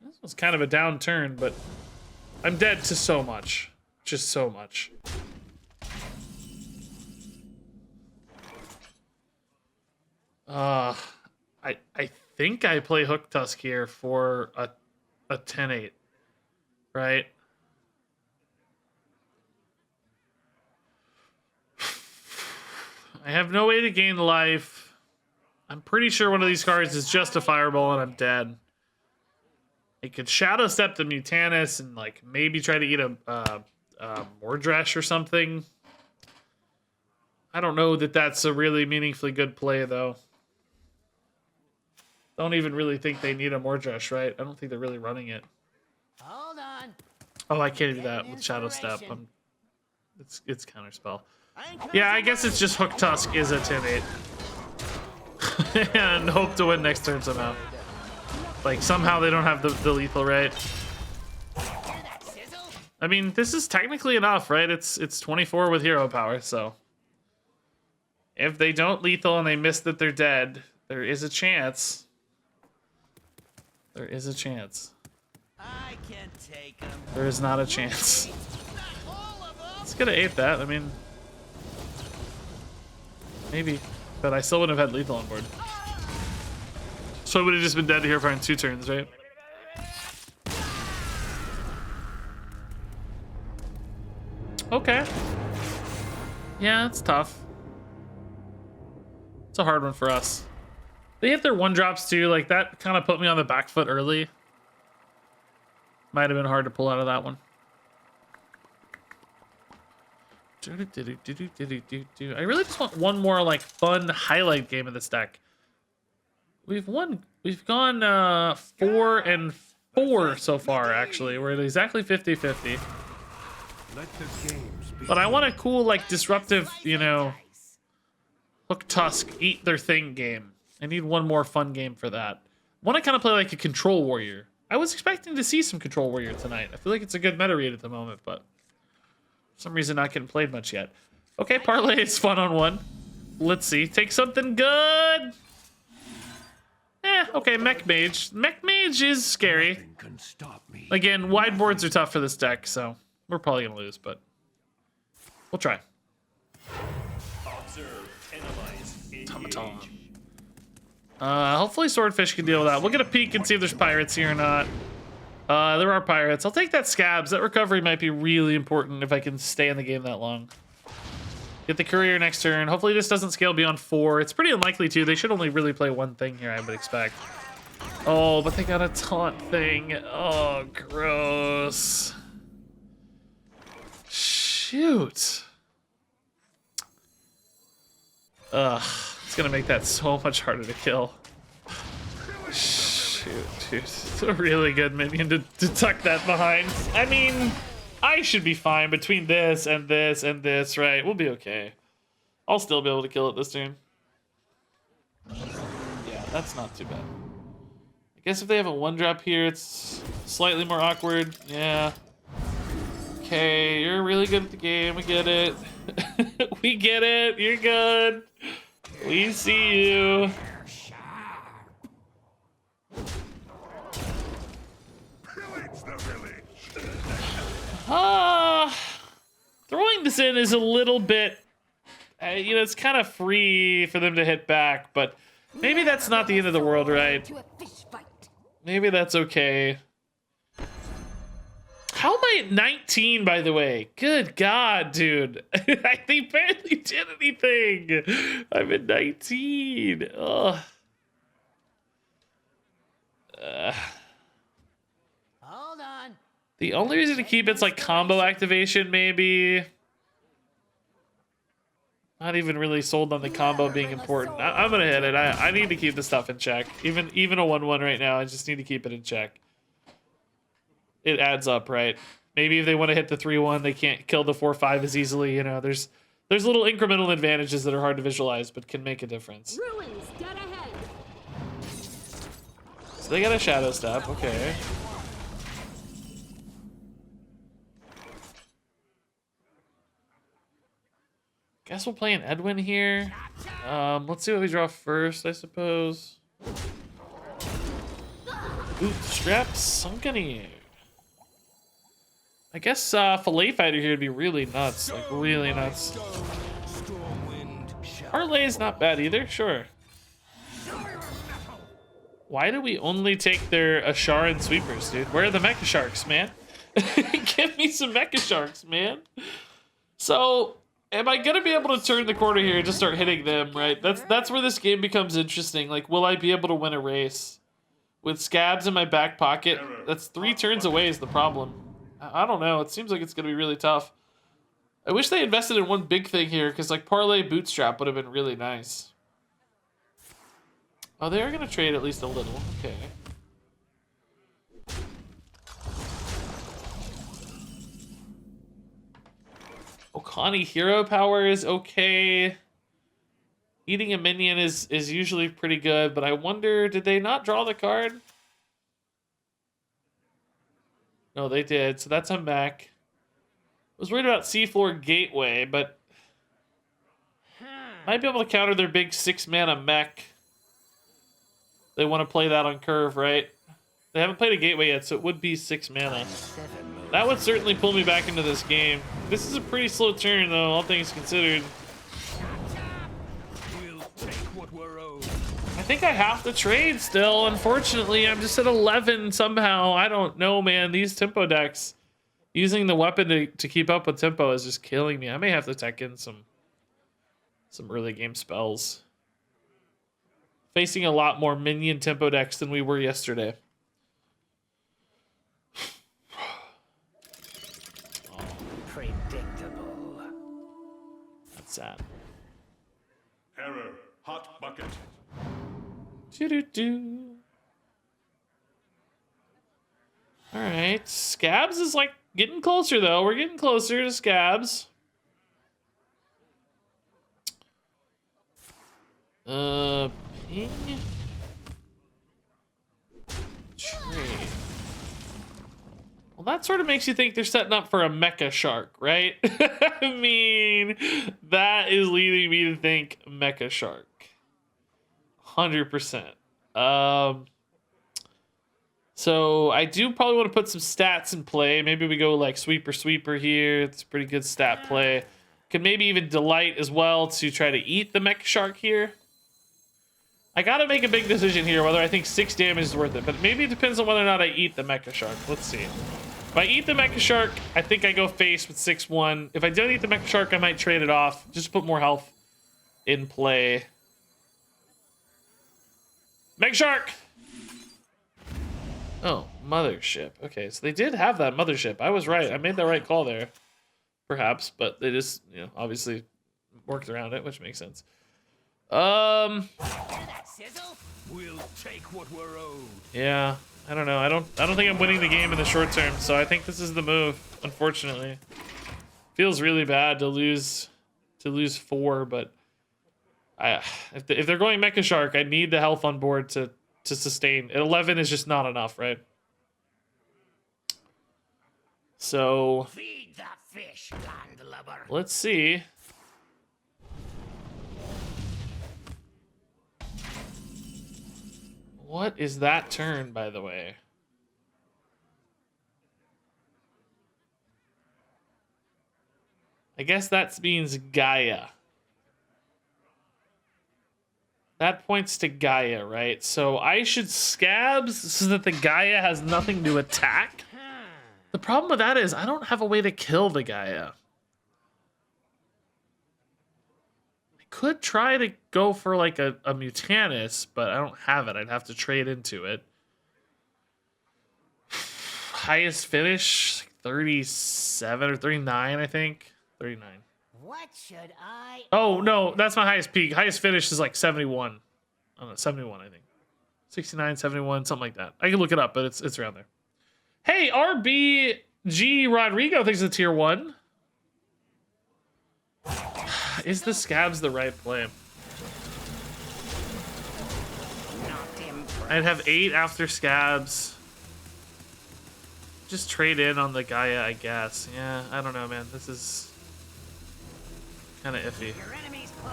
This was kind of a down turn, but I'm dead to so much. Just so much. I think I play Hook Tusk here for a 10-8, right? I have no way to gain life. I'm pretty sure one of these cards is just a fireball and I'm dead. I could Shadow Step the Mutanus and like maybe try to eat a Mordresh or something. I don't know that that's a really meaningfully good play though. Don't even really think they need a Mordresh, right? I don't think they're really running it. Hold on. Oh, I can't do that with Shadow Step. It's counterspell. Yeah, I guess it's just Hook Tusk is a 10-8. And hope to win next turn somehow. Like, somehow they don't have the lethal, right? I mean, this is technically enough, right? It's 24 with hero power, so. If they don't lethal and they miss that they're dead, there is a chance. There is a chance. I can take them. There is not a chance. It's gonna 8 that, I mean. Maybe. But I still wouldn't have had lethal on board. So I would have just been dead here for 2 turns, right? Okay. Yeah, it's tough. It's a hard one for us. They hit their 1-drops too, like that kind of put me on the back foot early. Might have been hard to pull out of that one. I really just want one more like fun highlight game of this deck. We've gone 4 and 4 so far actually. We're at exactly 50-50. But I want a cool like disruptive, you know, Hook Tusk eat their thing game. I need one more fun game for that. I want to kind of play like a Control Warrior. I was expecting to see some Control Warrior tonight. I feel like it's a good meta read at the moment, but for some reason not getting played much yet. Okay, parlay is fun on 1. Let's see. Take something good. Okay, Mech Mage. Mech Mage is scary. Again, wide boards are tough for this deck, so we're probably gonna lose, but we'll try. Tom. Hopefully Swordfish can deal with that. We'll get a peek and see if there's pirates here or not. There are pirates. I'll take that Scabs. That recovery might be really important if I can stay in the game that long. Get the Courier next turn. Hopefully this doesn't scale beyond 4. It's pretty unlikely to. They should only really play one thing here, I would expect. Oh, but they got a taunt thing. Oh, gross. Shoot. Ugh. It's gonna make that so much harder to kill. Shoot, dude. It's a really good minion to tuck that behind. I mean, I should be fine between this and this and this, right? We'll be okay. I'll still be able to kill it this turn. Yeah, that's not too bad. I guess if they have a 1-drop here, it's slightly more awkward. Yeah. Okay, you're really good at the game. We get it. We get it. You're good. We see you. Throwing this in is a little bit, you know, it's kind of free for them to hit back, but maybe that's not the end of the world, right? Maybe that's okay. How am I at 19, by the way? Good God, dude. They barely did anything. I'm at 19. Ugh. Hold on. The only reason to keep it's like combo activation, maybe. Not even really sold on the combo being important. I'm gonna hit it. I need to keep the stuff in check. Even a 1-1 right now, I just need to keep it in check. It adds up, right? Maybe if they want to hit the 3-1, they can't kill the 4-5 as easily. You know, there's little incremental advantages that are hard to visualize, but can make a difference. Ruins dead ahead. So they got a Shadow Step, okay. Guess we'll play an Edwin here. Let's see what we draw first, I suppose. Bootstrap Sunken City. I guess Fillet Fighter here would be really nuts, like really nuts. Parlay is not bad either, sure. Why do we only take their Asharan Sweepers, dude? Where are the Mecha Sharks, man? Give me some Mecha Sharks, man. So, am I gonna be able to turn the corner here and just start hitting them, right? That's where this game becomes interesting. Like, will I be able to win a race? With scabs in my back pocket, that's 3 turns away is the problem. I don't know. It seems like it's gonna be really tough. I wish they invested in one big thing here, because like parlay bootstrap would have been really nice. Oh, they are gonna trade at least a little. Okay. Okani hero power is okay. Eating a minion is usually pretty good, but I wonder, did they not draw the card? No, they did, so that's a mech. I was worried about Seafloor Gateway, but might be able to counter their big 6-mana mech. They want to play that on curve, right? They haven't played a Gateway yet, so it would be 6 mana. That would certainly pull me back into this game. This is a pretty slow turn, though, all things considered. I think I have to trade still. Unfortunately, I'm just at 11 somehow. I don't know, man. These tempo decks, using the weapon to keep up with tempo is just killing me. I may have to tech in some early game spells. Facing a lot more minion tempo decks than we were yesterday. Predictable. That's sad. Error. Hot bucket. Doo-doo-doo. All right, Scabs is like getting closer though. We're getting closer to Scabs. Ping. Trade. Well, that sort of makes you think they're setting up for a Mecha Shark, right? I mean, that is leading me to think Mecha Shark. 100%. So I do probably want to put some stats in play. Maybe we go like sweeper here. It's a pretty good stat play. Could maybe even delight as well to try to eat the Mecha Shark here. I gotta make a big decision here whether I think 6 damage is worth it, but maybe it depends on whether or not I eat the Mecha Shark. Let's see. If I eat the Mecha Shark, I think I go face with 6-1. If I don't eat the Mecha Shark, I might trade it off. Just to put more health in play. Mecha Shark! Oh, Mothership. Okay, so they did have that Mothership. I was right. I made the right call there. Perhaps, but they just, you know, obviously worked around it, which makes sense. We'll take what we're owed. Yeah, I don't know. I don't think I'm winning the game in the short term, so I think this is the move, unfortunately. Feels really bad to lose 4, but if they're going Mecha Shark, I need the health on board to sustain. At 11 is just not enough, right? So Feed the fish, landlubber. let's see. What is that turn, by the way? I guess that means Gaia. That points to Gaia, right? So I should Scabs so that the Gaia has nothing to attack? The problem with that is I don't have a way to kill the Gaia. Could try to go for like a Mutanus, but I don't have it. I'd have to trade into it. Highest finish, 37 or 39, I think. 39. What should I? Oh, no, that's my highest peak. Highest finish is like 71. I don't know, 71, I think. 69, 71, something like that. I can look it up, but it's around there. Hey, RBG Rodrigo thinks it's tier 1. Is the Scabs the right play? I'd have 8 after Scabs. Just trade in on the Gaia, I guess. Yeah, I don't know, man. This is kind of iffy. Your enemy's close,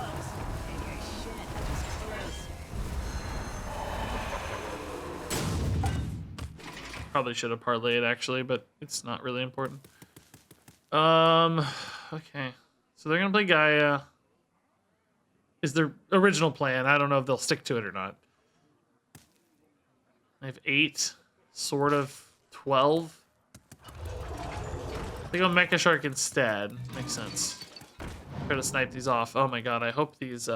and your shit is close. Probably should have parlayed actually, but it's not really important. Okay. So they're gonna play Gaia. Is their original plan. I don't know if they'll stick to it or not. I have 8, sort of 12. They go Mecha Shark instead. Makes sense. Try to snipe these off. Oh my god, I hope these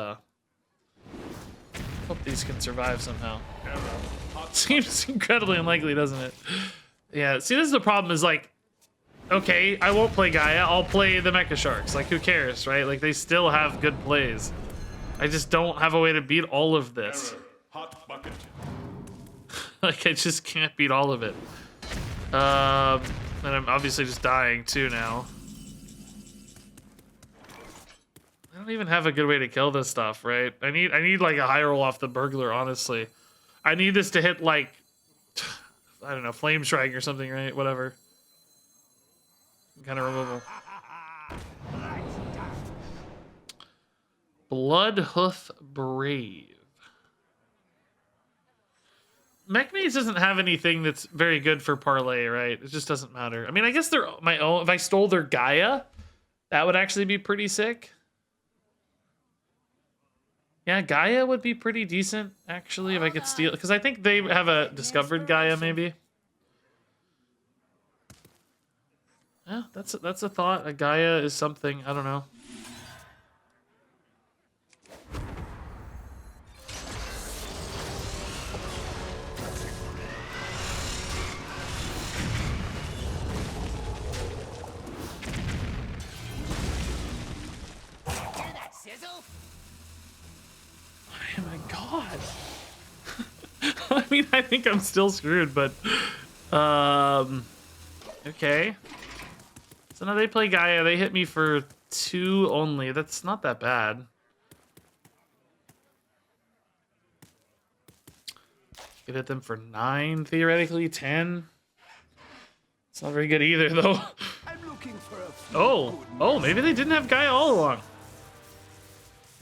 can survive somehow. Seems incredibly unlikely, doesn't it? Yeah, see, this is the problem is like, okay, I won't play Gaia, I'll play the Mecha Sharks. Like, who cares, right? Like, they still have good plays. I just don't have a way to beat all of this. Hot bucket. Like, I just can't beat all of it. And I'm obviously just dying too now. I don't even have a good way to kill this stuff, right? I need like a high roll off the burglar, honestly. I need this to hit like, I don't know, flame strike or something, right? Whatever. Kind of removal. Bloodhoof Brave. Mechmaze doesn't have anything that's very good for parlay, right? It just doesn't matter. I mean, I guess they're my own. If I stole their Gaia, that would actually be pretty sick. Yeah, Gaia would be pretty decent, actually, if I could steal. Because I think they have a discovered Gaia, maybe. Yeah, that's a thought. A Gaia is something. I don't know. Oh my god. I mean, I think I'm still screwed, but okay. So now they play Gaia. They hit me for 2 only. That's not that bad. Could hit them for 9, theoretically, 10. It's not very good either, though. I'm looking for a few Oh, maybe they didn't have Gaia all along.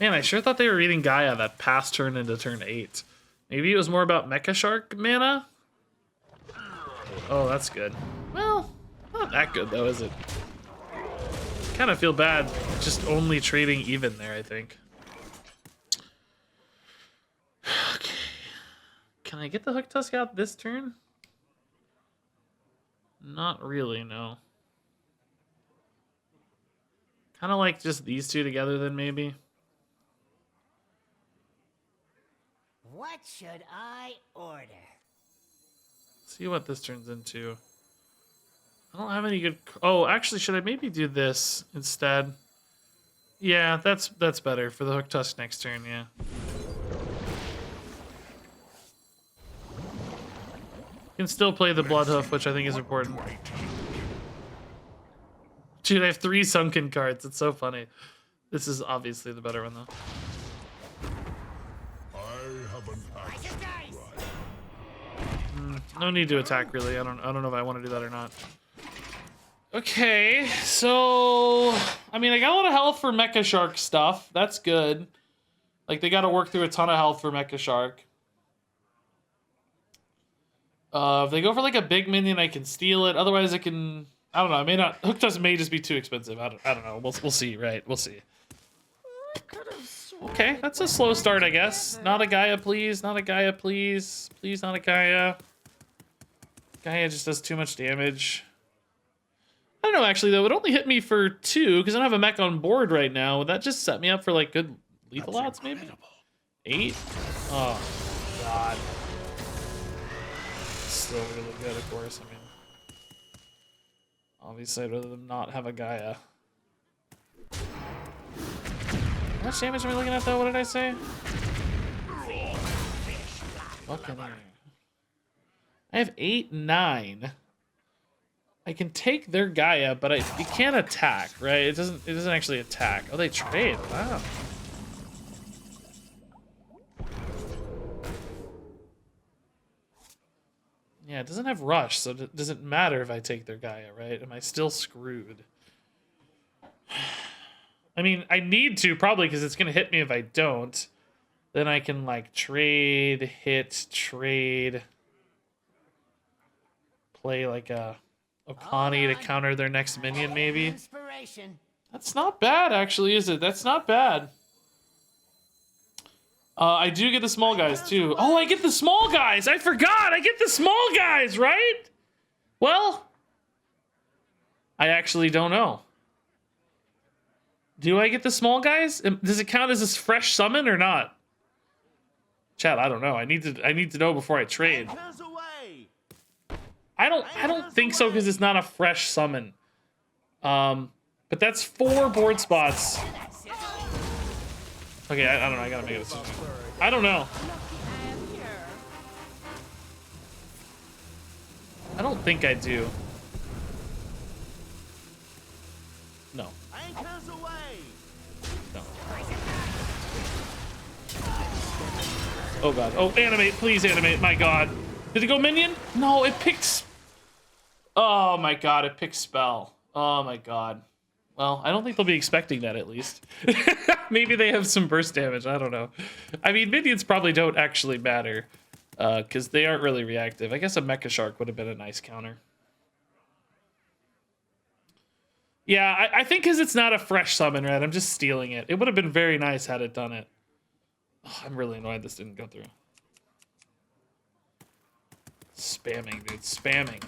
Man, I sure thought they were reading Gaia that past turn into turn 8. Maybe it was more about Mecha Shark mana? Oh, that's good. Well, not that good, though, is it? Kind of feel bad just only trading even there, I think. Okay. Can I get the Hook Tusk out this turn? Not really, no. Kind of like just these two together then, maybe. What should I order? See what this turns into. I don't have any good... Oh, actually, should I maybe do this instead? Yeah, that's better for the Hook Tusk next turn, yeah. You can still play the Bloodhoof, which I think is important. Dude, I have 3 Sunken cards. It's so funny. This is obviously the better one, though. No need to attack, really. I don't know if I want to do that or not. Okay, so I mean, I got a lot of health for Mecha Shark stuff. That's good. Like, they got to work through a ton of health for Mecha Shark. If they go for like a big minion, I can steal it. Otherwise, I can. I don't know. I may not. Hook Tusk may just be too expensive. I don't know. We'll see. Right? We'll see. Okay, that's a slow start, I guess. Not a Gaia, please. Not a Gaia, please. Please, not a Gaia. Gaia just does too much damage. I don't know, actually, though. It only hit me for 2, because I don't have a mech on board right now. Would that just set me up for, like, good lethal odds, maybe? 8? Oh, God. Still really good, of course. I mean, obviously, I'd rather them not have a Gaia. How much damage am I looking at, though? What did I say? Fucking hell. I have 8, 9. I can take their Gaia, but it can't attack, right? It doesn't actually attack. Oh, they trade. Wow. Yeah, it doesn't have rush, so it doesn't matter if I take their Gaia, right? Am I still screwed? I mean, I need to, probably, because it's going to hit me if I don't. Then I can, like, trade, hit, trade. Play, like, a Okani to counter their next minion, maybe. Inspiration. That's not bad, actually, is it? That's not bad. I do get the small guys, too. Oh, I get the small guys! I forgot! I get the small guys, right? Well, I actually don't know. Do I get the small guys? Does it count as a fresh summon or not? Chat, I don't know. I need to know before I trade. Anchors away. I don't think so because it's not a fresh summon. But that's 4 board spots. Okay, I don't know. I gotta make a decision. I don't know. I don't think I do. No. Anchors away. No. Oh god. Oh, animate. Please animate. My god. Did it go minion? No, it picked... Oh my god, it picked spell. Oh my god. Well, I don't think they'll be expecting that at least. Maybe they have some burst damage. I don't know. I mean, minions probably don't actually matter. Because they aren't really reactive. I guess a Mecha Shark would have been a nice counter. Yeah, I think because it's not a fresh summon, right? I'm just stealing it. It would have been very nice had it done it. Oh, I'm really annoyed this didn't go through. Spamming, dude. Spamming.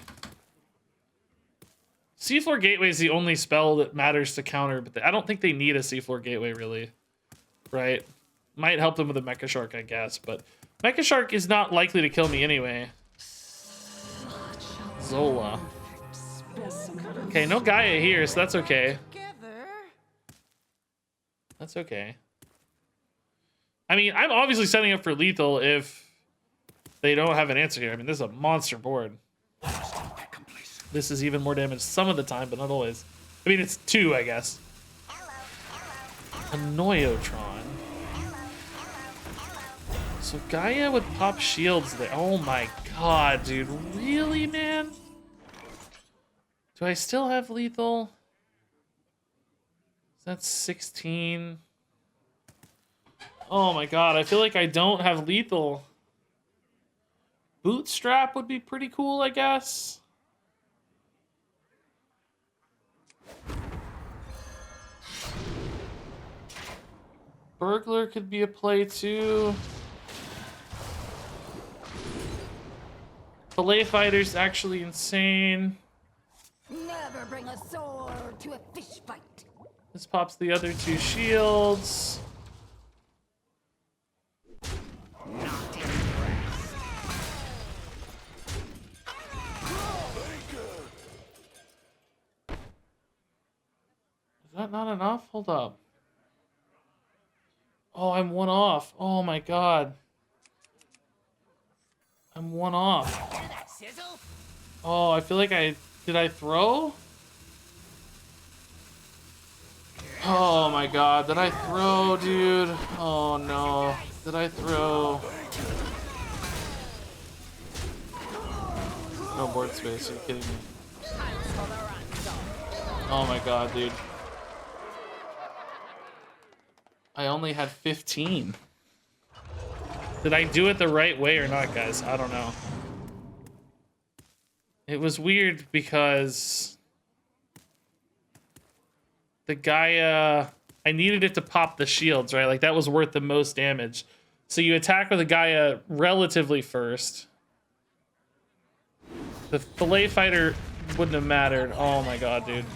Seafloor Gateway is the only spell that matters to counter, but I don't think they need a Seafloor Gateway, really. Right? Might help them with a Mecha Shark, I guess, but... Mecha Shark is not likely to kill me anyway. Zola. Okay, no Gaia here, so that's okay. That's okay. I mean, I'm obviously setting up for lethal if they don't have an answer here. I mean, this is a monster board. This is even more damage some of the time, but not always. I mean, it's 2, I guess. A Noyotron. So Gaia would pop shields there. Oh my god, dude. Really, man? Do I still have lethal? That's 16. Oh my god, I feel like I don't have lethal. Bootstrap would be pretty cool, I guess. Burglar could be a play too. Fillet Fighter's actually insane. Never bring a sword to a fish fight. This pops the other 2 shields. Not impressed. Is that not enough? Hold up. Oh, I'm 1 off. Oh my god. I'm 1 off. Oh, I feel like did I throw? Oh my god, did I throw, dude? Oh no, did I throw? No board space, are you kidding me? Oh my god, dude. I only had 15. Did I do it the right way or not, guys? I don't know. It was weird because the Gaia, I needed it to pop the shields, right? Like that was worth the most damage. So you attack with a Gaia relatively first. The Fillet Fighter wouldn't have mattered. Oh my god, dude.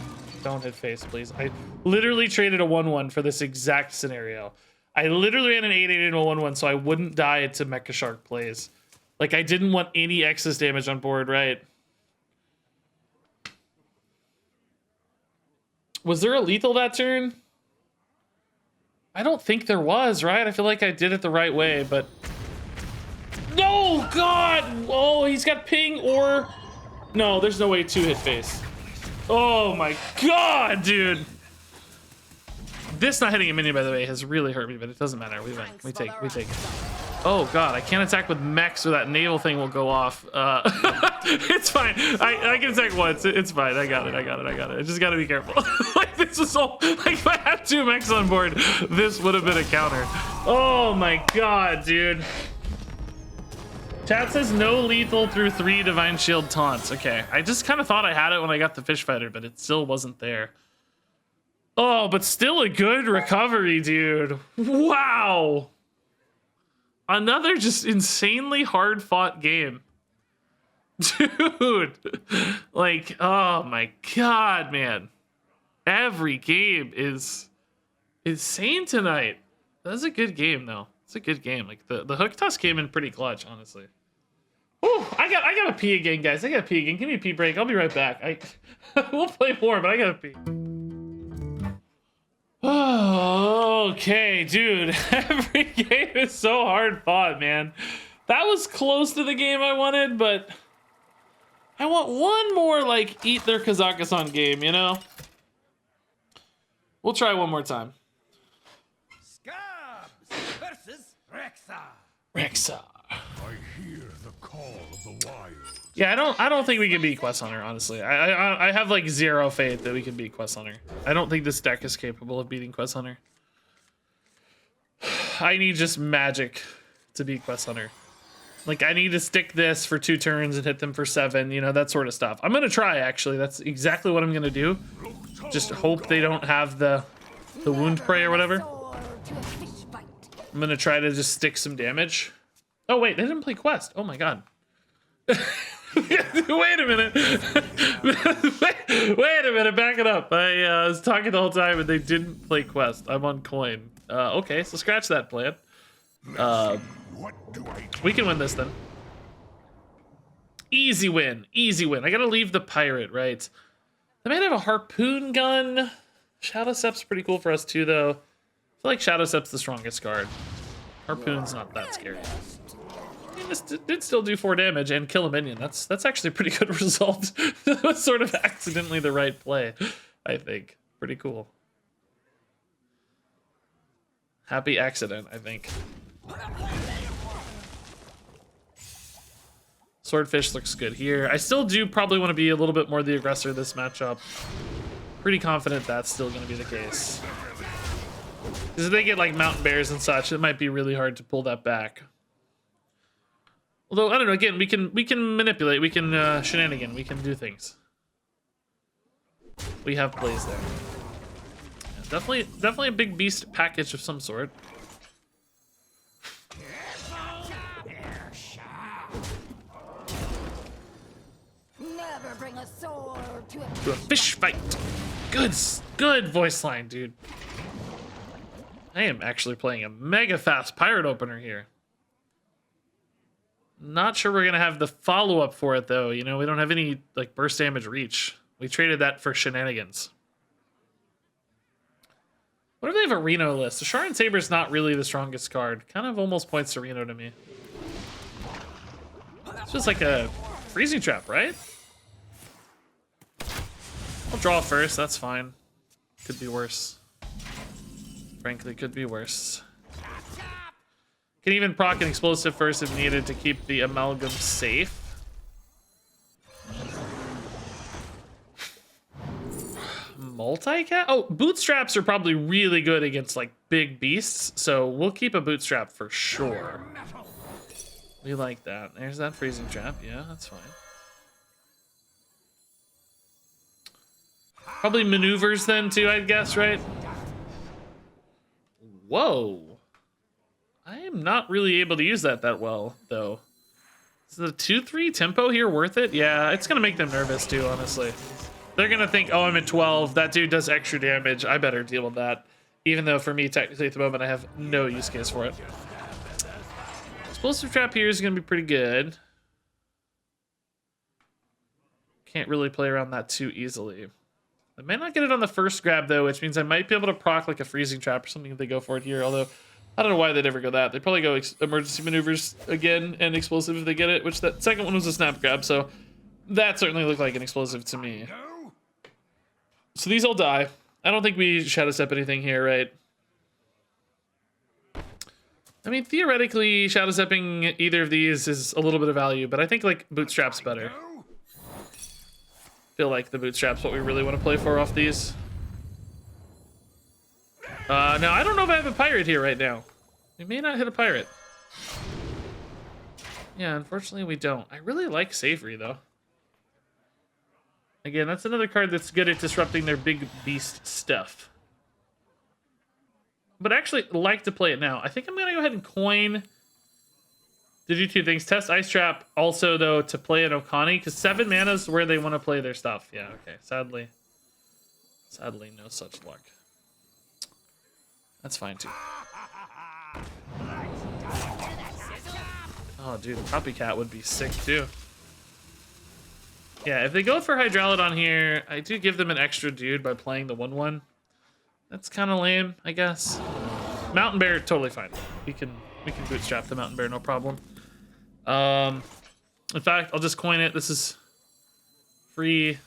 Don't hit face, please. I literally traded a 1-1 for this exact scenario. I literally ran an 8-8 into a 1-1 so I wouldn't die to Mecha Shark plays. Like, I didn't want any excess damage on board, right? Was there a lethal that turn? I don't think there was, right? I feel like I did it the right way, but... No, God! Oh, he's got ping or... No, there's no way to hit face. Oh my god, dude! This not hitting a minion, by the way, has really hurt me, but it doesn't matter. We win. We take it. Oh god, I can't attack with mechs or that naval thing will go off. It's fine. I can attack once. It's fine. I got it. I just gotta be careful. Like this is all like if I had 2 mechs on board, this would have been a counter. Oh my god, dude. Chat says no lethal through 3 Divine Shield taunts. Okay, I just kind of thought I had it when I got the Fish Fighter, but it still wasn't there. Oh, but still a good recovery, dude. Wow. Another just insanely hard fought game. Dude. Like, oh my god, man. Every game is Insane tonight. That's a good game though. It's a good game. Like the hook toss came in pretty clutch, honestly. Ooh, I gotta pee again, guys. I gotta pee again. Give me a pee break. I'll be right back. We'll play more, but I gotta pee. Oh, okay, dude. Every game is so hard fought, man. That was close to the game I wanted, but I want one more, like, eat their Kazakhstan game, you know? We'll try one more time. Scabs versus Rexa. Rexa. I hear the call of the wild. Yeah, I don't think we can beat Quest Hunter, honestly. I have like zero faith that we can beat Quest Hunter. I don't think this deck is capable of beating Quest Hunter. I need just magic to beat Quest Hunter. Like, I need to stick this for 2 turns and hit them for 7, you know, that sort of stuff. I'm gonna try, actually. That's exactly what I'm gonna do. Just hope they don't have the wound prey or whatever. I'm gonna try to just stick some damage. Oh wait, they didn't play Quest. Oh my god. Wait a minute. wait a minute, back it up. I was talking the whole time and they didn't play Quest. I'm on coin. Okay, so scratch that plan. We can win this then. Easy win, easy win. I gotta leave the pirate, right? They might have a harpoon gun. Shadow Step's pretty cool for us too, though. I feel like Shadow Step's the strongest card. Harpoon's not that scary. I mean, this did still do 4 damage and kill a minion. That's actually a pretty good result. That was sort of accidentally the right play, I think. Pretty cool. Happy accident, I think. Swordfish looks good here. I still do probably want to be a little bit more the aggressor this matchup. Pretty confident that's still going to be the case. Because if they get like mountain bears and such, it might be really hard to pull that back. Although, I don't know, again, we can manipulate, we can shenanigan, we can do things. We have plays there. Yeah, definitely a big beast package of some sort. Never bring a sword to To a fish fight. Good voice line, dude. I am actually playing a mega fast pirate opener here. Not sure we're gonna have the follow-up for it though. You know, we don't have any like burst damage reach. We traded that for shenanigans. What if they have a Reno list? The Sharon Saber's not really the strongest card. Kind of almost points to Reno to me. It's just like a freezing trap, right? I'll draw first, that's fine. Could be worse. Frankly, could be worse. Can even proc an explosive first if needed to keep the amalgam safe. Multi-cat? Oh, bootstraps are probably really good against like big beasts, so we'll keep a bootstrap for sure. We like that. There's that freezing trap. Yeah, that's fine. Probably maneuvers then too, I'd guess, right? Whoa. I am not really able to use that well, though. Is the 2-3 tempo here worth it? Yeah, it's gonna make them nervous too, honestly. They're gonna think, oh, I'm at 12. That dude does extra damage. I better deal with that. Even though for me, technically at the moment, I have no use case for it. Explosive trap here is gonna be pretty good. Can't really play around that too easily. I may not get it on the first grab though, which means I might be able to proc like a freezing trap or something if they go for it here. Although I don't know why they'd ever go that. They'd probably go emergency maneuvers again and explosive if they get it, which that second one was a snap grab, so that certainly looked like an explosive to me. So these all die. I don't think we shadow step anything here, right? I mean, theoretically, shadow stepping either of these is a little bit of value, but I think like bootstrap's better. Feel like the bootstrap's what we really want to play for off these. Now, I don't know if I have a pirate here right now. We may not hit a pirate. Yeah, unfortunately we don't. I really like Savory, though. Again, that's another card that's good at disrupting their big beast stuff. But I actually like to play it now. I think I'm going to go ahead and coin to do 2 things. Test Ice Trap, also, though, to play an Okani, because 7 mana is where they want to play their stuff. Yeah, okay. Sadly, no such luck. That's fine too. Oh, dude, Copycat would be sick too. Yeah, if they go for Hydralodon here, I do give them an extra dude by playing the 1/1. That's kind of lame, I guess. Mountain Bear, totally fine. We can bootstrap the Mountain Bear, no problem. In fact, I'll just coin it. This is free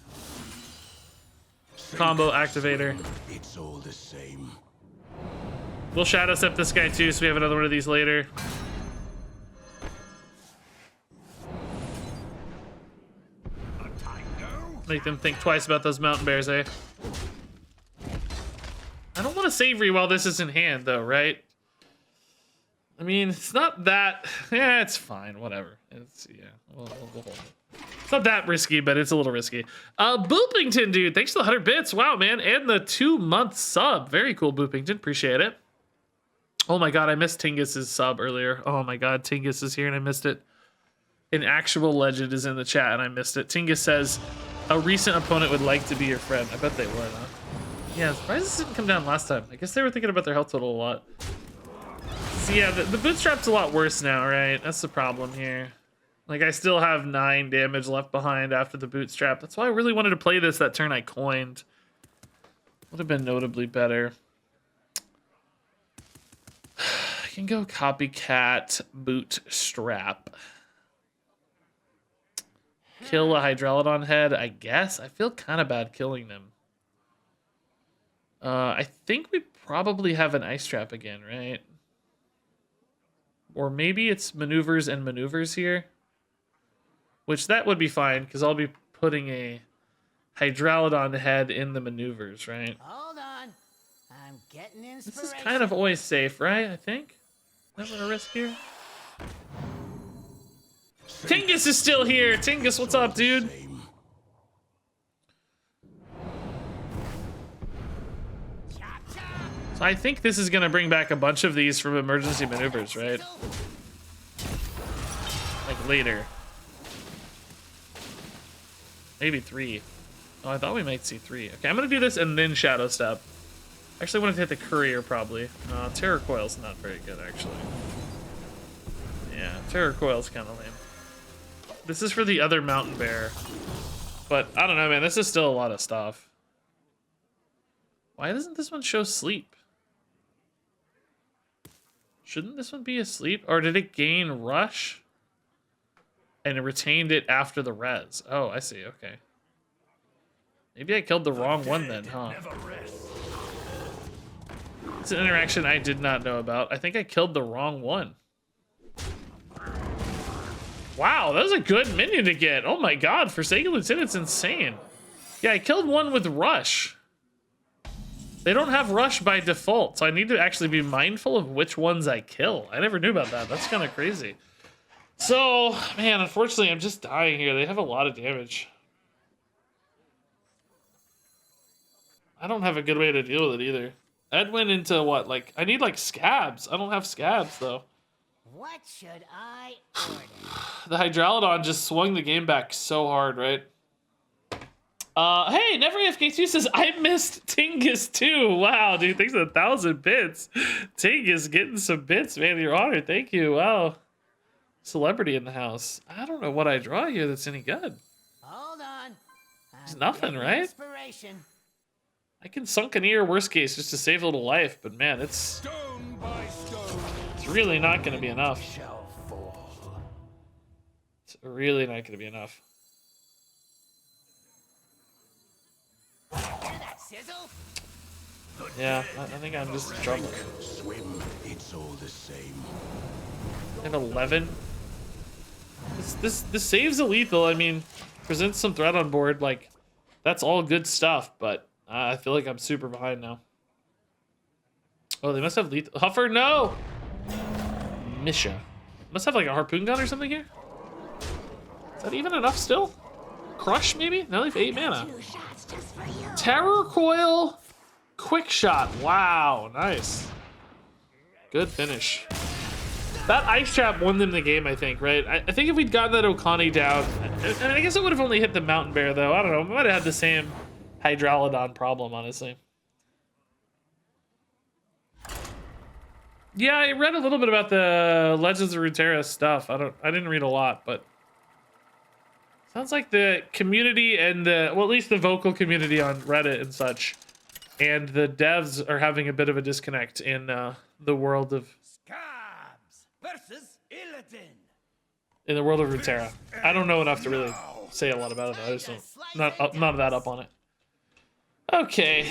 combo activator. It's all the same. We'll Shadow Step this guy too, so we have another one of these later. Make them think twice about those Mountain Bears, eh? I don't want to Savory while this is in hand, though, right? I mean, it's not that... Yeah, it's fine. Whatever. It's, yeah, we'll hold it. It's not that risky, but it's a little risky. Boopington, dude. Thanks for the 100 bits. Wow, man. And the 2-month sub. Very cool, Boopington. Appreciate it. Oh, my God. I missed Tingus's sub earlier. Oh, my God. Tingus is here, and I missed it. An actual legend is in the chat, and I missed it. Tingus says... A recent opponent would like to be your friend. I bet they would, huh? Yeah, surprised this didn't come down last time. I guess they were thinking about their health total a lot. So yeah, the bootstrap's a lot worse now, right? That's the problem here. Like, I still have 9 damage left behind after the bootstrap. That's why I really wanted to play this that turn I coined. Would have been notably better. I can go Copycat, Bootstrap. Kill a Hydralodon head, I guess. I feel kind of bad killing them. I think we probably have an Ice Trap again, right? Or maybe it's maneuvers and maneuvers here. Which that would be fine, because I'll be putting a Hydralodon head in the maneuvers, right? Hold on. I'm getting inspiration. This is kind of always safe, right? I think. Is that what a risk here? Tingus is still here. Tingus, what's up, dude? So I think this is going to bring back a bunch of these from emergency maneuvers, right? Like later. Maybe 3. Oh, I thought we might see 3. Okay, I'm going to do this and then Shadow Step. Actually, I wanted to hit the Courier, probably. Terror Coil's not very good, actually. Yeah, Terror Coil's kind of lame. This is for the other Mountain Bear. But, I don't know, man. This is still a lot of stuff. Why doesn't this one show sleep? Shouldn't this one be asleep? Or did it gain rush? And it retained it after the res. Oh, I see. Okay. Maybe I killed the wrong one then, huh? It's an interaction I did not know about. I think I killed the wrong one. Wow, that was a good minion to get. Oh my god, Forsaken Lieutenant's insane. Yeah, I killed one with rush. They don't have rush by default, so I need to actually be mindful of which ones I kill. I never knew about that. That's kind of crazy. So, man, unfortunately, I'm just dying here. They have a lot of damage. I don't have a good way to deal with it either. Ed went into what? Like, I need like scabs. I don't have scabs though. What should I order? The Hydralodon just swung the game back so hard, right? Hey, Never AFK2 says, I missed Tingus too. Wow, dude, thanks for 1,000 bits. Tingus getting some bits, man. Your honor, thank you. Wow. Celebrity in the house. I don't know what I draw here that's any good. Hold on. There's nothing, right? Inspiration. I can Sunken Ear, worst case, just to save a little life, but man, it's Stone by stone. it's really not going to be enough. Shall fall. It's really not going to be enough. Hear that sizzle? Yeah, I think I'm just in trouble. Swim, it's all the same. And 11. This saves a lethal. I mean, presents some threat on board. Like, that's all good stuff, but I feel like I'm super behind now. Oh, they must have lethal. Huffer, no! Misha. Must have like a harpoon gun or something here? Is that even enough still? Crush, maybe? Now they have 8 mana. Terror Coil, Quick Shot. Wow, nice. Good finish. That Ice Trap won them the game, I think, right? I think if we'd gotten that Okani down, I guess it would have only hit the Mountain Bear, though. I don't know. We might have had the same Hydralodon problem, honestly. Yeah, I read a little bit about the Legends of Runeterra stuff. I didn't read a lot, but sounds like the community and well, at least the vocal community on Reddit and such, and the devs are having a bit of a disconnect in the world of Scabs versus Illidan. in the world of Runeterra. I don't know enough to really say a lot about it. I just don't not that up on it. Okay,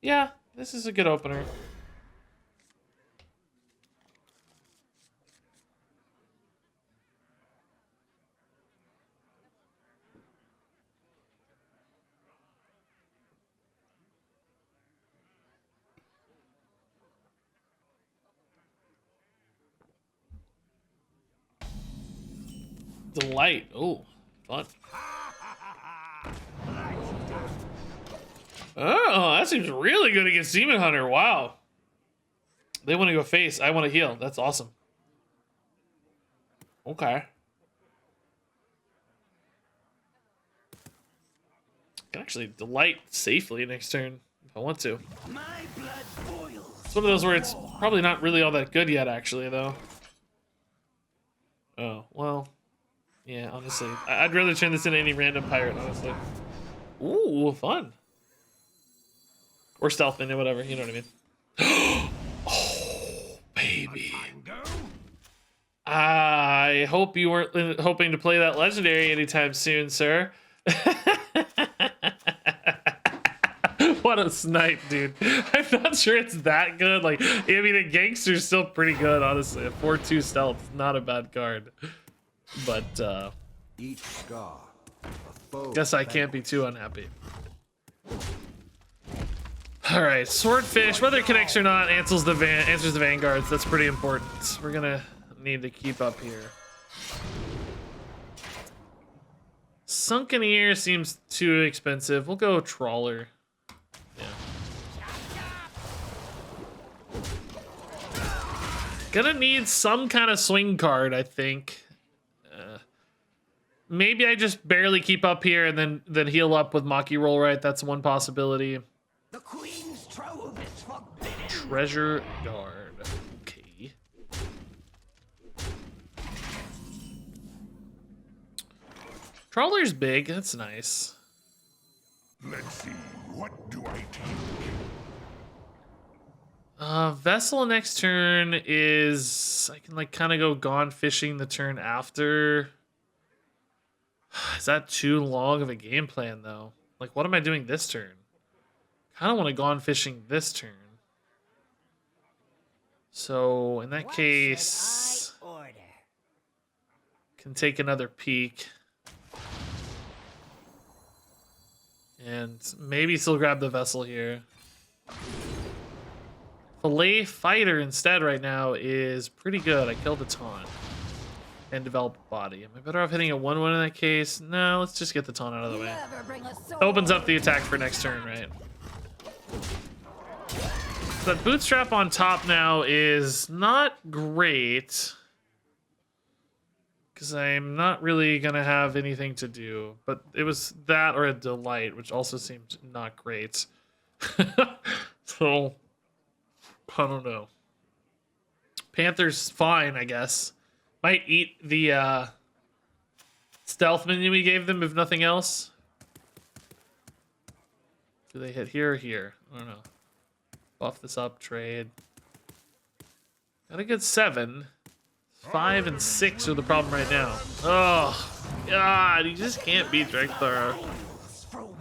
yeah, this is a good opener. Delight. Oh, fun. Oh, that seems really good against Demon Hunter. Wow. They want to go face. I want to heal. That's awesome. Okay. I can actually Delight safely next turn if I want to. My blood boils. It's one of those where it's probably not really all that good yet, actually, though. Oh, well. Yeah, honestly. I'd rather turn this into any random pirate, honestly. Ooh, fun. Or stealthman or whatever, you know what I mean. Oh, baby. I hope you weren't hoping to play that legendary anytime soon, sir. What a snipe, dude. I'm not sure it's that good. Like, I mean, the gangster's still pretty good, honestly. A 4-2 stealth is not a bad card. But, Each scar, a foe. guess I can't be too unhappy. Alright, Swordfish, whether it connects or not, answers the Vanguards. That's pretty important. We're gonna need to keep up here. Sunken Ear seems too expensive. We'll go Trawler. Yeah. Gonna need some kind of swing card, I think. Maybe I just barely keep up here and then heal up with Maki Roll, right? That's one possibility. The Queen's trove is forbidden. Treasure Guard. Okay. Trawler's big. That's nice. Let's see, what do I take? Vessel next turn is... I can, like, kind of go Gone Fishing the turn after. Is that too long of a game plan, though? Like, what am I doing this turn? Kind of want to Gone Fishing this turn. So, in that case... Can take another peek. And maybe still grab the Vessel here. Fillet Fighter instead right now is pretty good. I killed a taunt. And develop a body. Am I better off hitting a 1-1 in that case? No, let's just get the taunt out of the way. Opens up the attack for next turn, right? So that Bootstrap on top now is not great. Because I'm not really going to have anything to do. But it was that or a Delight, which also seemed not great. So, I don't know. Panther's fine, I guess. Might eat the stealth minion we gave them, if nothing else. Do they hit here or here? I don't know. Buff this up, trade. Got a good 7. 5 and 6 are the problem right now. Oh, God, you just can't beat Drekthar.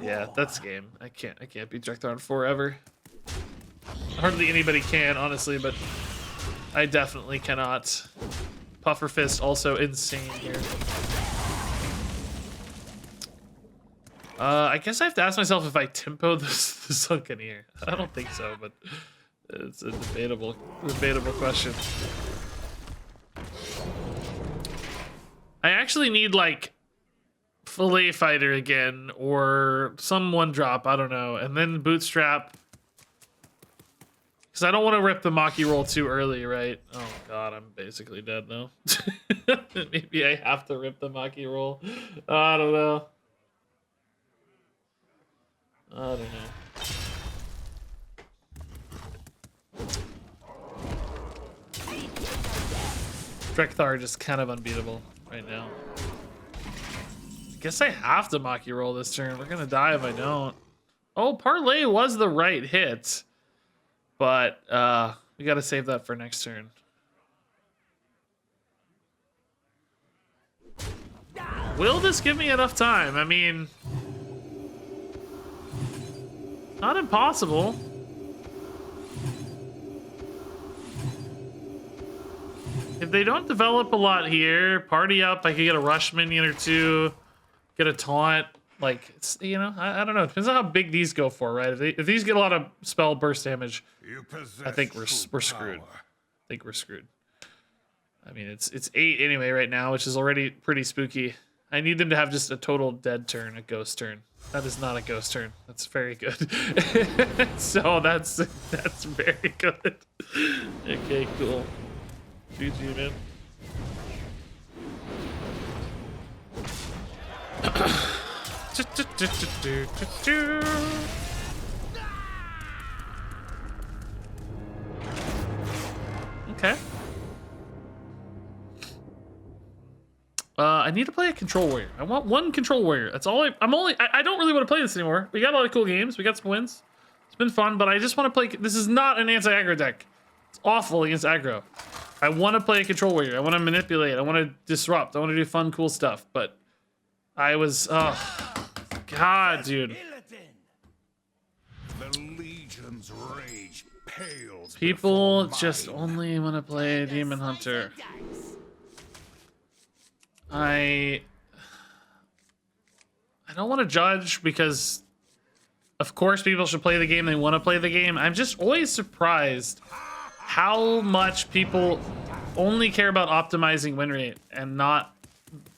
Yeah, that's game. I can't beat Drekthar on forever. Hardly anybody can, honestly, but I definitely cannot. Puffer Fist also insane here. I guess I have to ask myself if I tempo the Sunken Ear. I don't think so, but it's a debatable question. I actually need like Fillet Fighter again or some 1-drop, I don't know, and then Bootstrap. Because I don't want to rip the Maki Roll too early, right? Oh god, I'm basically dead now. Maybe I have to rip the Maki Roll. I don't know. I don't know. Drekthar just kind of unbeatable right now. Guess I have to Maki roll this turn. We're gonna die if I don't. Oh, Parlay was the right hit. But we gotta save that for next turn. Will this give me enough time? I mean, not impossible. If they don't develop a lot here, party up, I could get a rush minion or two, get a taunt. Like, it's, you know, I don't know. Depends on how big these go for, right? If these get a lot of spell burst damage, I think we're screwed. I think we're screwed. I mean, it's 8 anyway right now, which is already pretty spooky. I need them to have just a total dead turn, a ghost turn. That is not a ghost turn. That's very good. So that's very good. Okay, cool. GG, man. Okay. I need to play a control warrior. I want one control warrior. That's all I don't really want to play this anymore. We got a lot of cool games. We got some wins. It's been fun, but I just want to play. This is not an anti-aggro deck. It's awful against aggro. I want to play a control warrior. I want to manipulate. I want to disrupt. I want to do fun, cool stuff. But I was, God, dude. The legion's rage pales People before just mine. only want to play Demon Hunter. I don't want to judge because, of course, people should play the game. They want to play the game. I'm just always surprised how much people only care about optimizing win rate and not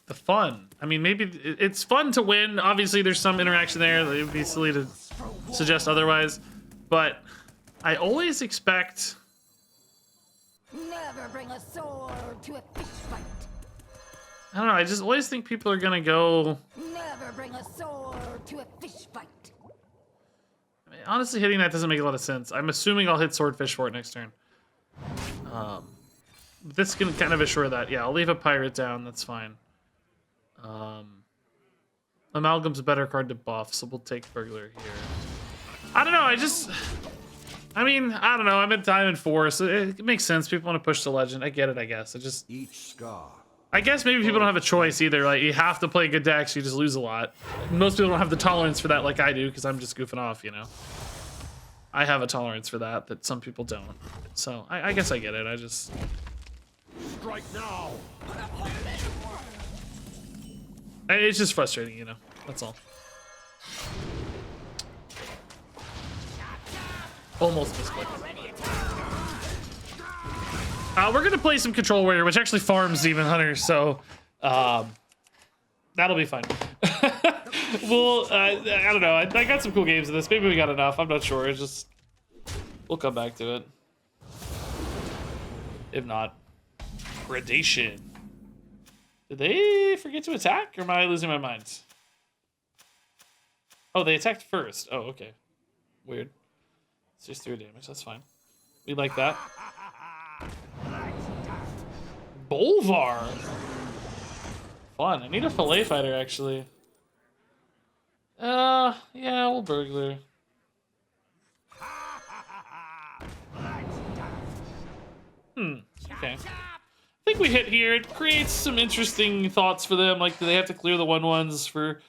the fun. I mean, maybe it's fun to win. Obviously, there's some interaction there. It would be silly to suggest otherwise. But I always expect... Never bring a sword to a fish fight. I don't know. I just always think people are going to go... Never bring a sword to a fish fight. I mean, honestly, hitting that doesn't make a lot of sense. I'm assuming I'll hit Swordfish for it next turn. This can kind of assure that. Yeah, I'll leave a Pirate down. That's fine. Amalgam's a better card to buff, so we'll take Burglar here. I don't know. I don't know. I'm at Diamond 4, so it makes sense. People want to push the Legend. I get it, I guess. I guess maybe people don't have a choice either. Like, you have to play good decks, you just lose a lot. Most people don't have the tolerance for that like I do, because I'm just goofing off, you know? I have a tolerance for that some people don't. So, I guess I get it. I just... Strike now. It's just frustrating, you know? That's all. Almost misclicked. We're gonna play some Control Warrior, which actually farms Demon Hunter, so that'll be fine. Well, I don't know. I got some cool games in this. Maybe we got enough. I'm not sure. It's just we'll come back to it. If not, Predation. Did they forget to attack, or am I losing my mind? Oh, they attacked first. Oh, okay. Weird. It's just 3 damage. That's fine. We like that. Bolvar. Fun. I need a fillet fighter, actually. Yeah, we'll Burglar. Okay. I think we hit here. It creates some interesting thoughts for them. Like, do they have to clear the 1/1s for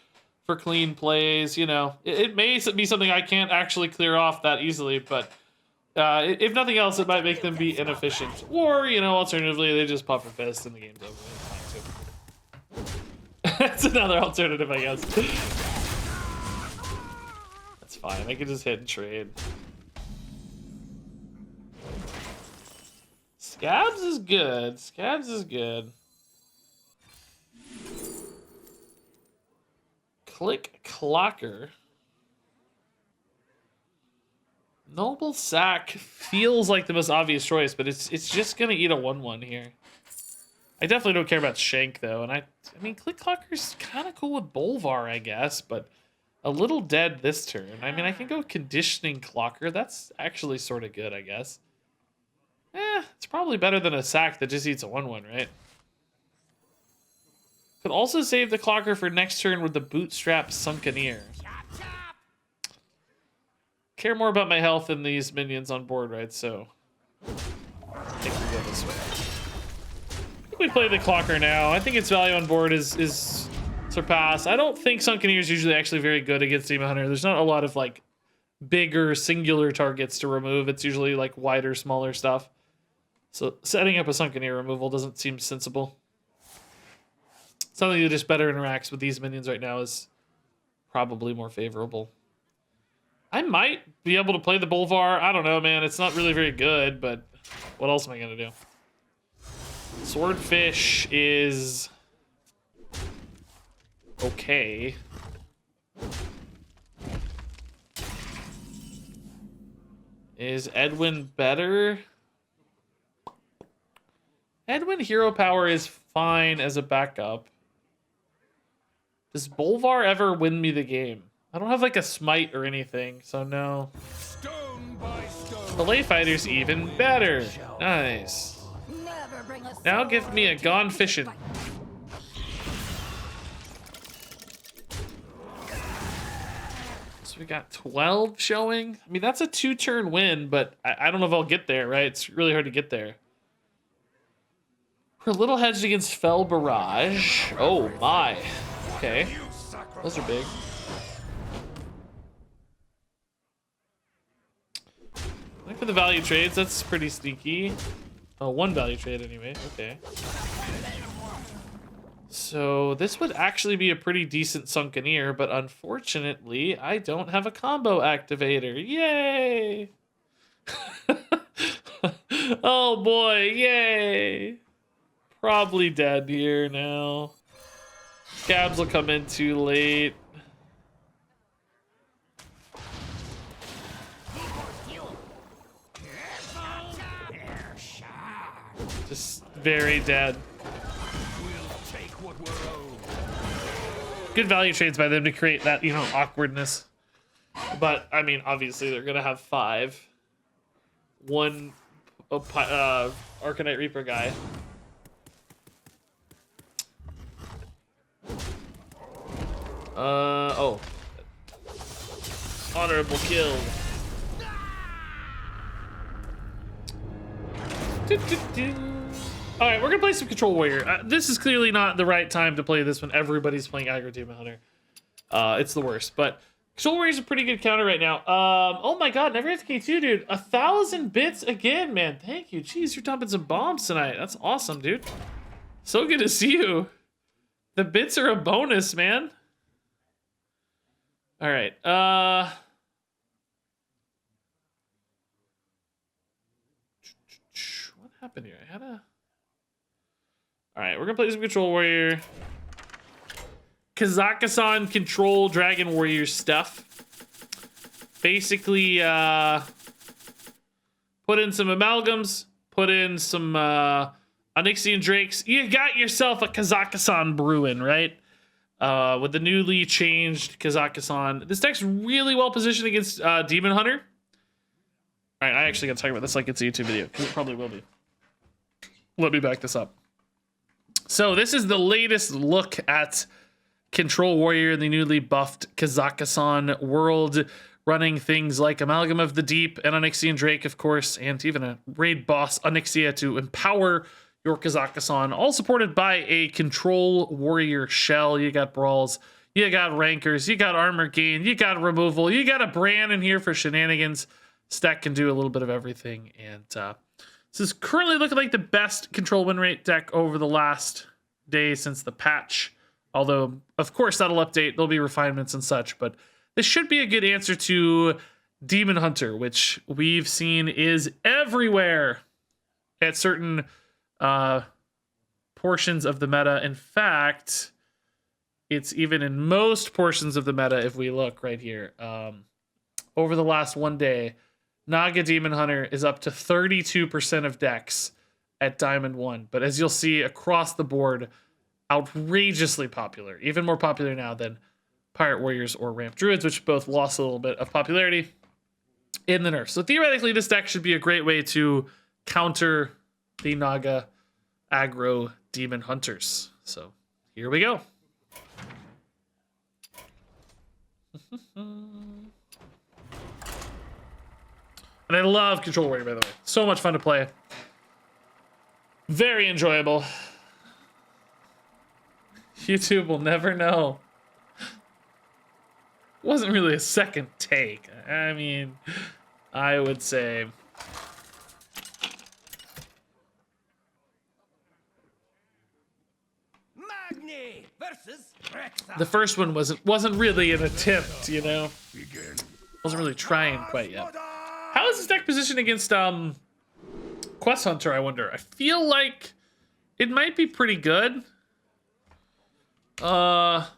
clean plays? You know, it may be something I can't actually clear off that easily, but if nothing else, it might make them be inefficient. Or, you know, alternatively, they just puff a fist and the game's over. That's another alternative, I guess. That's fine. I can just hit and trade. Scabs is good. Scabs is good. Click Clocker. Noble Sack feels like the most obvious choice, but it's just gonna eat a 1/1 here. I definitely don't care about Shank though, and I mean Click Clocker's kind of cool with Bolvar, I guess, but a little dead this turn. I mean, I can go Conditioning Clocker. That's actually sort of good, I guess. It's probably better than a sack that just eats a 1/1, right? Could also save the clocker for next turn with the bootstrap Sunkeneer. Care more about my health than these minions on board, right? So I think we go this way. I think we play the clocker now. I think its value on board is surpassed. I don't think Sunkeneer is usually actually very good against Demon Hunter. There's not a lot of like bigger singular targets to remove. It's usually like wider, smaller stuff. So setting up a Sunkeneer removal doesn't seem sensible. Something that just better interacts with these minions right now is probably more favorable. I might be able to play the Bolvar. I don't know, man. It's not really very good, but what else am I going to do? Swordfish is okay. Is Edwin better? Edwin hero power is fine as a backup. Does Bolvar ever win me the game? I don't have like a smite or anything, so no. Stone by stone. The lay fighter's even better. Nice. Never bring us Now give me a gone fishing. So we got 12 showing. I mean, that's a 2-turn win, but I don't know if I'll get there, right? It's really hard to get there. We're a little hedged against Fell Barrage. Oh my. Okay. Those are big. Like for the value trades, that's pretty sneaky. Oh, one value trade anyway. Okay. So this would actually be a pretty decent Sunkeneer, but unfortunately, I don't have a combo activator. Yay! Oh boy, yay! Probably dead here now. Scabs will come in too late. Just very dead. Good value trades by them to create that, you know, awkwardness. But, I mean, obviously they're going to have 5. One Arcanite Reaper guy. Oh. Honorable kill. Alright, we're gonna play some Control Warrior. This is clearly not the right time to play this when everybody's playing Aggro Demon Hunter. It's the worst, but Control Warrior's a pretty good counter right now. Oh my god, never FK2, dude. 1,000 bits again, man. Thank you. Jeez, you're dumping some bombs tonight. That's awesome, dude. So good to see you. The bits are a bonus, man. Alright, what happened here? I had a... Alright, we're gonna play some Control Warrior. Kazakhstan Control Dragon Warrior stuff. Basically, put in some amalgams, put in some Onyxian Drakes. You got yourself a Kazakhstan Bruin, right? With the newly changed Kazakhstan. This deck's really well positioned against Demon Hunter. Alright, I actually gotta talk about this like it's a YouTube video, because it probably will be. Let me back this up. So this is the latest look at Control Warrior in the newly buffed Kazakhstan world, running things like Amalgam of the Deep and Onyxian Drake, of course, and even a raid boss, Onyxia, to empower your Kazakhstan, all supported by a Control Warrior shell. You got brawls, you got rankers, you got armor gain, you got removal, you got a brand in here for shenanigans. Stack can do a little bit of everything, and this is currently looking like the best control win rate deck over the last day since the patch. Although, of course, that'll update. There'll be refinements and such, but this should be a good answer to Demon Hunter, which we've seen is everywhere at certain portions of the meta. In fact, it's even in most portions of the meta if we look right here. Over the last one day, Naga Demon Hunter is up to 32% of decks at Diamond 1. But as you'll see across the board, outrageously popular. Even more popular now than Pirate Warriors or Ramp Druids, which both lost a little bit of popularity in the nerf. So theoretically, this deck should be a great way to counter the Naga aggro demon hunters. So here we go. And I love Control Warrior, by the way. So much fun to play. Very enjoyable. YouTube will never know. Wasn't really a second take. I mean, I would say... Magni versus Rexa. The first one wasn't really an attempt, you know? Wasn't really trying quite yet. How is this deck positioned against Quest Hunter, I wonder? I feel like it might be pretty good. Yeah,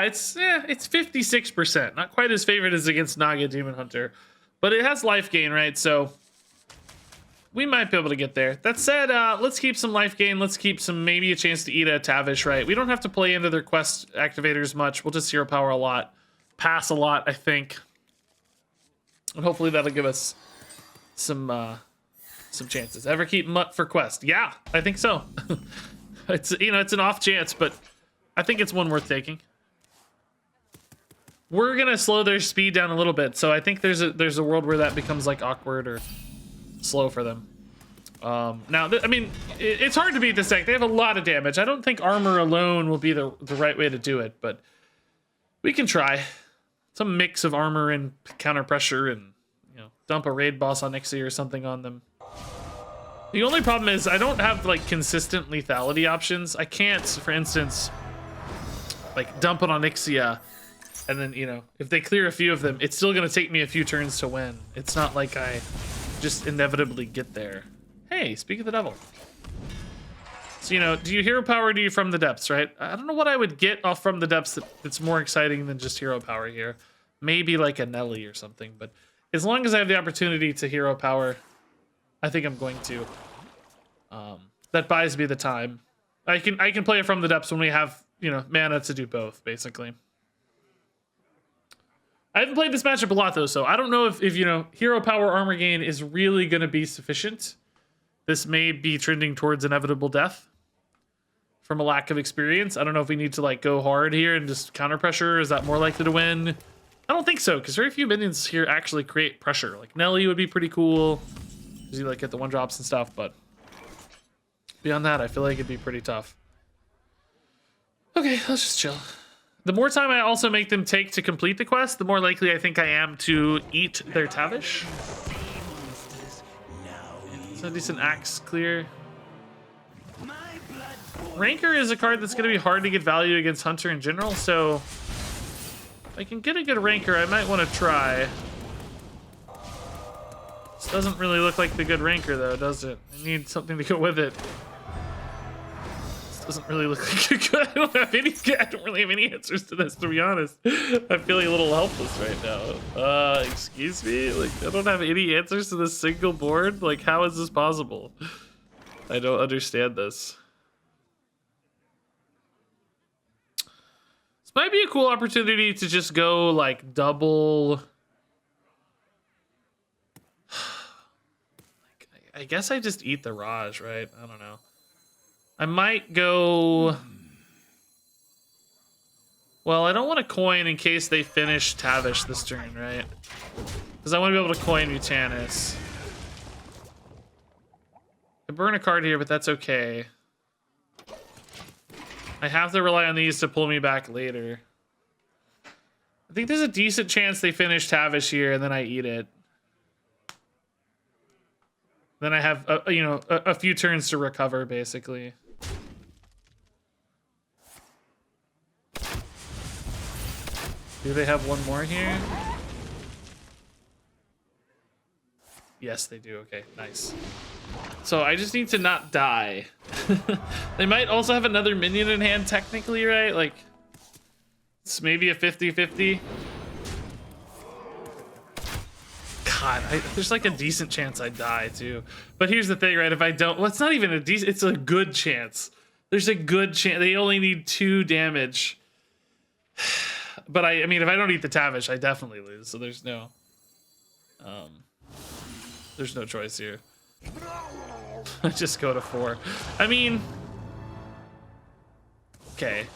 it's 56%. Not quite as favored as against Naga Demon Hunter. But it has life gain, right? So we might be able to get there. That said, let's keep some life gain. Let's keep some, maybe a chance to eat a Tavish, right? We don't have to play into their quest activators much. We'll just hero power a lot. Pass a lot, I think. And hopefully that'll give us some chances. Ever keep Mutt for quest? Yeah, I think so. It's, you know, it's an off chance, but I think it's one worth taking. We're gonna slow their speed down a little bit, so I think there's a world where that becomes like awkward or slow for them. Now, I mean, it's hard to beat this deck. They have a lot of damage. I don't think armor alone will be the right way to do it, but we can try. Some mix of armor and counter pressure, and you know, dump a raid boss on Ixia or something on them. The only problem is I don't have like consistent lethality options. I can't, for instance, like dump it on Ixia, and then, you know, if they clear a few of them, it's still gonna take me a few turns to win. It's not like I just inevitably get there. Hey, speak of the devil. So, you know, do you hero power or do you from the depths, right? I don't know what I would get off from the depths that's more exciting than just hero power here. Maybe like a Nelly or something, but as long as I have the opportunity to hero power, I think I'm going to. That buys me the time. I can play it from the depths when we have, you know, mana to do both, basically. I haven't played this matchup a lot though, so I don't know if you know, hero power armor gain is really gonna be sufficient. This may be trending towards inevitable death from a lack of experience. I don't know if we need to like go hard here and just counter pressure. Is that more likely to win? I don't think so, because very few minions here actually create pressure. Like Nelly would be pretty cool, because you like get the one drops and stuff, but beyond that, I feel like it'd be pretty tough. Okay, let's just chill. The more time I also make them take to complete the quest, the more likely I think I am to eat their Tavish. It's a decent axe clear. Ranker is a card that's going to be hard to get value against Hunter in general, so if I can get a good Ranker, I might want to try. This doesn't really look like the good Ranker, though, does it? I need something to go with it. This doesn't really look like a good... I don't really have any answers to this, to be honest. I'm feeling a little helpless right now. Excuse me? Like, I don't have any answers to this single board? Like, how is this possible? I don't understand this. This might be a cool opportunity to just go, like, double... I guess I just eat the Raj, right? I don't know. I might go... Well, I don't want to coin in case they finish Tavish this turn, right? Because I want to be able to coin Mutanus. I burn a card here, but that's okay. I have to rely on these to pull me back later. I think there's a decent chance they finish Tavish here, and then I eat it. Then I have, you know, a few turns to recover, basically. Do they have one more here? Yes, they do. Okay, nice. So I just need to not die. They might also have another minion in hand, technically, right? Like, it's maybe a 50-50. God, there's like a decent chance I die too. But here's the thing, right? If I don't, well, it's not even a decent, it's a good chance. There's a good chance. They only need 2 damage. But I mean, if I don't eat the Tavish, I definitely lose. So there's no choice here. Just go to 4. I mean, okay.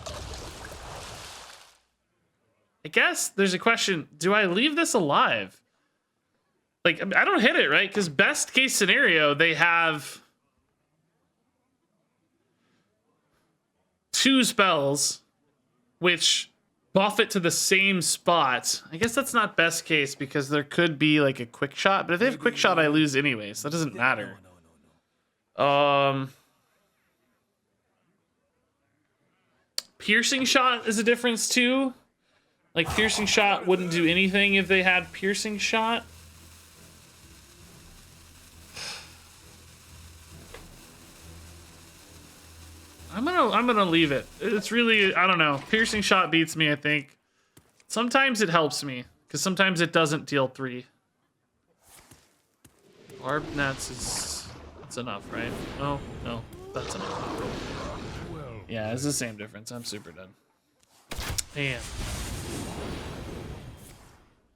I guess there's a question. Do I leave this alive? Like, I don't hit it, right? Because best case scenario, they have 2 spells, which buff it to the same spot. I guess that's not best case because there could be like a quick shot, but if they have quick shot, I lose anyway, so that doesn't matter. Piercing shot is a difference too. Like, piercing shot wouldn't do anything if they had piercing shot. I'm gonna leave it. It's really, I don't know. Piercing shot beats me, I think. Sometimes it helps me, because sometimes it doesn't deal 3. Barbed nets is, that's enough, right? Oh, no, that's enough. Yeah, it's the same difference. I'm super dead. Man.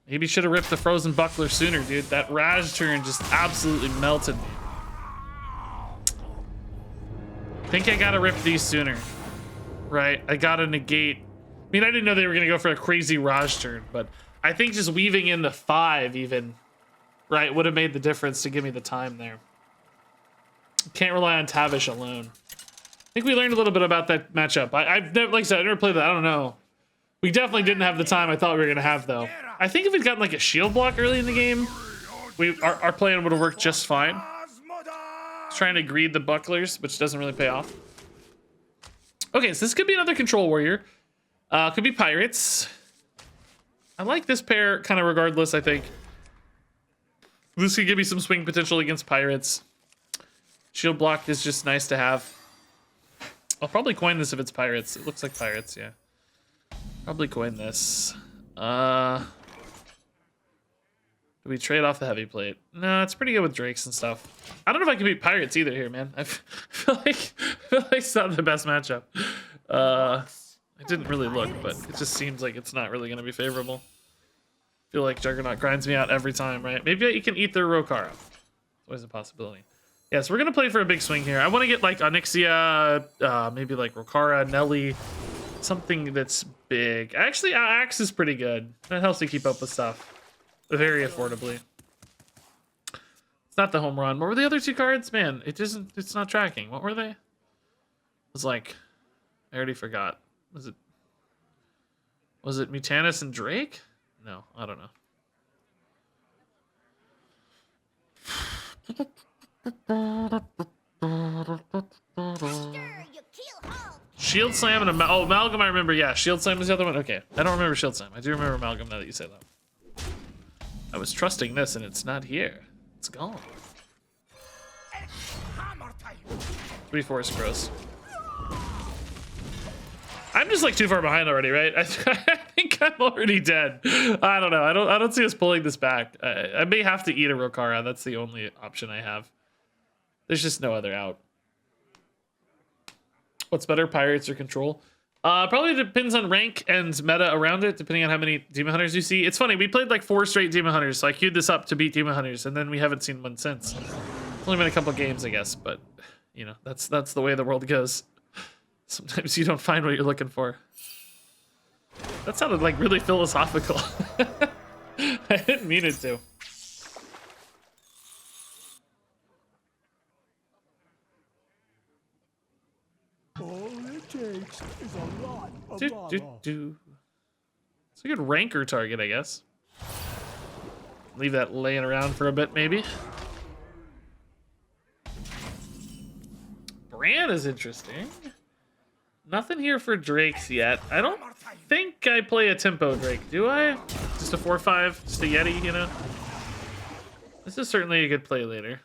Maybe should have ripped the frozen buckler sooner, dude. That Raj turn just absolutely melted me. I think I gotta rip these sooner. Right, I gotta negate. I mean, I didn't know they were gonna go for a crazy Raj turn, but I think just weaving in the 5 even, right, would have made the difference to give me the time there. Can't rely on Tavish alone. I think we learned a little bit about that matchup. I've never, like I said, I never played that, I don't know. We definitely didn't have the time I thought we were gonna have though. I think if we'd gotten like a shield block early in the game, our plan would have worked just fine. Trying to greed the bucklers, which doesn't really pay off. Okay, so this could be another control warrior. Could be pirates. I like this pair kind of regardless, I think. This could give me some swing potential against pirates. Shield block is just nice to have. I'll probably coin this if it's pirates. It looks like pirates, yeah. Probably coin this. Do we trade off the heavy plate? No, it's pretty good with drakes and stuff. I don't know if I can beat pirates either here, man. I feel like it's not the best matchup. I didn't really look, but it just seems like it's not really going to be favorable. I feel like Juggernaut grinds me out every time, right? Maybe you can eat their Rokara. It's always a possibility. Yeah, so we're going to play for a big swing here. I want to get like Onyxia, maybe like Rokara, Nelly, something that's big. Actually, Axe is pretty good. That helps me keep up with stuff very affordably. It's not the home run. What were the other 2 cards? Man, it's not tracking. What were they? It was like, I already forgot. Was it Mutanus and Drake? No, I don't know. Shield Slam and Amalgam, I remember. Yeah, Shield Slam is the other one. Okay, I don't remember Shield Slam. I do remember Amalgam now that you say that. I was trusting this and it's not here. It's gone. 3 force gross. I'm just like too far behind already, right? I think I'm already dead. I don't know. I don't see us pulling this back. I may have to eat a Rokara. That's the only option I have. There's just no other out. What's better, pirates or control? Probably depends on rank and meta around it, depending on how many Demon Hunters you see. It's funny, we played like 4 straight Demon Hunters, so I queued this up to beat Demon Hunters, and then we haven't seen one since. It's only been a couple games, I guess, but you know, that's the way the world goes. Sometimes you don't find what you're looking for. That sounded like really philosophical. I didn't mean it to. All it takes is a lot of It's a good ranker target, I guess. Leave that laying around for a bit, maybe. Bran is interesting. Nothing here for Drakes yet. I don't think I play a tempo Drake, do I? Just a 4/5, just a Yeti, you know? This is certainly a good play later.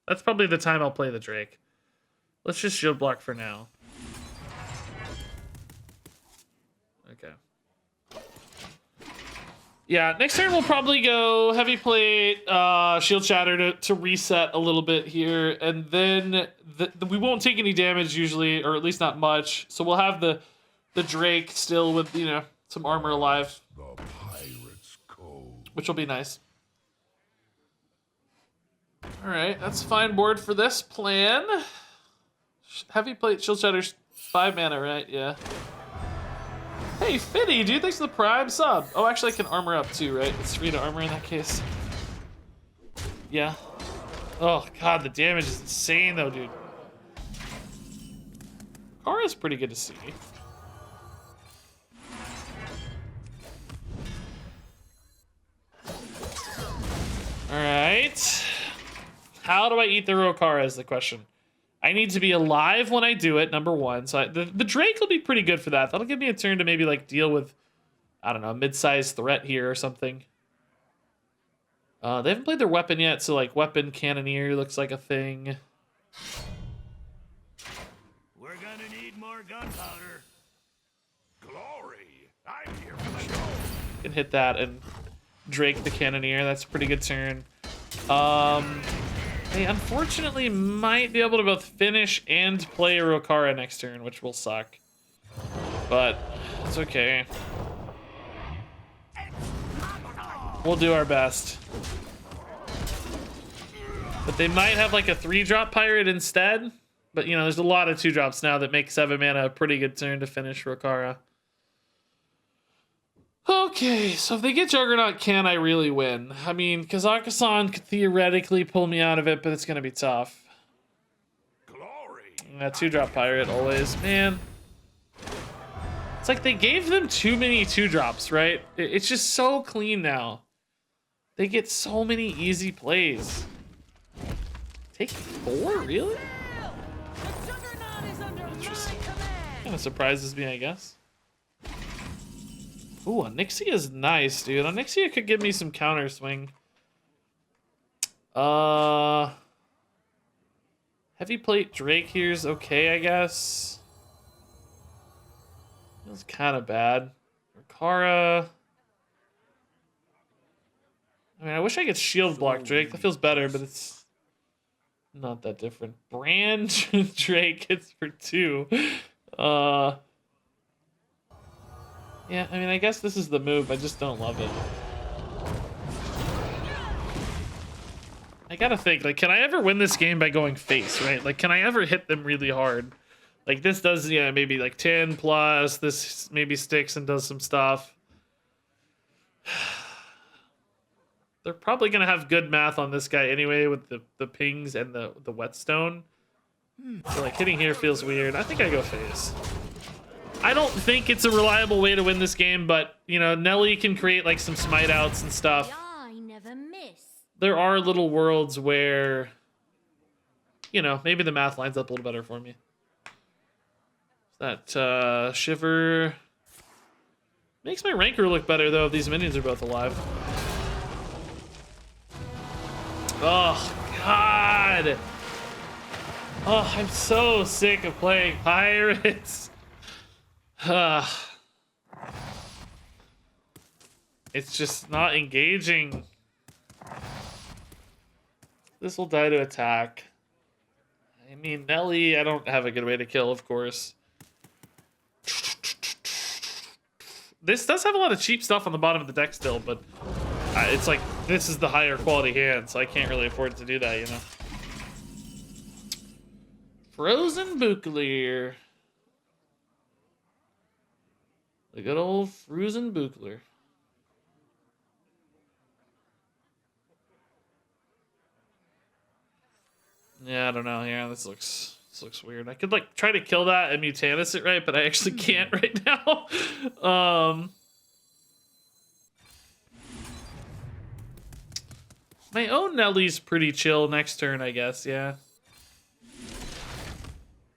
That's probably the time I'll play the Drake. Let's just shield block for now. Okay. Yeah, next turn we'll probably go heavy plate, shield shatter to reset a little bit here, and then we won't take any damage usually, or at least not much. So we'll have the Drake still with, you know, some armor alive, The pirate's code. which will be nice. All right, that's a fine board for this plan. Heavy plate, shield shatters, 5 mana, right? Yeah. Hey, Fitty, dude, thanks for the prime sub. Oh, actually, I can armor up too, right? It's free to armor in that case. Yeah. Oh, God, the damage is insane, though, dude. Kara's pretty good to see. All right. How do I eat the Rokara is the question. I need to be alive when I do it, number one. So the Drake will be pretty good for that. That'll give me a turn to maybe like deal with, I don't know, a mid-sized threat here or something. They haven't played their weapon yet, so like weapon cannoneer looks like a thing. We're gonna need more gunpowder. Glory! I'm here for the show. Can hit that and Drake the cannoneer. That's a pretty good turn. They unfortunately might be able to both finish and play a Rokara next turn, which will suck. But it's okay. We'll do our best. But they might have like a 3-drop pirate instead. But you know, there's a lot of 2-drops now that make 7 mana a pretty good turn to finish Rokara. Okay, so if they get Juggernaut, can I really win? I mean, Kazakhstan could theoretically pull me out of it, but it's going to be tough. Glory! Yeah, 2-drop pirate always. Man. It's like they gave them too many 2-drops, right? It's just so clean now. They get so many easy plays. Take 4? Really? The Juggernaut is under my Interesting. command. Kind of surprises me, I guess. Ooh, Onyxia is nice, dude. Onyxia could give me some counter swing. Heavy plate Drake here's okay, I guess. Feels kind of bad. Rokara. I mean, I wish I could shield block Drake. That feels better, but it's not that different. Brand Drake hits for 2. Yeah, I mean, I guess this is the move. I just don't love it. I gotta think, like, can I ever win this game by going face, right? Like, can I ever hit them really hard? Like, this does, yeah, maybe like 10 plus. This maybe sticks and does some stuff. They're probably gonna have good math on this guy anyway with the pings and the whetstone. So, like, hitting here feels weird. I think I go face. I don't think it's a reliable way to win this game, but, you know, Nelly can create, like, some smite outs and stuff. I never miss. There are little worlds where, you know, maybe the math lines up a little better for me. That, Shiver makes my Ranker look better, though, if these minions are both alive. Oh, God! Oh, I'm so sick of playing pirates. It's just not engaging. This will die to attack. I mean, Nelly, I don't have a good way to kill, of course. This does have a lot of cheap stuff on the bottom of the deck still, but it's like, this is the higher quality hand, so I can't really afford to do that, you know? Frozen Buclear. The good old Frozen Buclear. Yeah, I don't know. Yeah, this looks weird. I could like try to kill that and Mutanus it, right? But I actually can't right now. My own Nelly's pretty chill next turn, I guess. Yeah.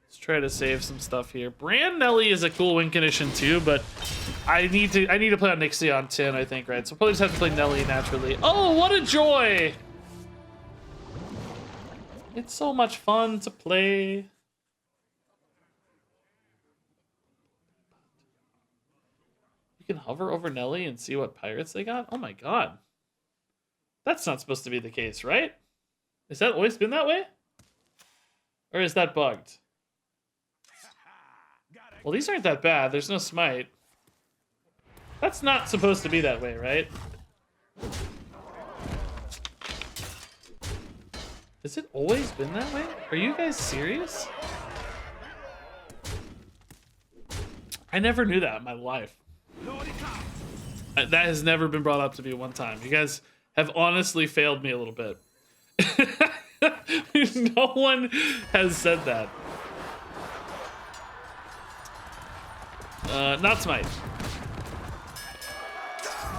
Let's try to save some stuff here. Brand Nelly is a cool win condition too, but I need to play on Nixie on 10, I think, right? So we'll probably just have to play Nelly naturally. Oh, what a joy! It's so much fun to play. You can hover over Nelly and see what pirates they got? Oh my god. That's not supposed to be the case, right? Has that always been that way? Or is that bugged? Well, these aren't that bad. There's no smite. That's not supposed to be that way, right? Has it always been that way? Are you guys serious? I never knew that in my life. That has never been brought up to me one time. You guys have honestly failed me a little bit. No one has said that. Not smite.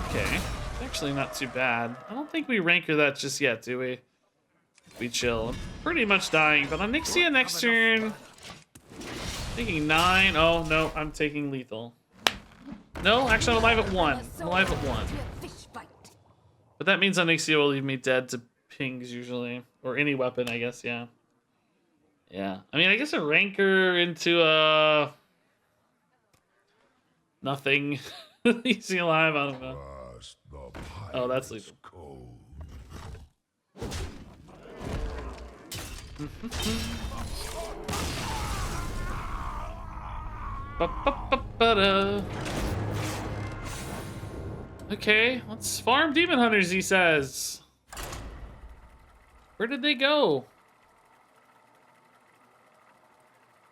Okay. Actually not too bad. I don't think we ranker that just yet, do we? We chill. I'm pretty much dying, but on Nixia next turn. Taking 9. Oh, no, I'm taking lethal. No, actually, I'm alive at 1. I'm alive at 1. But that means on Nixia will leave me dead to pings usually. Or any weapon, I guess, yeah. Yeah. I mean, I guess a ranker into a... nothing. Easy alive, I don't know. Oh, that's lethal. Okay, let's farm demon hunters, he says. Where did they go?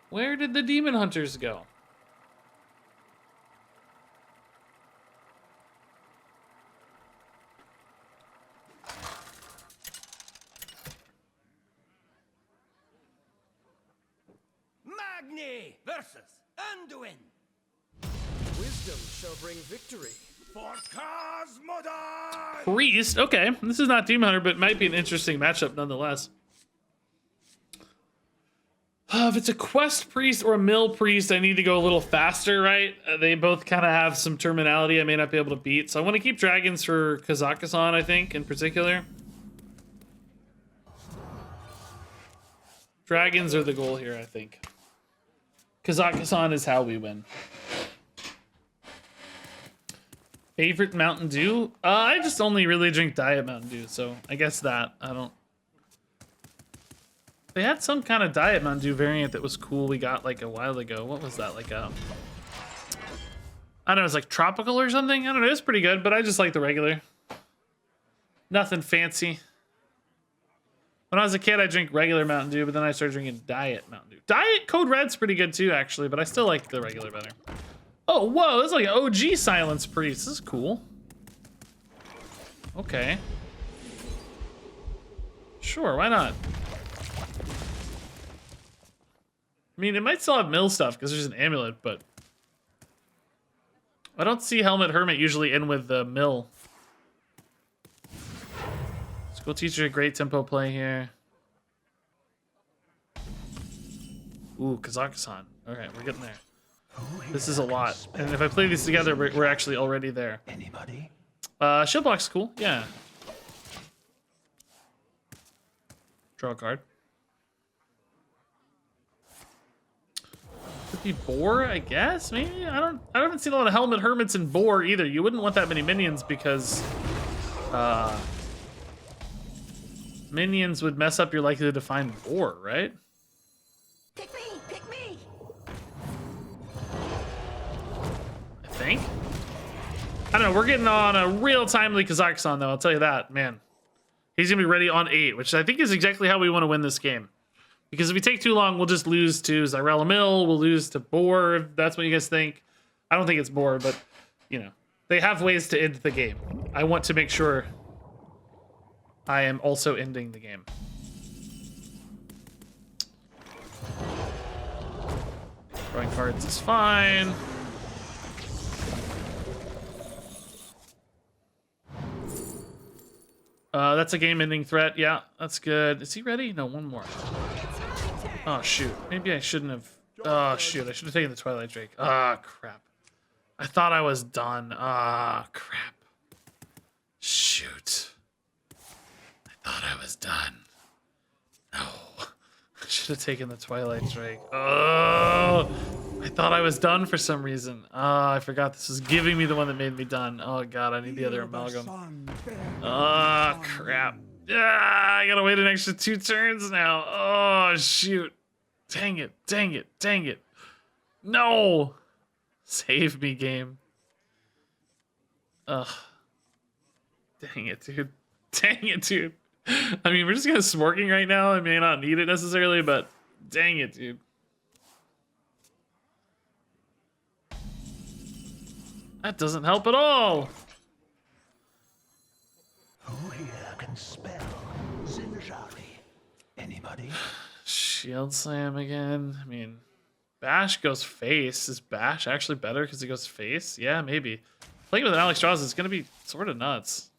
Where did the demon hunters go? Magni versus Anduin. Wisdom shall bring victory. For Cosmodon! Priest. Okay, this is not Demon Hunter, but might be an interesting matchup nonetheless. If it's a quest priest or a mill priest, I need to go a little faster, right? They both kind of have some terminality I may not be able to beat. So I want to keep dragons for Kazakhstan, I think, in particular. Dragons are the goal here, I think. Kazakhstan is how we win. Favorite Mountain Dew? I just only really drink Diet Mountain Dew, so I guess that. I don't... They had some kind of Diet Mountain Dew variant that was cool we got like a while ago. What was that? Like a... I don't know, it was like tropical or something? I don't know, it's pretty good, but I just like the regular. Nothing fancy. When I was a kid, I drank regular Mountain Dew, but then I started drinking Diet Mountain Dew. Diet Code Red's pretty good too, actually, but I still like the regular better. Oh, whoa, this is like an OG Silence Priest. This is cool. Okay. Sure, why not? I mean, it might still have mill stuff because there's an amulet, but... I don't see Helmet Hermit usually in with the mill. School teacher, a great tempo play here. Ooh, Kazakhstan. Okay, we're getting there. This is a lot. And if I play these together, we're actually already there. Anybody? Shield block's cool. Yeah. Draw a card. Could be Boar, I guess. Maybe I haven't seen a lot of Helmet Hermits in Boar either. You wouldn't want that many minions because minions would mess up your likelihood to find Boar, right? Pick me! Pick me! I think. I don't know. We're getting on a real timely Kazakhstan, though. I'll tell you that, man. He's gonna be ready on 8, which I think is exactly how we want to win this game. Because if we take too long, we'll just lose to Zyrella Mill. We'll lose to Boar, if that's what you guys think. I don't think it's Boar, but, you know. They have ways to end the game. I want to make sure I am also ending the game. Drawing cards is fine. That's a game-ending threat. Yeah, that's good. Is he ready? No, one more. Oh, shoot. Maybe I shouldn't have... Oh, shoot. I should have taken the Twilight Drake. Ah, crap. I thought I was done. Ah, crap. Shoot. I thought I was done. No. I should have taken the Twilight Drake. Oh! I thought I was done for some reason. Ah, I forgot this was giving me the one that made me done. Oh, God, I need the other amalgam. Ah, crap. Ah, I gotta wait an extra 2 turns now. Oh, shoot. Dang it, dang it, dang it. No! Save me, game. Ugh. Dang it, dude. Dang it, dude. I mean, we're just kind of smorking right now. I may not need it necessarily, but dang it, dude. That doesn't help at all. Who here can spell Zinjari? Anybody? Shield slam again. I mean, Bash goes face. Is Bash actually better because he goes face? Yeah, maybe. Playing with an Alex Strauss is going to be sort of nuts.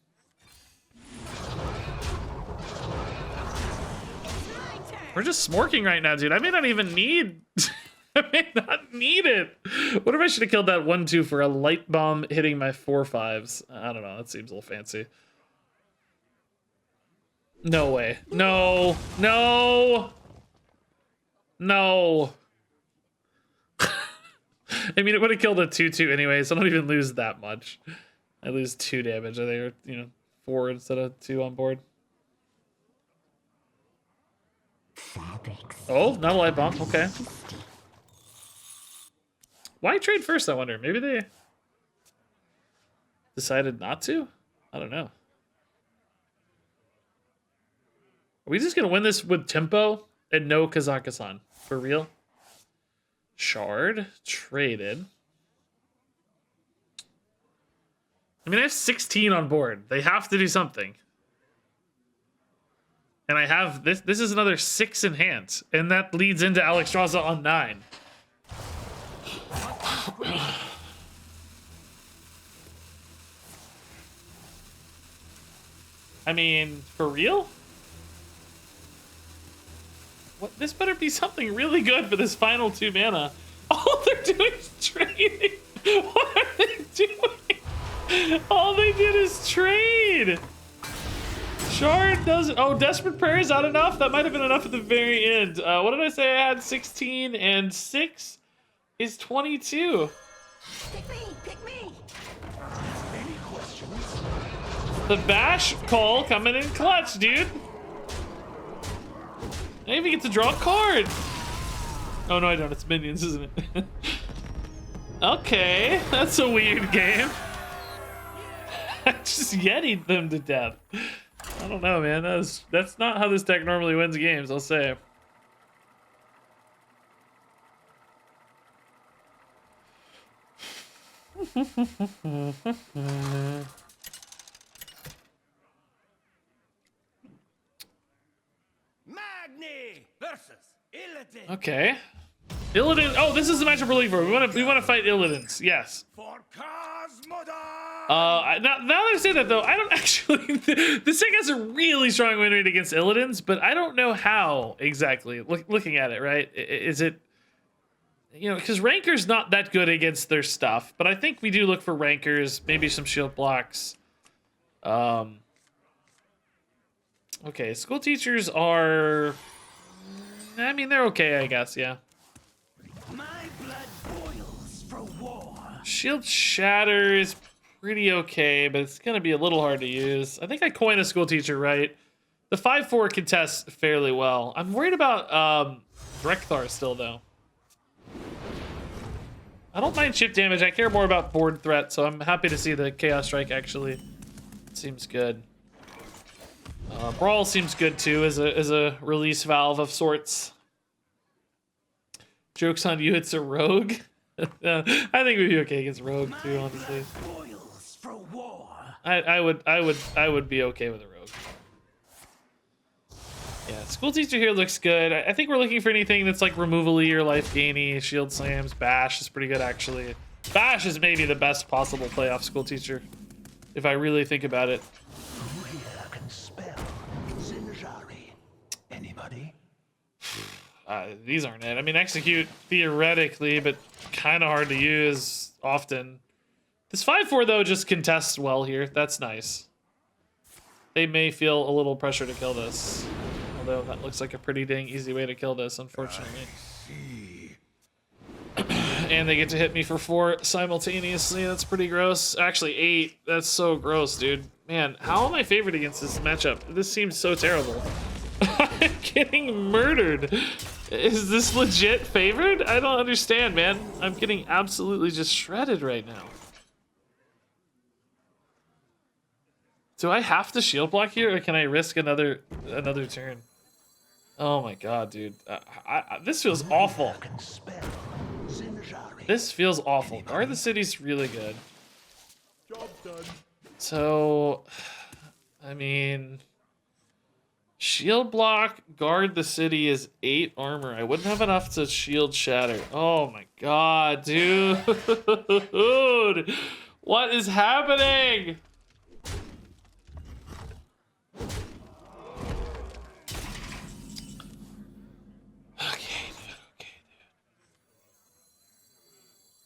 We're just smorking right now, dude. I may not even need... I may not need it. What if I should have killed that 1-2 for a light bomb hitting my 4-5s? I don't know. That seems a little fancy. No way. No. No. No. I mean, it would have killed a 2-2 anyway, so I don't even lose that much. I lose 2 damage. I think, you know, 4 instead of 2 on board. Oh, not a light bomb. Okay. Why trade first, I wonder? Maybe they decided not to? I don't know. Are we just going to win this with tempo and no Kazakhstan? For real? Shard. Traded. I mean, I have 16 on board. They have to do something. And I have this. This is another 6 in hand. And that leads into Alex Straza on 9. I mean, for real? What? This better be something really good for this final 2 mana. All they're doing is trading. What are they doing? All they did is trade. Shard doesn't. Oh, Desperate Prayer is not enough. That might have been enough at the very end. What did I say? I had 16 and 6 is 22. Pick me! Pick me! Any questions? The Bash call coming in clutch, dude. I even get to draw a card. Oh, no, I don't. It's minions, isn't it? Okay, that's a weird game. I just Yeti'd them to death. I don't know, man. That's not how this deck normally wins games, I'll say. Magni versus Illidan. Okay. Illidan. Oh, this is the matchup we're looking for. We want to fight Illidan's. Yes. For Cosmodan. Now that I say that though, I don't actually. This deck has a really strong win rate against Illidan's, but I don't know how exactly. Looking at it, right? Is it? You know, because Ranker's not that good against their stuff, but I think we do look for Rankers, maybe some shield blocks. Okay, school teachers are. I mean, they're okay, I guess. Yeah. My blood boils for war. Shield Shatter is pretty okay, but it's gonna be a little hard to use. I think I coined a school teacher right. The 5/4 contests fairly well. I'm worried about Rekthar still though. I don't mind chip damage. I care more about board threat, so I'm happy to see the Chaos Strike actually. Seems good. Brawl seems good too as a release valve of sorts. Joke's on you, it's a rogue. I think we'd be okay against rogue too, honestly. Boils for war. I would be okay with a rogue. Yeah, school teacher here looks good. I think we're looking for anything that's like removal-y or life gainy. Shield slams, Bash is pretty good actually. Bash is maybe the best possible playoff school teacher, if I really think about it. Who here can spell Zinjari? Anybody? These aren't it. I mean, execute theoretically, but kind of hard to use often. This 5/4 though just contests well here. That's nice. They may feel a little pressure to kill this. Although that looks like a pretty dang easy way to kill this, unfortunately. And they get to hit me for 4 simultaneously. That's pretty gross. Actually, 8. That's so gross, dude. Man, how am I favored against this matchup? This seems so terrible. I'm getting murdered. Is this legit favored? I don't understand, man. I'm getting absolutely just shredded right now. Do I have to shield block here, or can I risk another turn? Oh my god, dude. This feels awful. This feels awful. Guard the City's really good. Job done. So, I mean, shield block, guard the city is 8 armor. I wouldn't have enough to shield shatter. Oh my god, dude. What is happening?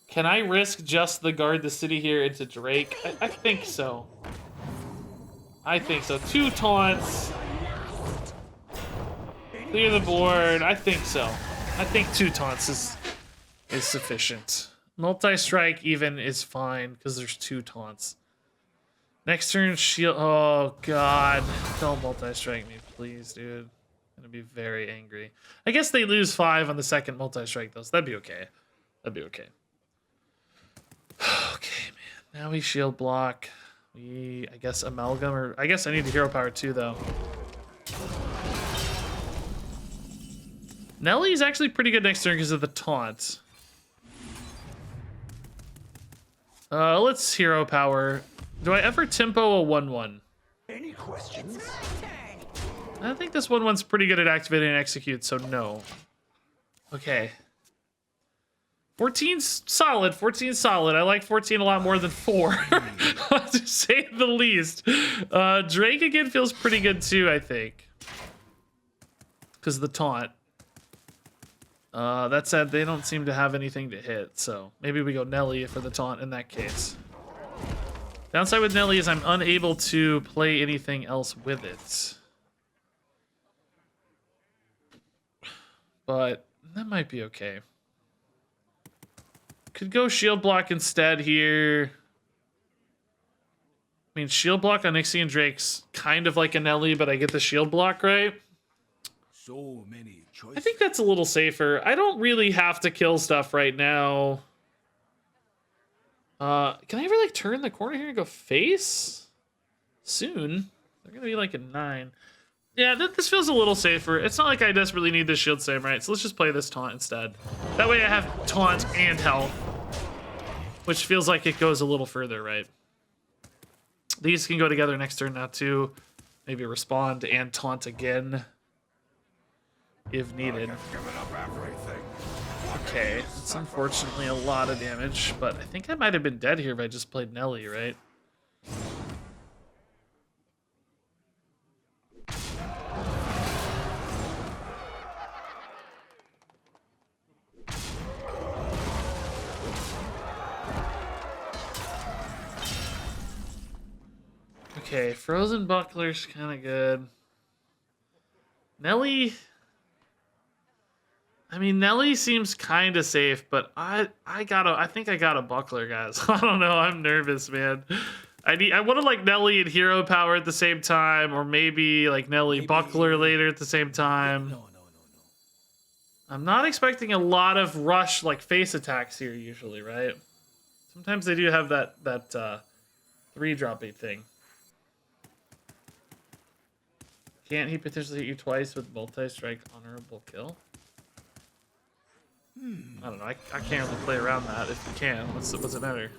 Can I risk just the guard the city here into Drake? I think so. I think so. 2 taunts. Clear the board. I think so. I think 2 taunts is sufficient. Multi-strike even is fine because there's 2 taunts. Next turn shield. Oh god. Don't multi-strike me, please, dude. I'm gonna be very angry. I guess they lose 5 on the second multi-strike though, so that'd be okay. That'd be okay. Okay, man. Now we shield block. I guess amalgam, or I guess I need the hero power too, though. Nellie's actually pretty good next turn because of the taunt. Let's hero power. Do I ever tempo a 1/1? Any questions? I think this 1/1's pretty good at activating and execute, so no. Okay. 14's solid. 14's solid. I like 14 a lot more than 4, to say the least. Drake again feels pretty good too, I think, because of the taunt. That said, they don't seem to have anything to hit, so maybe we go Nelly for the taunt in that case. Downside with Nelly is I'm unable to play anything else with it, but that might be okay. Could go shield block instead here. I mean, shield block on Nixie and Drake's kind of like a Nelly, but I get the shield block, right? So many choices. I think that's a little safer. I don't really have to kill stuff right now. Can I ever, like, turn the corner here and go face? Soon. They're gonna be, like, a 9. Yeah, this feels a little safer. It's not like I desperately need this shield save, right? So let's just play this taunt instead. That way I have taunt and health, which feels like it goes a little further, right? These can go together next turn now too. Maybe respond and taunt again if needed. Okay, it's unfortunately a lot of damage, but I think I might have been dead here if I just played Nelly, right? Okay, Frozen Buckler's kind of good. Nelly... I mean, Nelly seems kind of safe, but I think I got a Buckler, guys. I don't know. I'm nervous, man. I want to like Nelly and hero power at the same time, or maybe like Nelly Buckler later at the same time. No. I'm not expecting a lot of rush like face attacks here usually, right? Sometimes they do have that 3-dropping thing. Can't he potentially hit you twice with multi-strike honorable kill? I don't know. I can't really play around that if you can. What's it matter?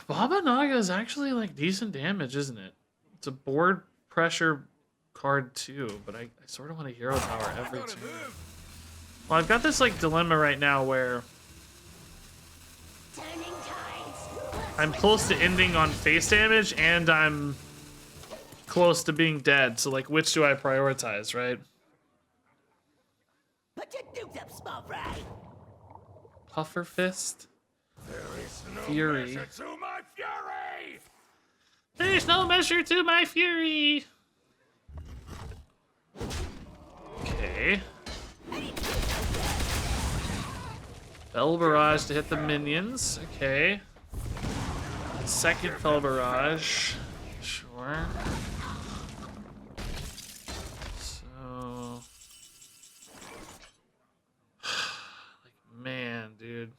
Baba Naga is actually like decent damage, isn't it? It's a board pressure card too, but I sort of want a hero power every turn. Well, I've got this like dilemma right now where I'm close to ending on face damage and I'm close to being dead. So like, which do I prioritize, right? Put your dukes up, small fry. Puffer Fist. There is no Fury. measure to my fury! There's no measure to my fury. Okay. Fell Barrage to hit the minions. Okay. Second Fell Barrage. Sure. So... like, man, dude.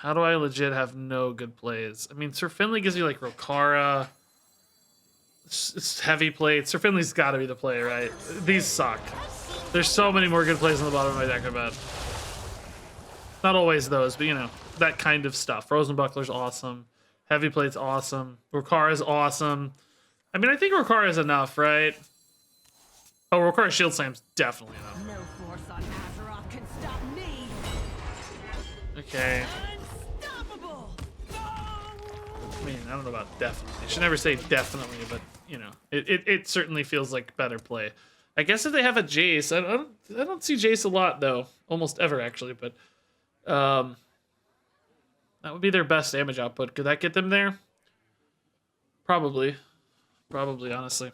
How do I legit have no good plays? I mean, Sir Finley gives you like Rokara. It's heavy plate. Sir Finley's got to be the play, right? These suck. There's so many more good plays on the bottom of my deck, I bet. Not always those, but you know, that kind of stuff. Frozen Buckler's awesome. Heavy plate's awesome. Rokara's awesome. I mean, I think Rokara is enough, right? Oh, Rokara Shield Slam's definitely enough. No force on Azeroth can stop me. Okay. Unstoppable. I mean, I don't know about definitely. I should never say definitely, but you know, it certainly feels like better play. I guess if they have a Jace, I don't see Jace a lot though, almost ever actually, but that would be their best damage output. Could that get them there? Probably, honestly.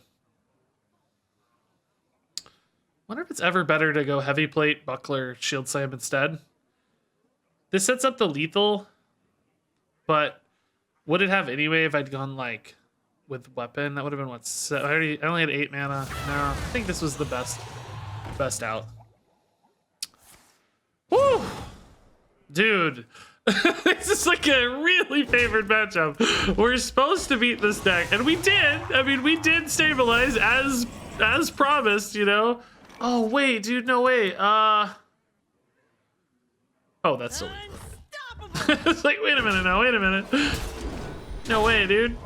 Wonder if it's ever better to go heavy plate, buckler, shield slam instead. This sets up the lethal, but would it have anyway if I'd gone like with weapon? That would have been what? I only had 8 mana. No, I think this was the best out. Woo, dude. This is like a really favored matchup. We're supposed to beat this deck, and we did. I mean, we did stabilize as promised, you know. Oh wait, dude, no way. Oh, that's silly. It's like, wait a minute now, wait a minute. No way, dude.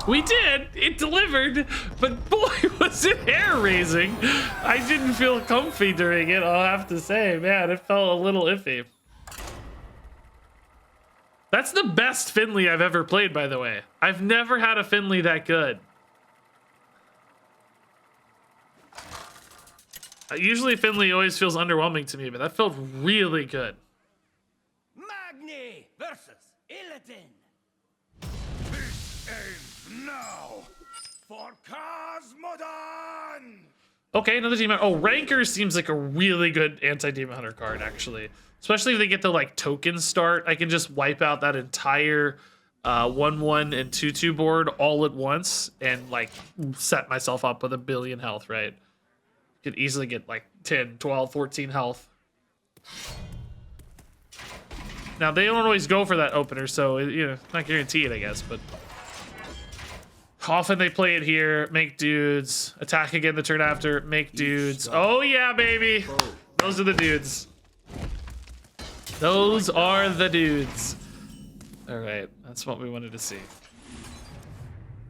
We did. It delivered, but boy, was it hair raising. I didn't feel comfy during it, I'll have to say. Man, it felt a little iffy. That's the best Finley I've ever played, by the way. I've never had a Finley that good. Usually Finley always feels underwhelming to me, but that felt really good. Magni versus Illidan. This ends now for Cosmodon. Okay, another Demon. Oh, Ranker seems like a really good anti-Demon Hunter card, actually. Especially if they get the like token start. I can just wipe out that entire 1/1 and 2/2 board all at once and like set myself up with 1 billion health, right? Could easily get like 10, 12, 14 health. Now, they don't always go for that opener, so, you know, not guaranteed, I guess, but often they play it here, make dudes, attack again the turn after, make dudes. Oh, yeah, baby. Those are the dudes. Those are the dudes. All right, that's what we wanted to see.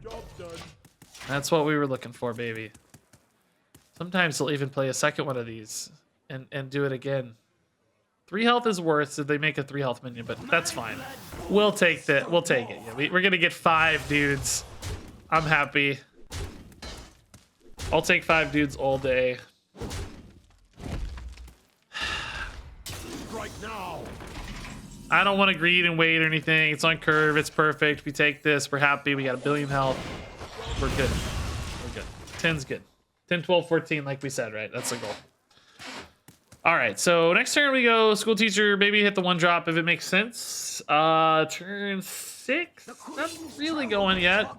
Job done. That's what we were looking for, baby. Sometimes they'll even play a second one of these and do it again. 3 health is worth, so they make a 3 health minion, but that's fine. We'll take that. We'll take it. Yeah, we're gonna get 5 dudes. I'm happy. I'll take 5 dudes all day. Right now. I don't want to greed and wait or anything. It's on curve. It's perfect. We take this. We're happy. We got 1 billion health. We're good. We're good. 10's good. 10, 12, 14, like we said, right? That's the goal. All right, so next turn we go school teacher, maybe hit the 1-drop if it makes sense. Turn 6, not really going yet.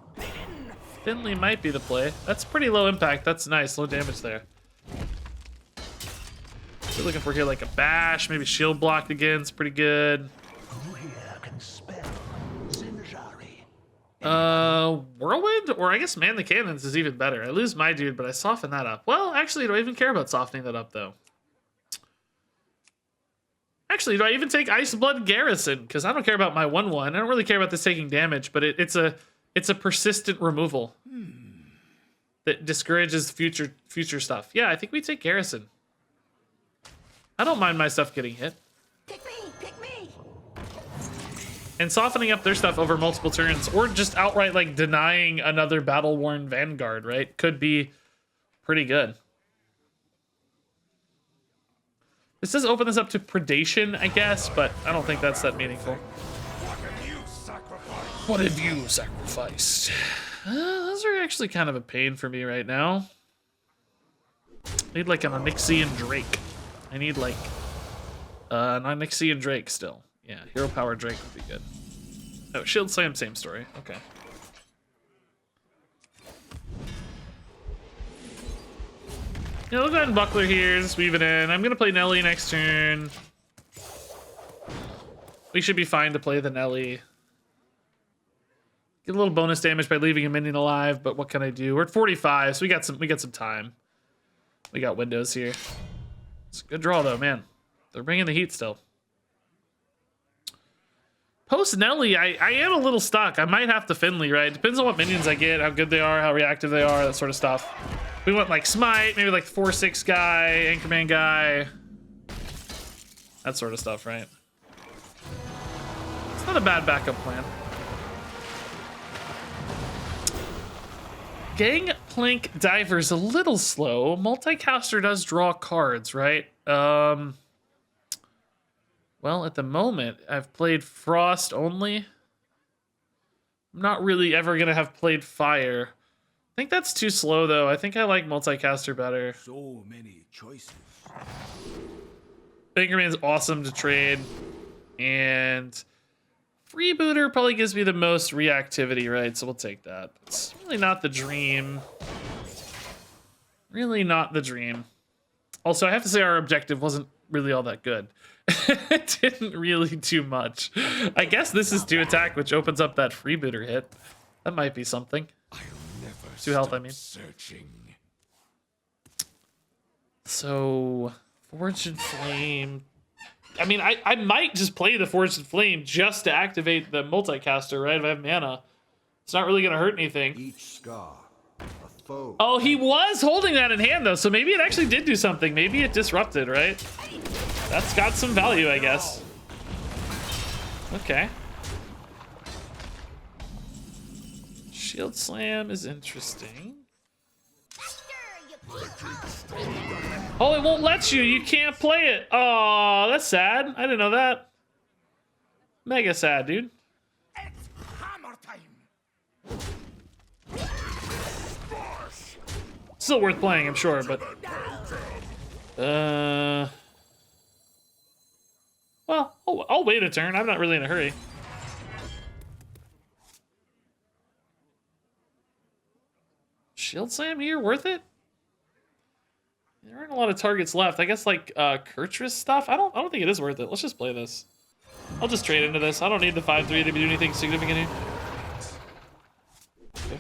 Finley might be the play. That's pretty low impact. That's nice, low damage there. We're looking for here like a bash, maybe shield blocked again. It's pretty good. Whirlwind, or I guess man the cannons is even better. I lose my dude, but I soften that up. Well, actually, do I even care about softening that up though? Actually, do I even take Ice Blood Garrison? Because I don't care about my 1/1. I don't really care about this taking damage, but it's a persistent removal that discourages future stuff. Yeah, I think we take Garrison. I don't mind my stuff getting hit. Pick me! Pick me! And softening up their stuff over multiple turns, or just outright like denying another battle-worn Vanguard, right? Could be pretty good. This does open this up to predation, I guess, but I don't think that's that meaningful. What have you sacrificed? What have you sacrificed? Those are actually kind of a pain for me right now. I need like an Onyxian Drake. I need like an Onyxian Drake still. Yeah, Hero Power Drake would be good. Oh, Shield Slam, same story. Okay. Yeah, we'll go ahead and Buckler here, just weave it in. I'm gonna play Nelly next turn. We should be fine to play the Nelly. Get a little bonus damage by leaving a minion alive, but what can I do? We're at 45, so we got some time. We got windows here. It's a good draw though, man. They're bringing the heat still. Post Nelly, I am a little stuck. I might have to Finley, right? Depends on what minions I get, how good they are, how reactive they are, that sort of stuff. We want like Smite, maybe like 4/6 guy, Anchorman guy. That sort of stuff, right? It's not a bad backup plan. Gangplank Diver's a little slow. Multicaster does draw cards, right? Well, at the moment, I've played Frost only. I'm not really ever gonna have played Fire. I think that's too slow, though. I think I like Multicaster better. So many choices. Anchorman's awesome to trade. And Freebooter probably gives me the most reactivity, right? So we'll take that. It's really not the dream. Really not the dream. Also, I have to say our objective wasn't really all that good. It didn't really do much. I guess this is 2 attack, which opens up that Freebooter hit. That might be something. 2 health, I mean. Searching. So, Forged Flame. I mean, I might just play the Forged Flame just to activate the multicaster, right? If I have mana. It's not really going to hurt anything. Each scar, a foe. Oh, he was holding that in hand, though, so maybe it actually did do something. Maybe it disrupted, right? That's got some value, I guess. Okay. Shield Slam is interesting. Oh, it won't let you. You can't play it. Oh, that's sad. I didn't know that. Mega sad, dude. It's hammer time. Still worth playing, I'm sure, but... Well, I'll wait a turn. I'm not really in a hurry. Shield Slam here, worth it? There aren't a lot of targets left. I guess like Kurtrus stuff. I don't think it is worth it. Let's just play this. I'll just trade into this. I don't need the 5/3 to do anything significant here. Okay.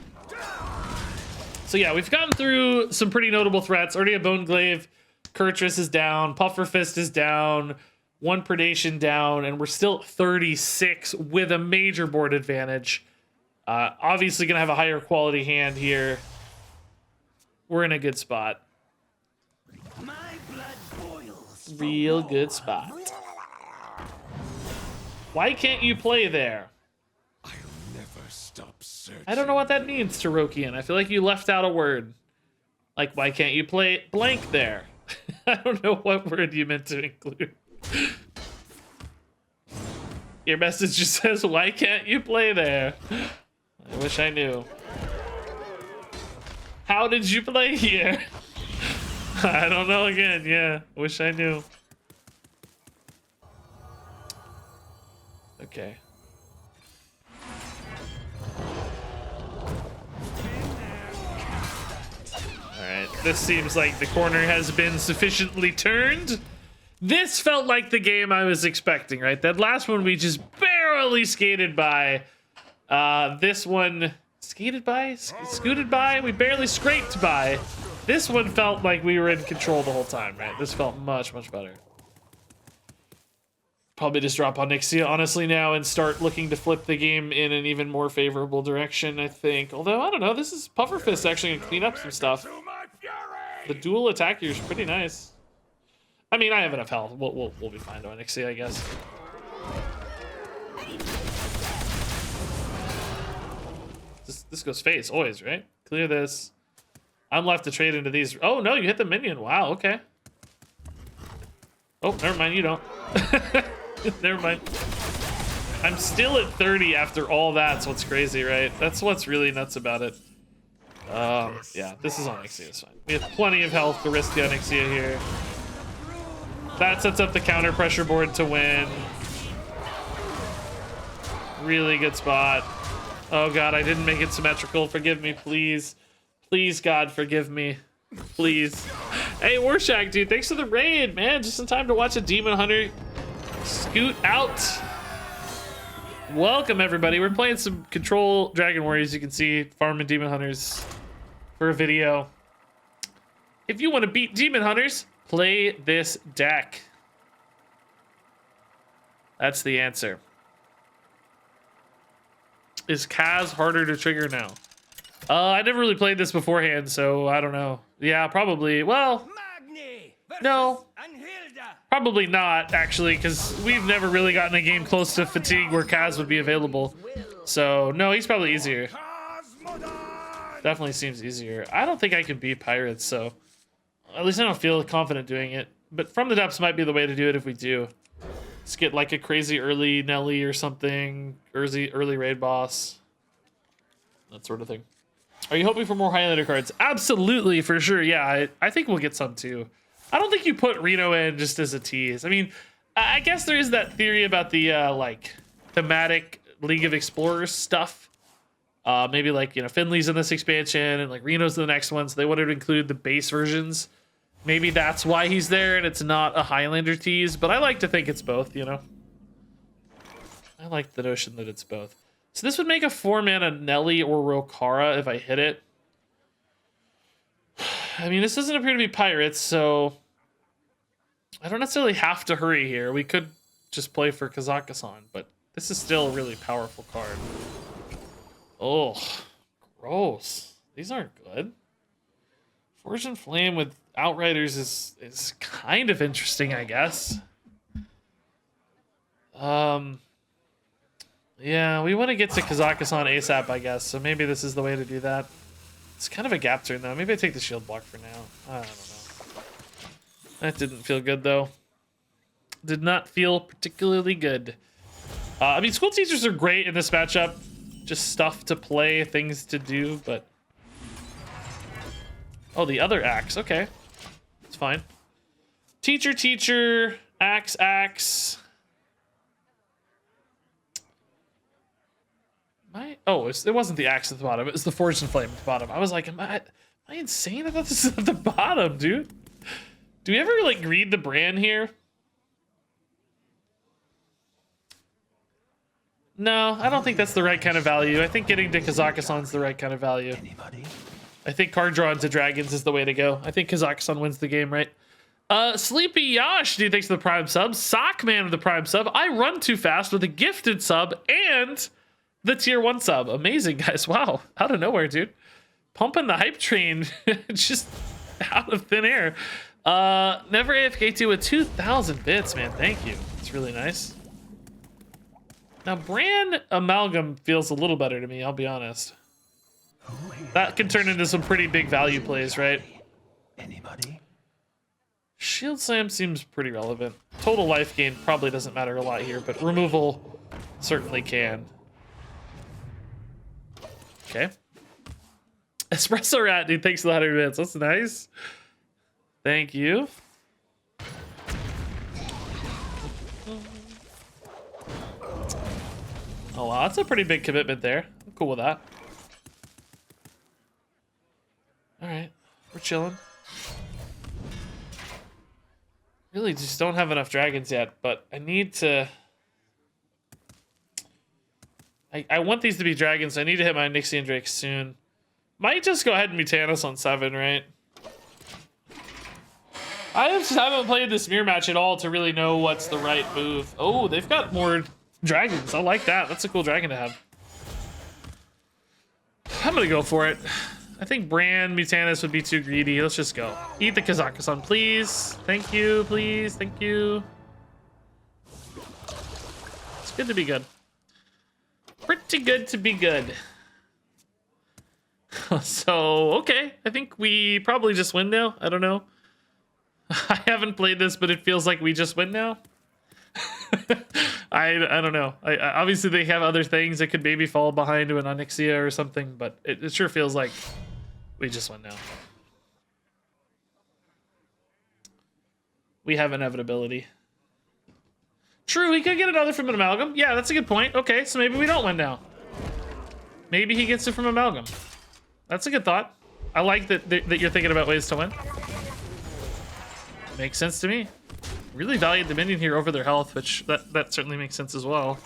So yeah, we've gotten through some pretty notable threats. Already a Boneglaive. Kurtrus is down. Pufferfist is down. 1 Predation down, and we're still 36 with a major board advantage. Obviously gonna have a higher quality hand here. We're in a good spot. My blood boils. Real good spot. Why can't you play there? I'll never stop searching. I don't know what that means, Tarokian. I feel like you left out a word. Like, why can't you play blank there? I don't know what word you meant to include. Your message just says, why can't you play there? I wish I knew. How did you play here? I don't know again, yeah. Wish I knew. Okay. Alright, this seems like the corner has been sufficiently turned. This felt like the game I was expecting, right? That last one we just barely skated by. This one, skated by? Scooted by? We barely scraped by. This one felt like we were in control the whole time, right? This felt much, much better. Probably just drop on Nixia, honestly, now and start looking to flip the game in an even more favorable direction, I think. Although, I don't know, this is Pufferfist actually gonna clean up some stuff. The dual attack here is pretty nice. I mean, I have enough health. We'll be fine on Nixia, I guess. This goes face, always, right? Clear this. I'm left to trade into these. Oh, no, you hit the minion. Wow, okay. Oh, never mind, you don't. Never mind. I'm still at 30 after all that's what's crazy, right? That's what's really nuts about it. Yeah, this is on Nixia, it's fine. We have plenty of health to risk the Nixia here. That sets up the counter pressure board to win. Really good spot. Oh god, I didn't make it symmetrical. Forgive me, please. Please, God, forgive me. Please. Hey, Warshak, dude, thanks for the raid, man. Just in time to watch a Demon Hunter scoot out. Welcome everybody. We're playing some Control Dragon Warriors. You can see farming Demon Hunters for a video. If you want to beat Demon Hunters, play this deck. That's the answer. Is Kaz harder to trigger now? I never really played this beforehand, so I don't know. Yeah, probably. Well, no. Probably not, actually, because we've never really gotten a game close to Fatigue where Kaz would be available. So, no, he's probably easier. Definitely seems easier. I don't think I can beat Pirates, so... At least I don't feel confident doing it. But From the Depths might be the way to do it if we do. Let's get like a crazy early Nelly or something. Early raid boss. That sort of thing. Are you hoping for more Highlander cards? Absolutely, for sure. Yeah, I think we'll get some too. I don't think you put Reno in just as a tease. I mean, I guess there is that theory about the like thematic League of Explorers stuff. Maybe like, you know, Finley's in this expansion and like Reno's in the next one, so they wanted to include the base versions. Maybe that's why he's there and it's not a Highlander tease, but I like to think it's both, you know? I like the notion that it's both. So this would make a 4-mana Nelly or Rokara if I hit it. I mean, this doesn't appear to be Pirates, so I don't necessarily have to hurry here. We could just play for Kazakhstan, but this is still a really powerful card. Oh, gross. These aren't good. Forge and Flame with Outriders is kind of interesting, I guess. Yeah, we want to get to Kazakhstan ASAP, I guess, so maybe this is the way to do that. It's kind of a gap turn, though. Maybe I take the shield block for now. I don't know. That didn't feel good, though. Did not feel particularly good. I mean, school teachers are great in this matchup. Just stuff to play, things to do, but... Oh, the other axe. Okay. It's fine. Teacher, axe. Oh, it wasn't the axe at the bottom. It was the Forged and Flame at the bottom. I was like, am I insane? I thought this was at the bottom, dude. Do we ever, like, read the brand here? No, I don't think that's the right kind of value. I think getting to Kazakhstan's the right kind of value. Anybody? I think card draw into dragons is the way to go. I think Kazakhstan wins the game, right? Sleepy Yash, dude, thanks for the Prime sub. Sockman with the Prime sub. I run too fast with a gifted sub and the tier 1 sub. Amazing, guys. Wow. Out of nowhere, dude. Pumping the hype train just out of thin air. Never AFK2 with 2,000 bits, man. Thank you. It's really nice. Now, Bran Amalgam feels a little better to me, I'll be honest. That can turn into some pretty big value plays, right? Anybody? Shield Slam seems pretty relevant. Total life gain probably doesn't matter a lot here, but removal certainly can. Okay. Espresso Rat, dude, thanks for the 100 bits. That's nice. Thank you. Oh, wow, that's a pretty big commitment there. I'm cool with that. All right, we're chilling. Really just don't have enough dragons yet, but I need to... I want these to be dragons, so I need to hit my Nixian Drake soon. Might just go ahead and Mutanis on 7, right? I just haven't played this mirror match at all to really know what's the right move. Oh, they've got more dragons. I like that. That's a cool dragon to have. I'm gonna go for it. I think Bran Mutanis would be too greedy. Let's just go. Eat the Kazakhstan, please. Thank you, please. Thank you. It's good to be good. Pretty good to be good. So, okay. I think we probably just win now. I don't know. I haven't played this, but it feels like we just win now. I don't know. I obviously they have other things that could maybe fall behind to an Onyxia or something, but it sure feels like we just win now. We have inevitability. True, he could get another from an Amalgam. Yeah, that's a good point. Okay, so maybe we don't win now. Maybe he gets it from Amalgam. That's a good thought. I like that you're thinking about ways to win. Makes sense to me. Really valued the minion here over their health, which that certainly makes sense as well.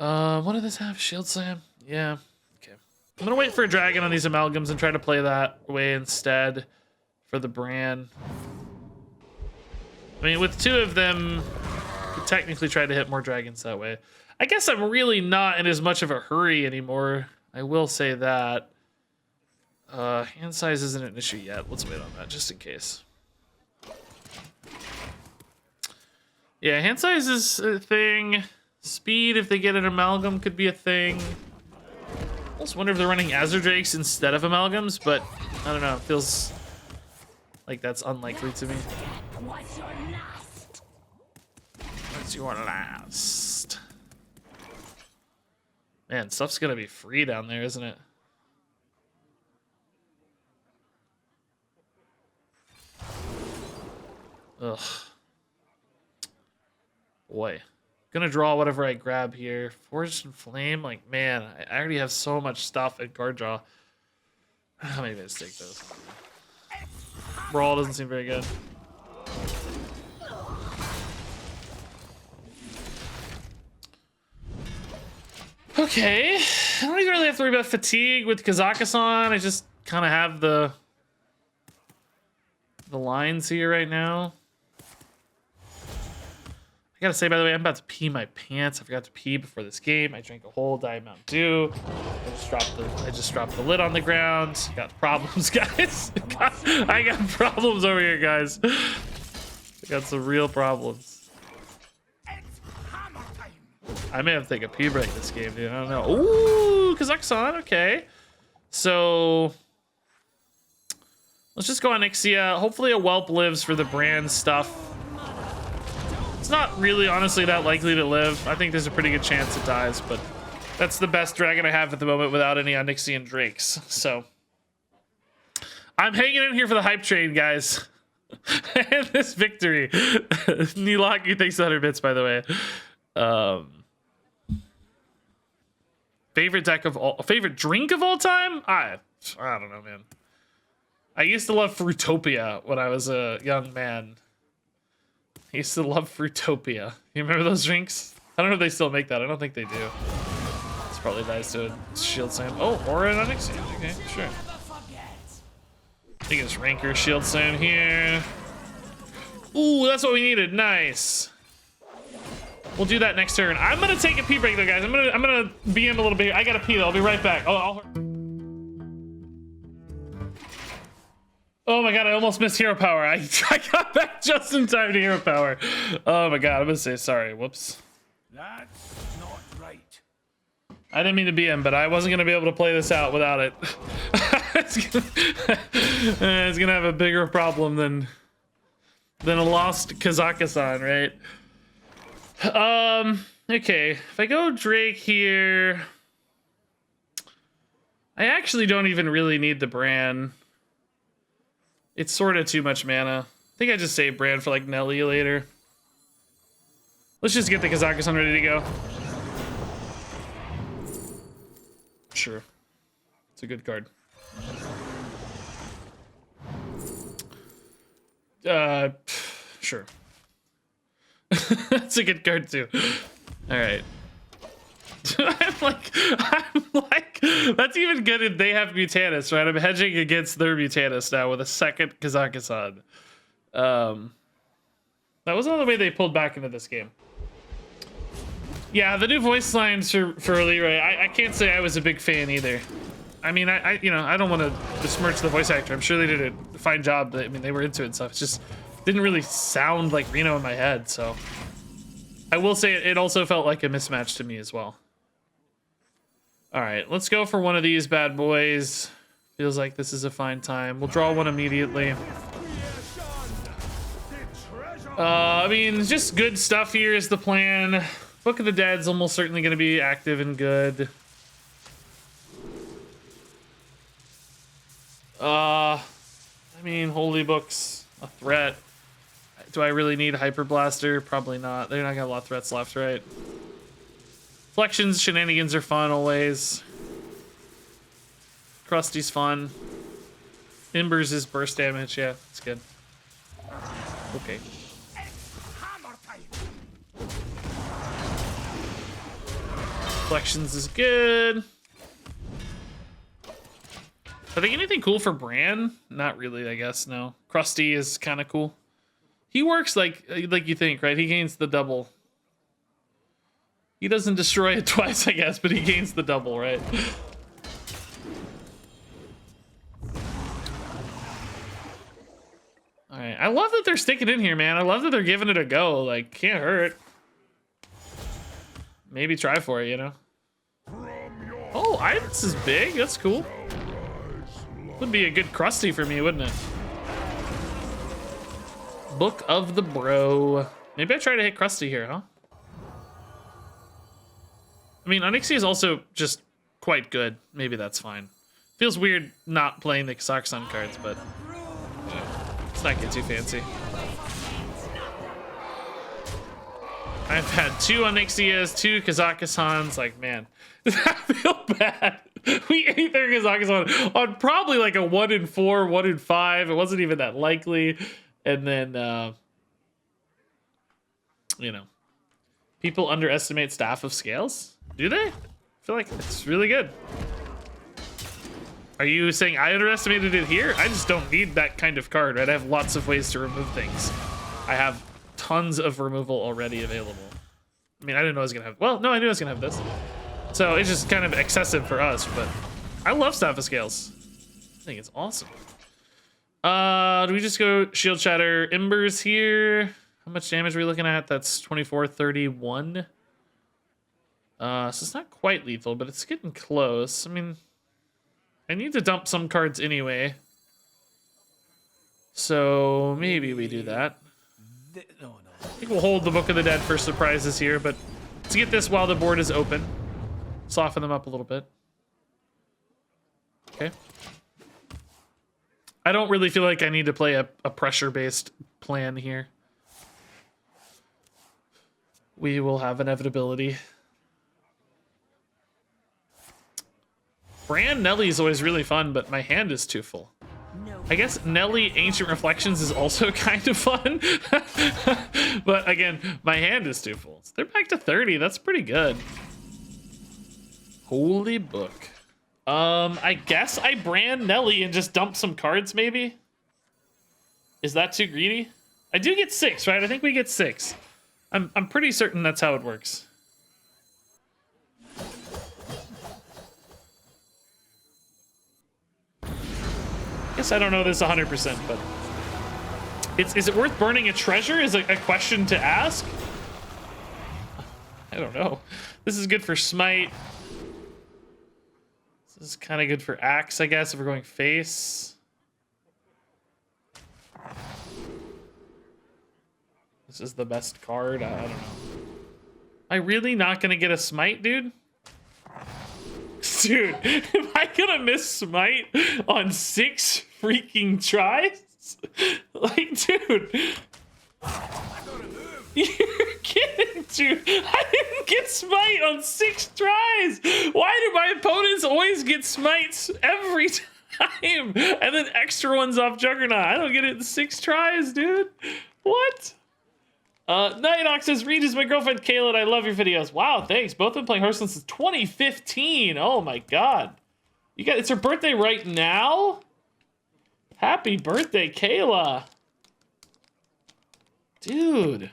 What does this have? Shield Slam? Yeah. Okay. I'm gonna wait for a dragon on these amalgams and try to play that way instead for the Bran. I mean, with 2 of them, you could technically try to hit more dragons that way. I guess I'm really not in as much of a hurry anymore. I will say that. Hand size isn't an issue yet. Let's wait on that just in case. Yeah, hand size is a thing. Speed, if they get an amalgam, could be a thing. I almost wonder if they're running Azure Drakes instead of amalgams, but I don't know. It feels like that's unlikely to me. What's your last? What's your last? Man, stuff's gonna be free down there, isn't it? Ugh. Boy. Gonna draw whatever I grab here. Forged and Flame, like, man, I already have so much stuff at card draw. How many minutes take those? Brawl doesn't seem very good. Okay. I don't even really have to worry about fatigue with Kazakhstan. I just kind of have the lines here right now. I gotta say, by the way, I'm about to pee my pants. I forgot to pee before this game. I drank a whole Diet Mountain Dew. I just dropped the lid on the ground. Got problems, guys. I got problems over here, guys. I got some real problems. I may have to take a pee break this game, dude. I don't know. Ooh, Kazakhstan. Okay. So let's just go on Ixia. Hopefully a whelp lives for the brand stuff. It's not really, honestly, that likely to live. I think there's a pretty good chance it dies, but that's the best dragon I have at the moment without any Onyxian Drakes. So I'm hanging in here for the hype train, guys. And this victory. Nilaki, thanks 100 bits, by the way. Favorite deck of all, favorite drink of all time? I don't know, man. I used to love Fruitopia when I was a young man. I used to love Fruitopia. You remember those drinks? I don't know if they still make that. I don't think they do. It's probably nice to Shield Slam. Oh, or an Onyxian. Okay, sure. I think it's Ranker Shield Slam here. Ooh, that's what we needed. Nice. We'll do that next turn. I'm gonna take a pee break though, guys. I'm gonna BM a little bit here. I gotta pee though. I'll be right back. Oh my god, I almost missed Hero Power. I got back just in time to Hero Power. Oh my god, I'm gonna say sorry. Whoops. That's not right. I didn't mean to BM, but I wasn't gonna be able to play this out without it. It's gonna have a bigger problem than a lost Kazakhstan, right? Okay, if I go Drake here, I actually don't even really need the Bran. It's sort of too much mana. I think I just save Bran for like Nelly later. Let's just get the Kazakhstan ready to go. Sure. It's a good card. Sure. That's a good card too. All right. I'm like, that's even good if they have Mutanus, right? I'm hedging against their Mutanus now with a second Kazakhstan. That wasn't the way they pulled back into this game. Yeah, the new voice lines for Leroy, I can't say I was a big fan either. I mean, I don't want to besmirch the voice actor. I'm sure they did a fine job. I mean, they were into it and stuff. It's just didn't really sound like Reno in my head, so. I will say it also felt like a mismatch to me as well. All right, let's go for one of these bad boys. Feels like this is a fine time. We'll draw one immediately. I mean, just good stuff here is the plan. Book of the Dead's almost certainly going to be active and good. I mean, Holy Book's a threat. Do I really need Hyper Blaster? Probably not. They're not gonna have a lot of threats left, right? Flexions, shenanigans are fun always. Krusty's fun. Embers is burst damage. Yeah, it's good. Okay. Reflections is good. Are they anything cool for Bran? Not really, I guess, no. Krusty is kind of cool. He works like you think, right? He gains the double. He doesn't destroy it twice, I guess, but he gains the double, right? All right, I love that they're sticking in here, man. I love that they're giving it a go. Like, can't hurt. Maybe try for it, you know? Oh, Iris is big. That's cool. Would be a good Krusty for me, wouldn't it? Book of the Bro. Maybe I try to hit Krusty here, huh? I mean, Onyxia is also just quite good. Maybe that's fine. Feels weird not playing the Kazakhstan cards, but let's not get too fancy. I've had 2 Onyxias, 2 Kazakhstans. Like, man, I feel bad. We ate their Kazakhstan on probably like a 1 in 4, 1 in 5. It wasn't even that likely. And then, you know, people underestimate Staff of Scales. Do they? I feel like it's really good. Are you saying I underestimated it here? I just don't need that kind of card, right? I have lots of ways to remove things. I have tons of removal already available. I mean, I didn't know I was gonna have, well, no, I knew I was gonna have this. So it's just kind of excessive for us, but I love Staff of Scales. I think it's awesome. Do we just go Shield Shatter Embers here? How much damage are we looking at? That's 2431. So it's not quite lethal, but it's getting close. I mean, I need to dump some cards anyway. So maybe we do that. I think we'll hold the Book of the Dead for surprises here, but let's get this while the board is open. Soften them up a little bit. Okay. I don't really feel like I need to play a pressure-based plan here. We will have inevitability. Bran Nelly is always really fun, but my hand is too full. I guess Nelly Ancient Reflections is also kind of fun. But again, my hand is too full. So they're back to 30. That's pretty good. Holy book. I guess I Bran Nelly and just dump some cards, maybe? Is that too greedy? I do get 6, right? I think we get 6. I'm pretty certain that's how it works. Guess I don't know this 100%, but is it worth burning a treasure is a question to ask. I don't know. This is good for Smite. This is kind of good for Axe, I guess, if we're going face. This is the best card. I don't know. Am I really not gonna get a Smite, dude? Dude, am I gonna miss Smite on 6 freaking tries? Like, dude. You're kidding, dude. I didn't get Smite on 6 tries. Why do my opponents always get Smites every time? And then extra ones off Juggernaut. I don't get it in 6 tries, dude. What? Nighthawk says, Regis, my girlfriend Kayla, and I love your videos. Wow, thanks. Both been playing Hearthstone since 2015. Oh my god. You got, it's her birthday right now? Happy birthday, Kayla. Dude.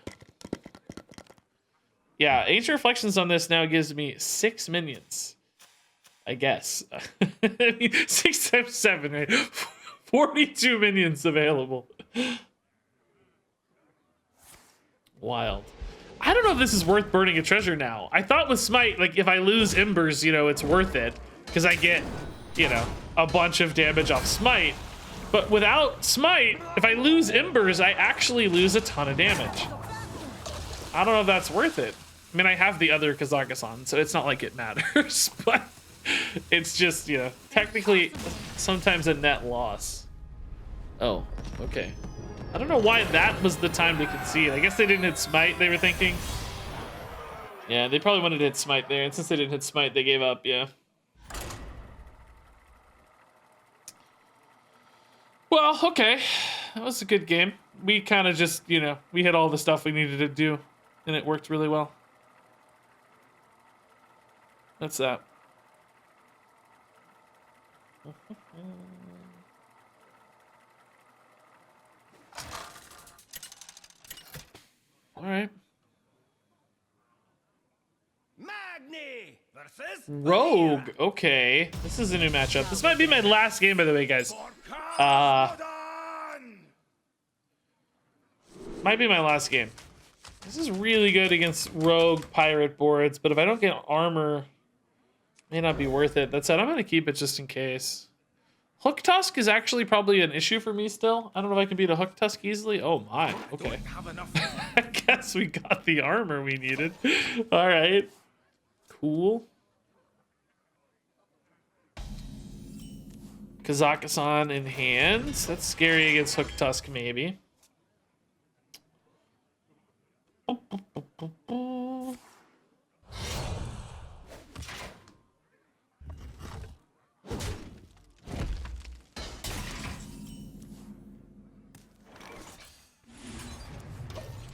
Yeah, Ancient Reflections on this now gives me 6 minions. I guess. I mean, 6 times 7, right? 42 minions available. Wild. I don't know if this is worth burning a treasure now. I thought with Smite, like, if I lose Embers, you know, it's worth it. Because I get, you know, a bunch of damage off Smite. But without Smite, if I lose Embers, I actually lose a ton of damage. I don't know if that's worth it. I mean, I have the other Kazakhstan, so it's not like it matters. But it's just, you know, technically sometimes a net loss. Oh, okay. I don't know why that was the time to concede. I guess they didn't hit Smite, they were thinking. Yeah, they probably wanted to hit Smite there, and since they didn't hit Smite, they gave up, yeah. Well, okay. That was a good game. We kind of just, you know, we hit all the stuff we needed to do, and it worked really well. That's that. All right. Magni versus Rogue. Okay. This is a new matchup. This might be my last game, by the way, guys. Might be my last game. This is really good against rogue pirate boards, but if I don't get armor, may not be worth it. That said, I'm gonna keep it just in case. Hook Tusk is actually probably an issue for me still. I don't know if I can beat a Hook Tusk easily. Oh my, okay. I guess we got the armor we needed. All right, cool. Kazakhstan in hand. That's scary against Hook Tusk, maybe.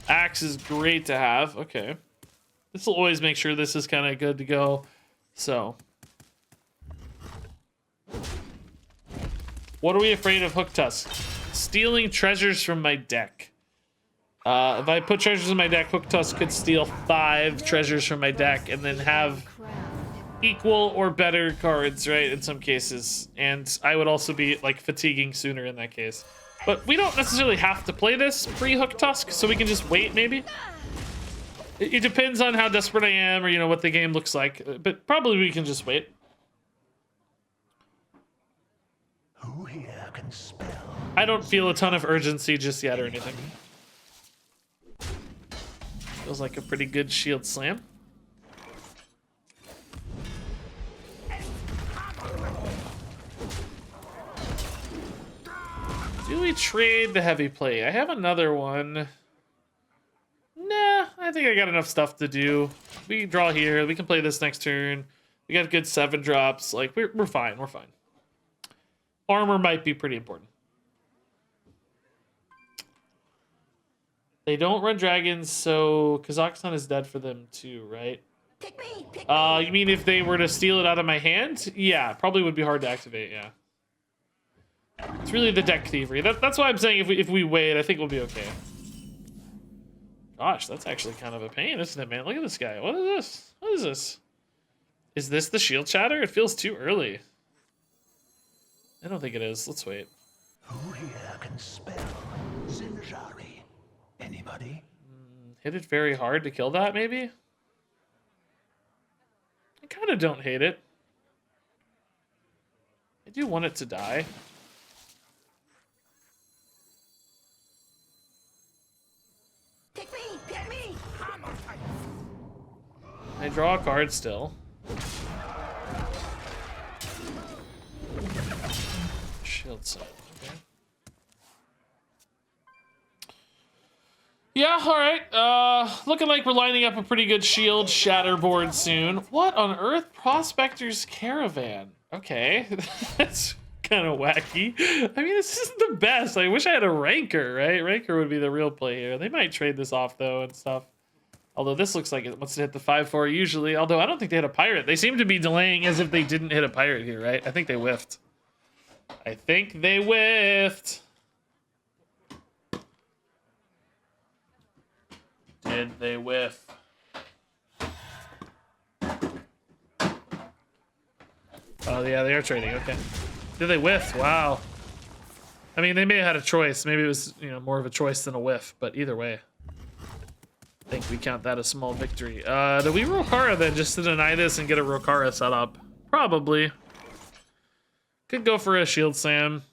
Axe is great to have. Okay. This will always make sure this is kind of good to go. So. What are we afraid of Hook Tusk? Stealing treasures from my deck. If I put treasures in my deck, Hook Tusk could steal 5 treasures from my deck and then have equal or better cards, right, in some cases. And I would also be, like, fatiguing sooner in that case. But we don't necessarily have to play this pre-Hook Tusk, so we can just wait, maybe. It depends on how desperate I am or, you know, what the game looks like. But probably we can just wait. Who here can spell? I don't feel a ton of urgency just yet or anything. Feels like a pretty good shield slam. Do we trade the heavy plate? I have another one. Nah, I think I got enough stuff to do. We draw here. We can play this next turn. We got good 7 drops. Like, we're fine. We're fine. Armor might be pretty important. They don't run dragons, so Kazakhstan is dead for them too, right? Pick me, pick You mean if they were to steal it out of my hand? Yeah, probably would be hard to activate, yeah. It's really the deck thievery. That's why I'm saying if we wait, I think we'll be okay. Gosh, that's actually kind of a pain, isn't it, man? Look at this guy. What is this? What is this? Is this the shield chatter? It feels too early. I don't think it is. Let's wait. Who here can spell Zinjari? Anybody? Hit it very hard to kill that, maybe? I kind of don't hate it. I do want it to die. Pick me, pick me. I draw a card still. Shield set. Okay. Yeah, alright. Looking like we're lining up a pretty good shield shatter board soon. What on earth? Prospector's Caravan. Okay. That's kind of wacky. I mean, this isn't the best. I wish I had a Ranker, right? Ranker would be the real play here. They might trade this off, though, and stuff. Although this looks like it wants to hit the 5-4 usually. Although I don't think they hit a pirate. They seem to be delaying as if they didn't hit a pirate here, right? I think they whiffed. I think they whiffed. Did they whiff? Oh, yeah, they are trading. Okay. Did they whiff? Wow. I mean, they may have had a choice. Maybe it was, you know, more of a choice than a whiff. But either way, I think we count that a small victory. Do we Rokara then just to deny this and get a Rokara set up? Probably. Could go for a Shield Slam.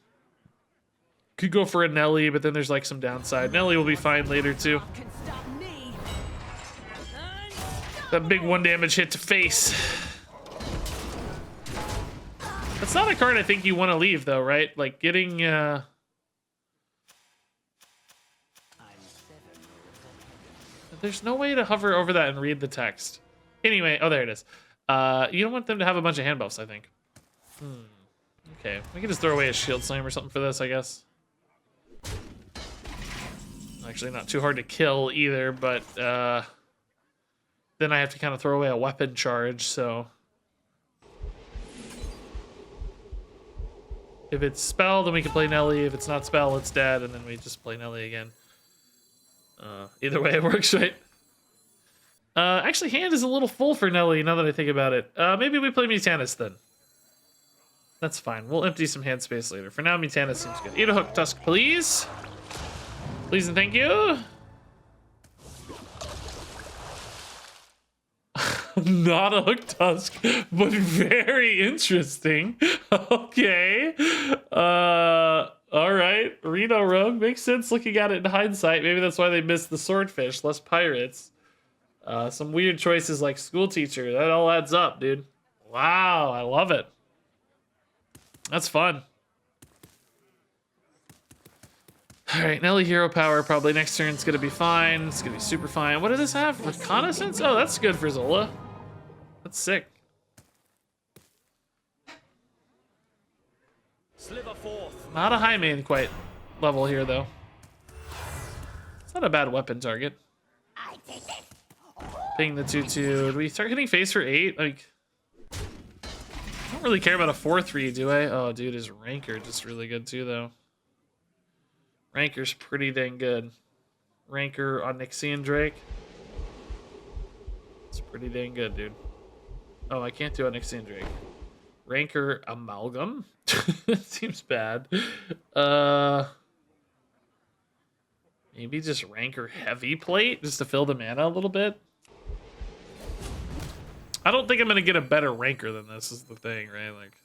Could go for a Nelly, but then there's like some downside. Nelly will be fine later too. That big 1 damage hit to face. That's not a card I think you want to leave though, right? Like getting there's no way to hover over that and read the text. Anyway, oh there it is. You don't want them to have a bunch of hand buffs, I think. Okay, we can just throw away a Shield Slam or something for this, I guess. Actually not too hard to kill either, but then I have to kind of throw away a weapon charge, so If it's spell, then we can play Nelly. If it's not spell, it's dead, and then we just play Nelly again. Either way, it works, right? Actually, hand is a little full for Nelly, now that I think about it. Maybe we play Mutanus then. That's fine. We'll empty some hand space later. For now, Mutanus seems good. Eat a Hook Tusk, please. Please and thank you. Not a Hook Tusk, but very interesting. Okay. All right. Reno Rogue makes sense looking at it in hindsight. Maybe that's why they missed the Swordfish. Less pirates. Some weird choices like School Teacher. That all adds up, dude. Wow. I love it. That's fun. All right, Nelly Hero Power probably next turn. It's gonna be fine. It's gonna be super fine. What did this have? Reconnaissance? Oh, that's good for Zola. That's sick. Sliver forth. Not a high main quite level here though. It's not a bad weapon target. Ping the 2/2. Do we start hitting face for 8? Like, I don't really care about a 4/3, do I? Oh, dude, his Ranker just really good too though. Ranker's pretty dang good. Ranker on Nixian Drake. It's pretty dang good, dude. Oh, I can't do a Nixian Drake. Ranker Amalgam? Seems bad. Maybe just Ranker Heavy Plate just to fill the mana a little bit. I don't think I'm gonna get a better Ranker than this is the thing, right? Like,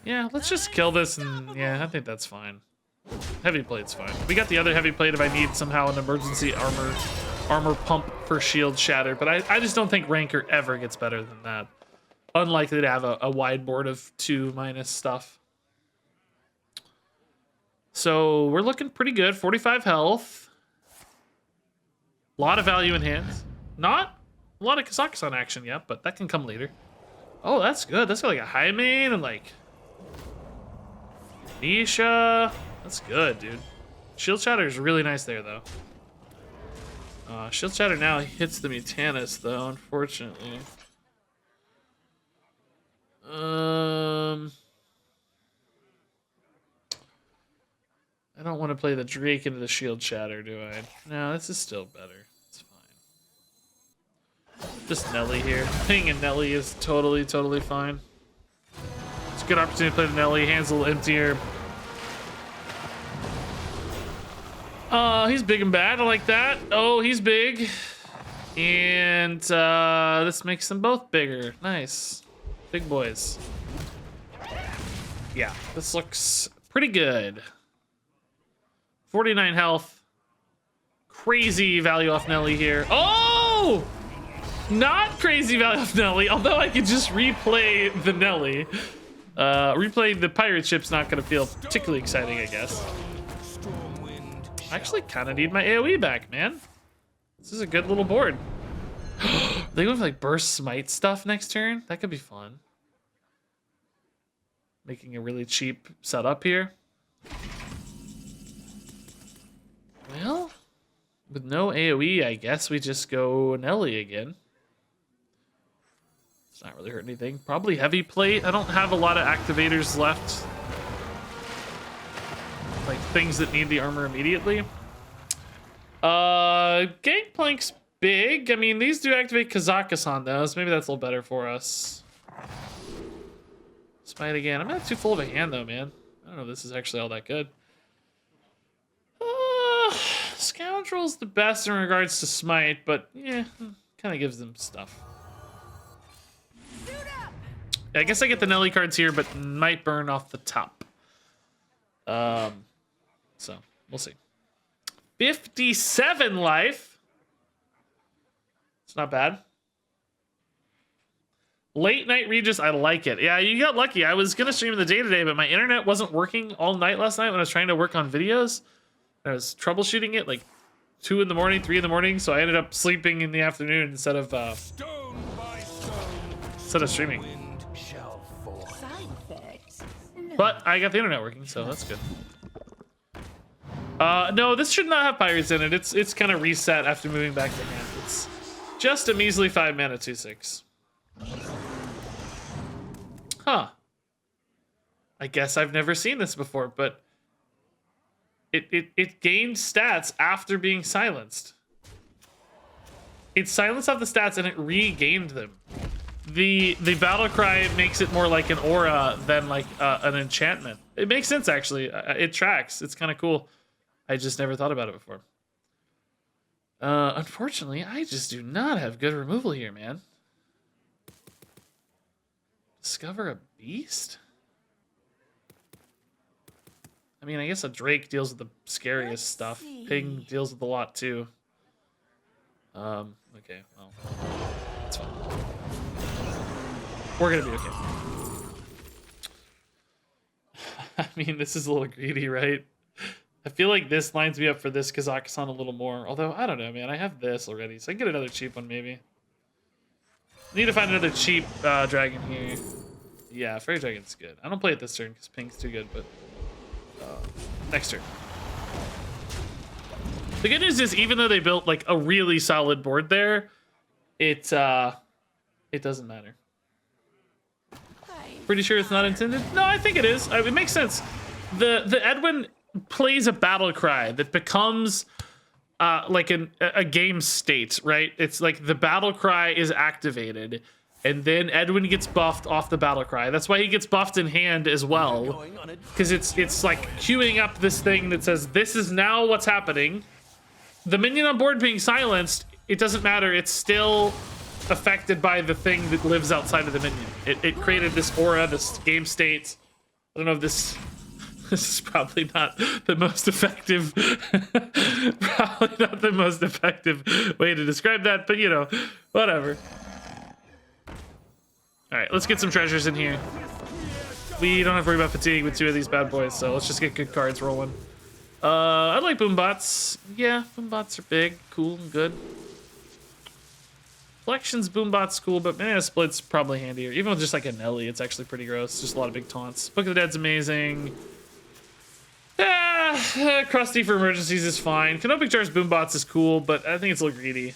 yeah, let's just kill this and yeah, I think that's fine. Heavy plate's fine. We got the other heavy plate if I need somehow an emergency armor pump for shield shatter, but I just don't think Ranker ever gets better than that. Unlikely to have a wide board of 2- stuff. So we're looking pretty good. 45 health. A lot of value in hands. Not a lot of Kazakhstan action yet, but that can come later. Oh, that's good. That's got like a high main and like Nisha. That's good, dude. Shield Shatter is really nice there, though. Shield Shatter now hits the Mutanus, though, unfortunately. I don't want to play the Drake into the Shield Shatter, do I? No, this is still better. It's fine. Just Nelly here. Ping and Nelly is totally fine. It's a good opportunity to play the Nelly. Hands a little emptier. He's big and bad. I like that. Oh, he's big. And this makes them both bigger. Nice. Big boys. Yeah, this looks pretty good. 49 health. Crazy value off Nelly here. Oh! Not crazy value off Nelly, although I could just replay the Nelly. Replaying the pirate ship's not going to feel particularly exciting, I guess. I actually kind of need my AoE back, man. This is a good little board. They go with like burst smite stuff next turn. That could be fun. Making a really cheap setup here. Well, with no AoE, I guess we just go Nelly again. It's not really hurt anything. Probably heavy plate. I don't have a lot of activators left. Like things that need the armor immediately. Gangplank's big. I mean, these do activate Kazakhstan though, so maybe that's a little better for us. Smite again. I'm not too full of a hand though, man. I don't know if this is actually all that good. Scoundrel's the best in regards to smite, but yeah, kind of gives them stuff. I guess I get the Nelly cards here, but might burn off the top. So we'll see. 57 life. It's not bad. Late night Regis, I like it. Yeah, you got lucky. I was gonna stream the day today, but my internet wasn't working all night last night when I was trying to work on videos. I was troubleshooting it like 2 in the morning, 3 in the morning, so I ended up sleeping in the afternoon instead of streaming. But I got the internet working, so that's good. No, this should not have pirates in it. It's kind of reset after moving back to hand. Just a measly 5 mana 2/6. Huh. I guess I've never seen this before, but it gained stats after being silenced. It silenced off the stats and it regained them. The battle cry makes it more like an aura than like an enchantment. It makes sense actually. It tracks. It's kind of cool. I just never thought about it before. Unfortunately, I just do not have good removal here, man. Discover a beast? I mean, I guess a Drake deals with the scariest stuff. Ping deals with a lot too. Okay, well, that's fine. We're gonna be okay. I mean, this is a little greedy, right? I feel like this lines me up for this Kazakhstan a little more. Although, I don't know, man. I have this already, so I can get another cheap one, maybe. Need to find another cheap dragon here. Yeah, Fairy Dragon's good. I don't play it this turn because Pink's too good, but next turn. The good news is, even though they built like a really solid board there, it doesn't matter. Pretty sure it's not intended? No, I think it is. It makes sense. The Edwin plays a battle cry that becomes like a game state, right? It's like the battle cry is activated, and then Edwin gets buffed off the battle cry. That's why he gets buffed in hand as well, because it's like queuing up this thing that says this is now what's happening. The minion on board being silenced, it doesn't matter. It's still affected by the thing that lives outside of the minion. It created this aura, this game state. I don't know if this is probably not the most effective probably not the most effective way to describe that, but you know, whatever. All right, let's get some treasures in here. We don't have to worry about fatigue with 2 of these bad boys, so let's just get good cards rolling. I like boombots. Yeah, boombots are big, cool, and good. Collections, boombots, cool, but Mana Split's probably handier. Even with just like a Nelly, it's actually pretty gross. Just a lot of big taunts. Book of the Dead's amazing. Krusty for emergencies is fine. Canopic Jar's boombots is cool, but I think it's a little greedy.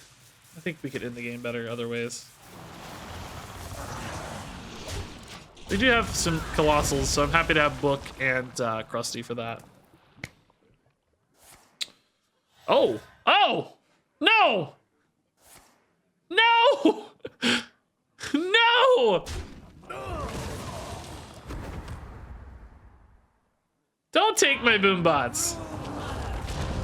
I think we could end the game better other ways. We do have some Colossals, so I'm happy to have Book and Krusty for that. Oh! Oh! No! No! No! Don't take my boombots.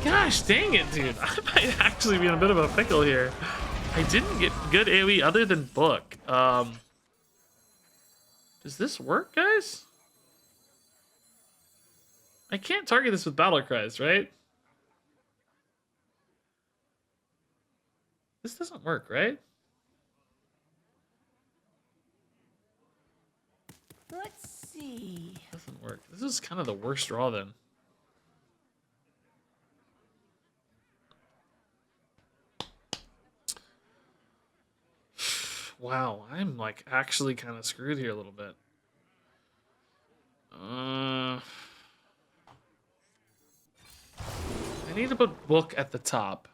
Gosh dang it, dude. I might actually be in a bit of a pickle here. I didn't get good AoE other than Book. Does this work, guys? I can't target this with battle cries, right? This doesn't work, right? Let's see. Doesn't work. This is kind of the worst draw then. Wow, I'm like actually kind of screwed here a little bit. I need to put Book at the top.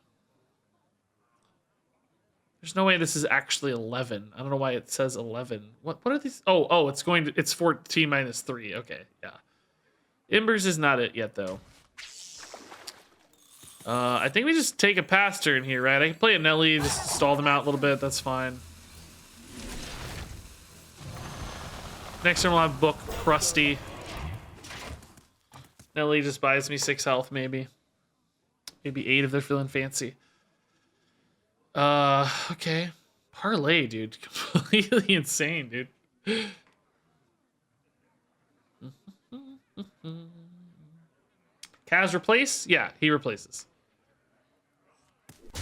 There's no way this is actually 11. I don't know why it says 11. What are these? Oh, it's 14 minus 3. Okay, yeah. Embers is not it yet, though. I think we just take a pass turn here, right? I can play a Nelly, just stall them out a little bit. That's fine. Next turn we'll have Book, Krusty. Nelly just buys me 6 health, maybe. Maybe 8 if they're feeling fancy. Okay. Parlay, dude. Completely insane, dude. Kaz replace? Yeah, he replaces.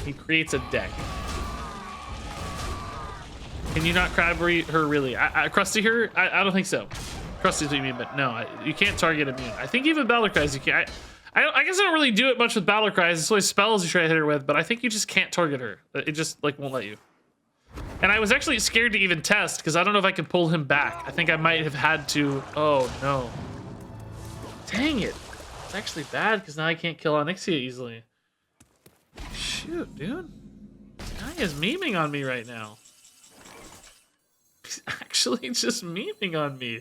He creates a deck. Can you not crab her really? Krusty her? I don't think so. Krusty's what you mean, but no, you can't target immune. I think even Battle Cries you can't. I guess I don't really do it much with Battle Cries. It's always spells you try to hit her with, but I think you just can't target her. It just like won't let you. And I was actually scared to even test because I don't know if I can pull him back. I think I might have had to. Oh no. Dang it. It's actually bad because now I can't kill Onyxia easily. Shoot, dude. guy is memeing on me right now. He's actually just memeing on me.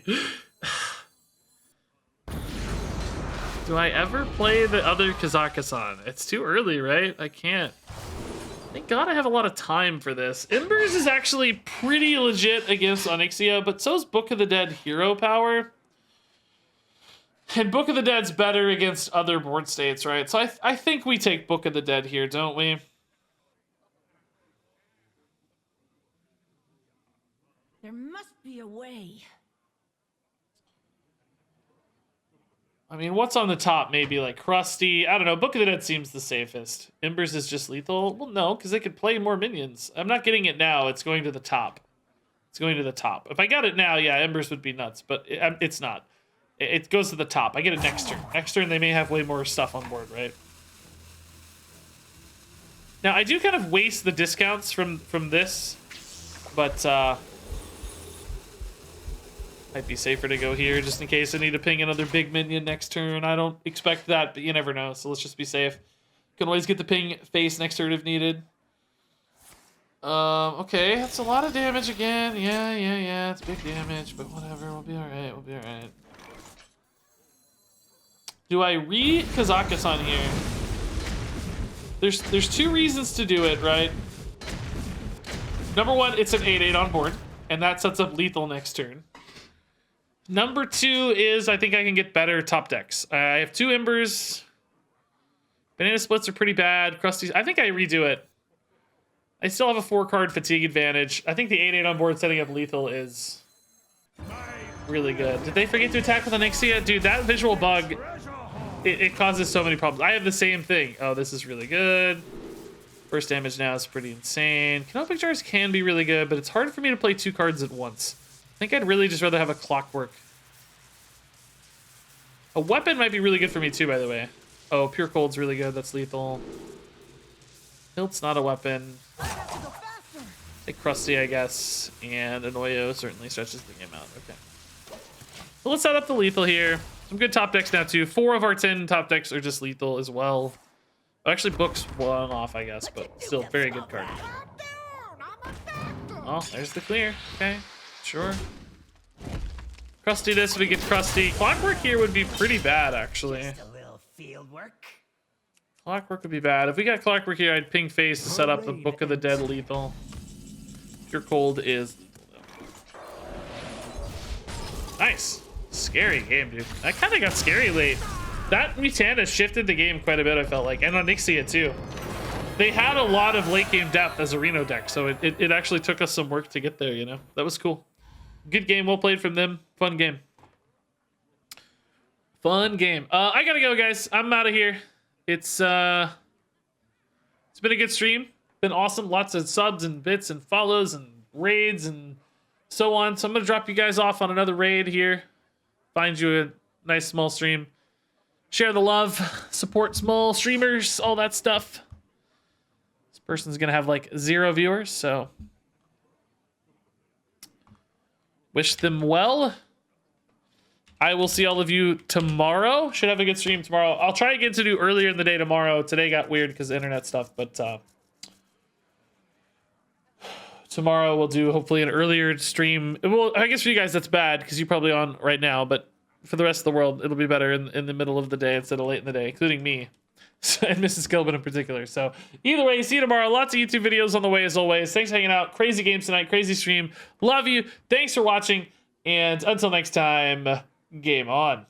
Do I ever play the other Kazakhstan? It's too early, right? I can't. Thank God I have a lot of time for this. Embers is actually pretty legit against Onyxia, but so is Book of the Dead hero power. And Book of the Dead's better against other board states, right? So I think we take Book of the Dead here, don't we? There must be a way. I mean, what's on the top? Maybe like Krusty. I don't know. Book of the Dead seems the safest. Embers is just lethal. Well, no, because they could play more minions. I'm not getting it now. It's going to the top. It's going to the top. If I got it now, yeah, Embers would be nuts. But it's not. It goes to the top. I get it next turn. Next turn, they may have way more stuff on board, right? Now, I do kind of waste the discounts from this. But, might be safer to go here just in case I need to ping another big minion next turn. I don't expect that, but you never know. So let's just be safe. Can always get the ping face next turn if needed. Okay, that's a lot of damage again. Yeah. It's big damage, but whatever. We'll be alright. We'll be alright. Do I re-Kazakhstan here? There's two reasons to do it, right? Number one, it's an 8/8 on board, and that sets up lethal next turn. Number two is I think I can get better top decks. I have 2 Embers. Banana Splits are pretty bad. Krusty's, I think I redo it. I still have a 4-card fatigue advantage. I think the 8/8 on board setting up lethal is really good. Did they forget to attack with Onyxia? Dude, that visual bug, it causes so many problems. I have the same thing. Oh, this is really good. First damage now is pretty insane. Canoptic Jars can be really good, but it's hard for me to play 2 cards at once. I think I'd really just rather have a Clockwork. A weapon might be really good for me too, by the way. Oh, Pure Cold's really good. That's lethal. Hilt's not a weapon. Like Krusty, I guess. And Anoyo certainly stretches the game out. Okay. So let's set up the lethal here. Some good top decks now too. 4 of our 10 top decks are just lethal as well. Actually, Book's one off, I guess, but still very good card. Oh, there's the clear. Okay. Sure. Krusty this, we get Krusty. Clockwork here would be pretty bad, actually. Just a little field work. Clockwork would be bad. If we got Clockwork here, I'd ping face to set up the Book of the Dead lethal. Pure Cold is nice. Scary game, dude. That kind of got scary late. That Mutanda shifted the game quite a bit, I felt like. And Onyxia, too. They had a lot of late game depth as a Reno deck, so it actually took us some work to get there, you know? That was cool. Good game, well played from them. Fun game. Fun game. I gotta go, guys. I'm out of here. It's been a good stream. Been awesome. Lots of subs and bits and follows and raids and so on. So I'm gonna drop you guys off on another raid here. Find you a nice small stream. Share the love. Support small streamers. All that stuff. This person's gonna have like 0 viewers, so wish them well. I will see all of you tomorrow. Should have a good stream tomorrow. I'll try again to do earlier in the day tomorrow. Today got weird because of internet stuff, but tomorrow we'll do hopefully an earlier stream. Well, I guess for you guys that's bad because you're probably on right now, but for the rest of the world, it'll be better in the middle of the day instead of late in the day, including me. And RegisKillbin in particular. So either way, see you tomorrow. Lots of YouTube videos on the way as always. Thanks for hanging out. Crazy games tonight. Crazy stream. Love you. Thanks for watching. And until next time, game on.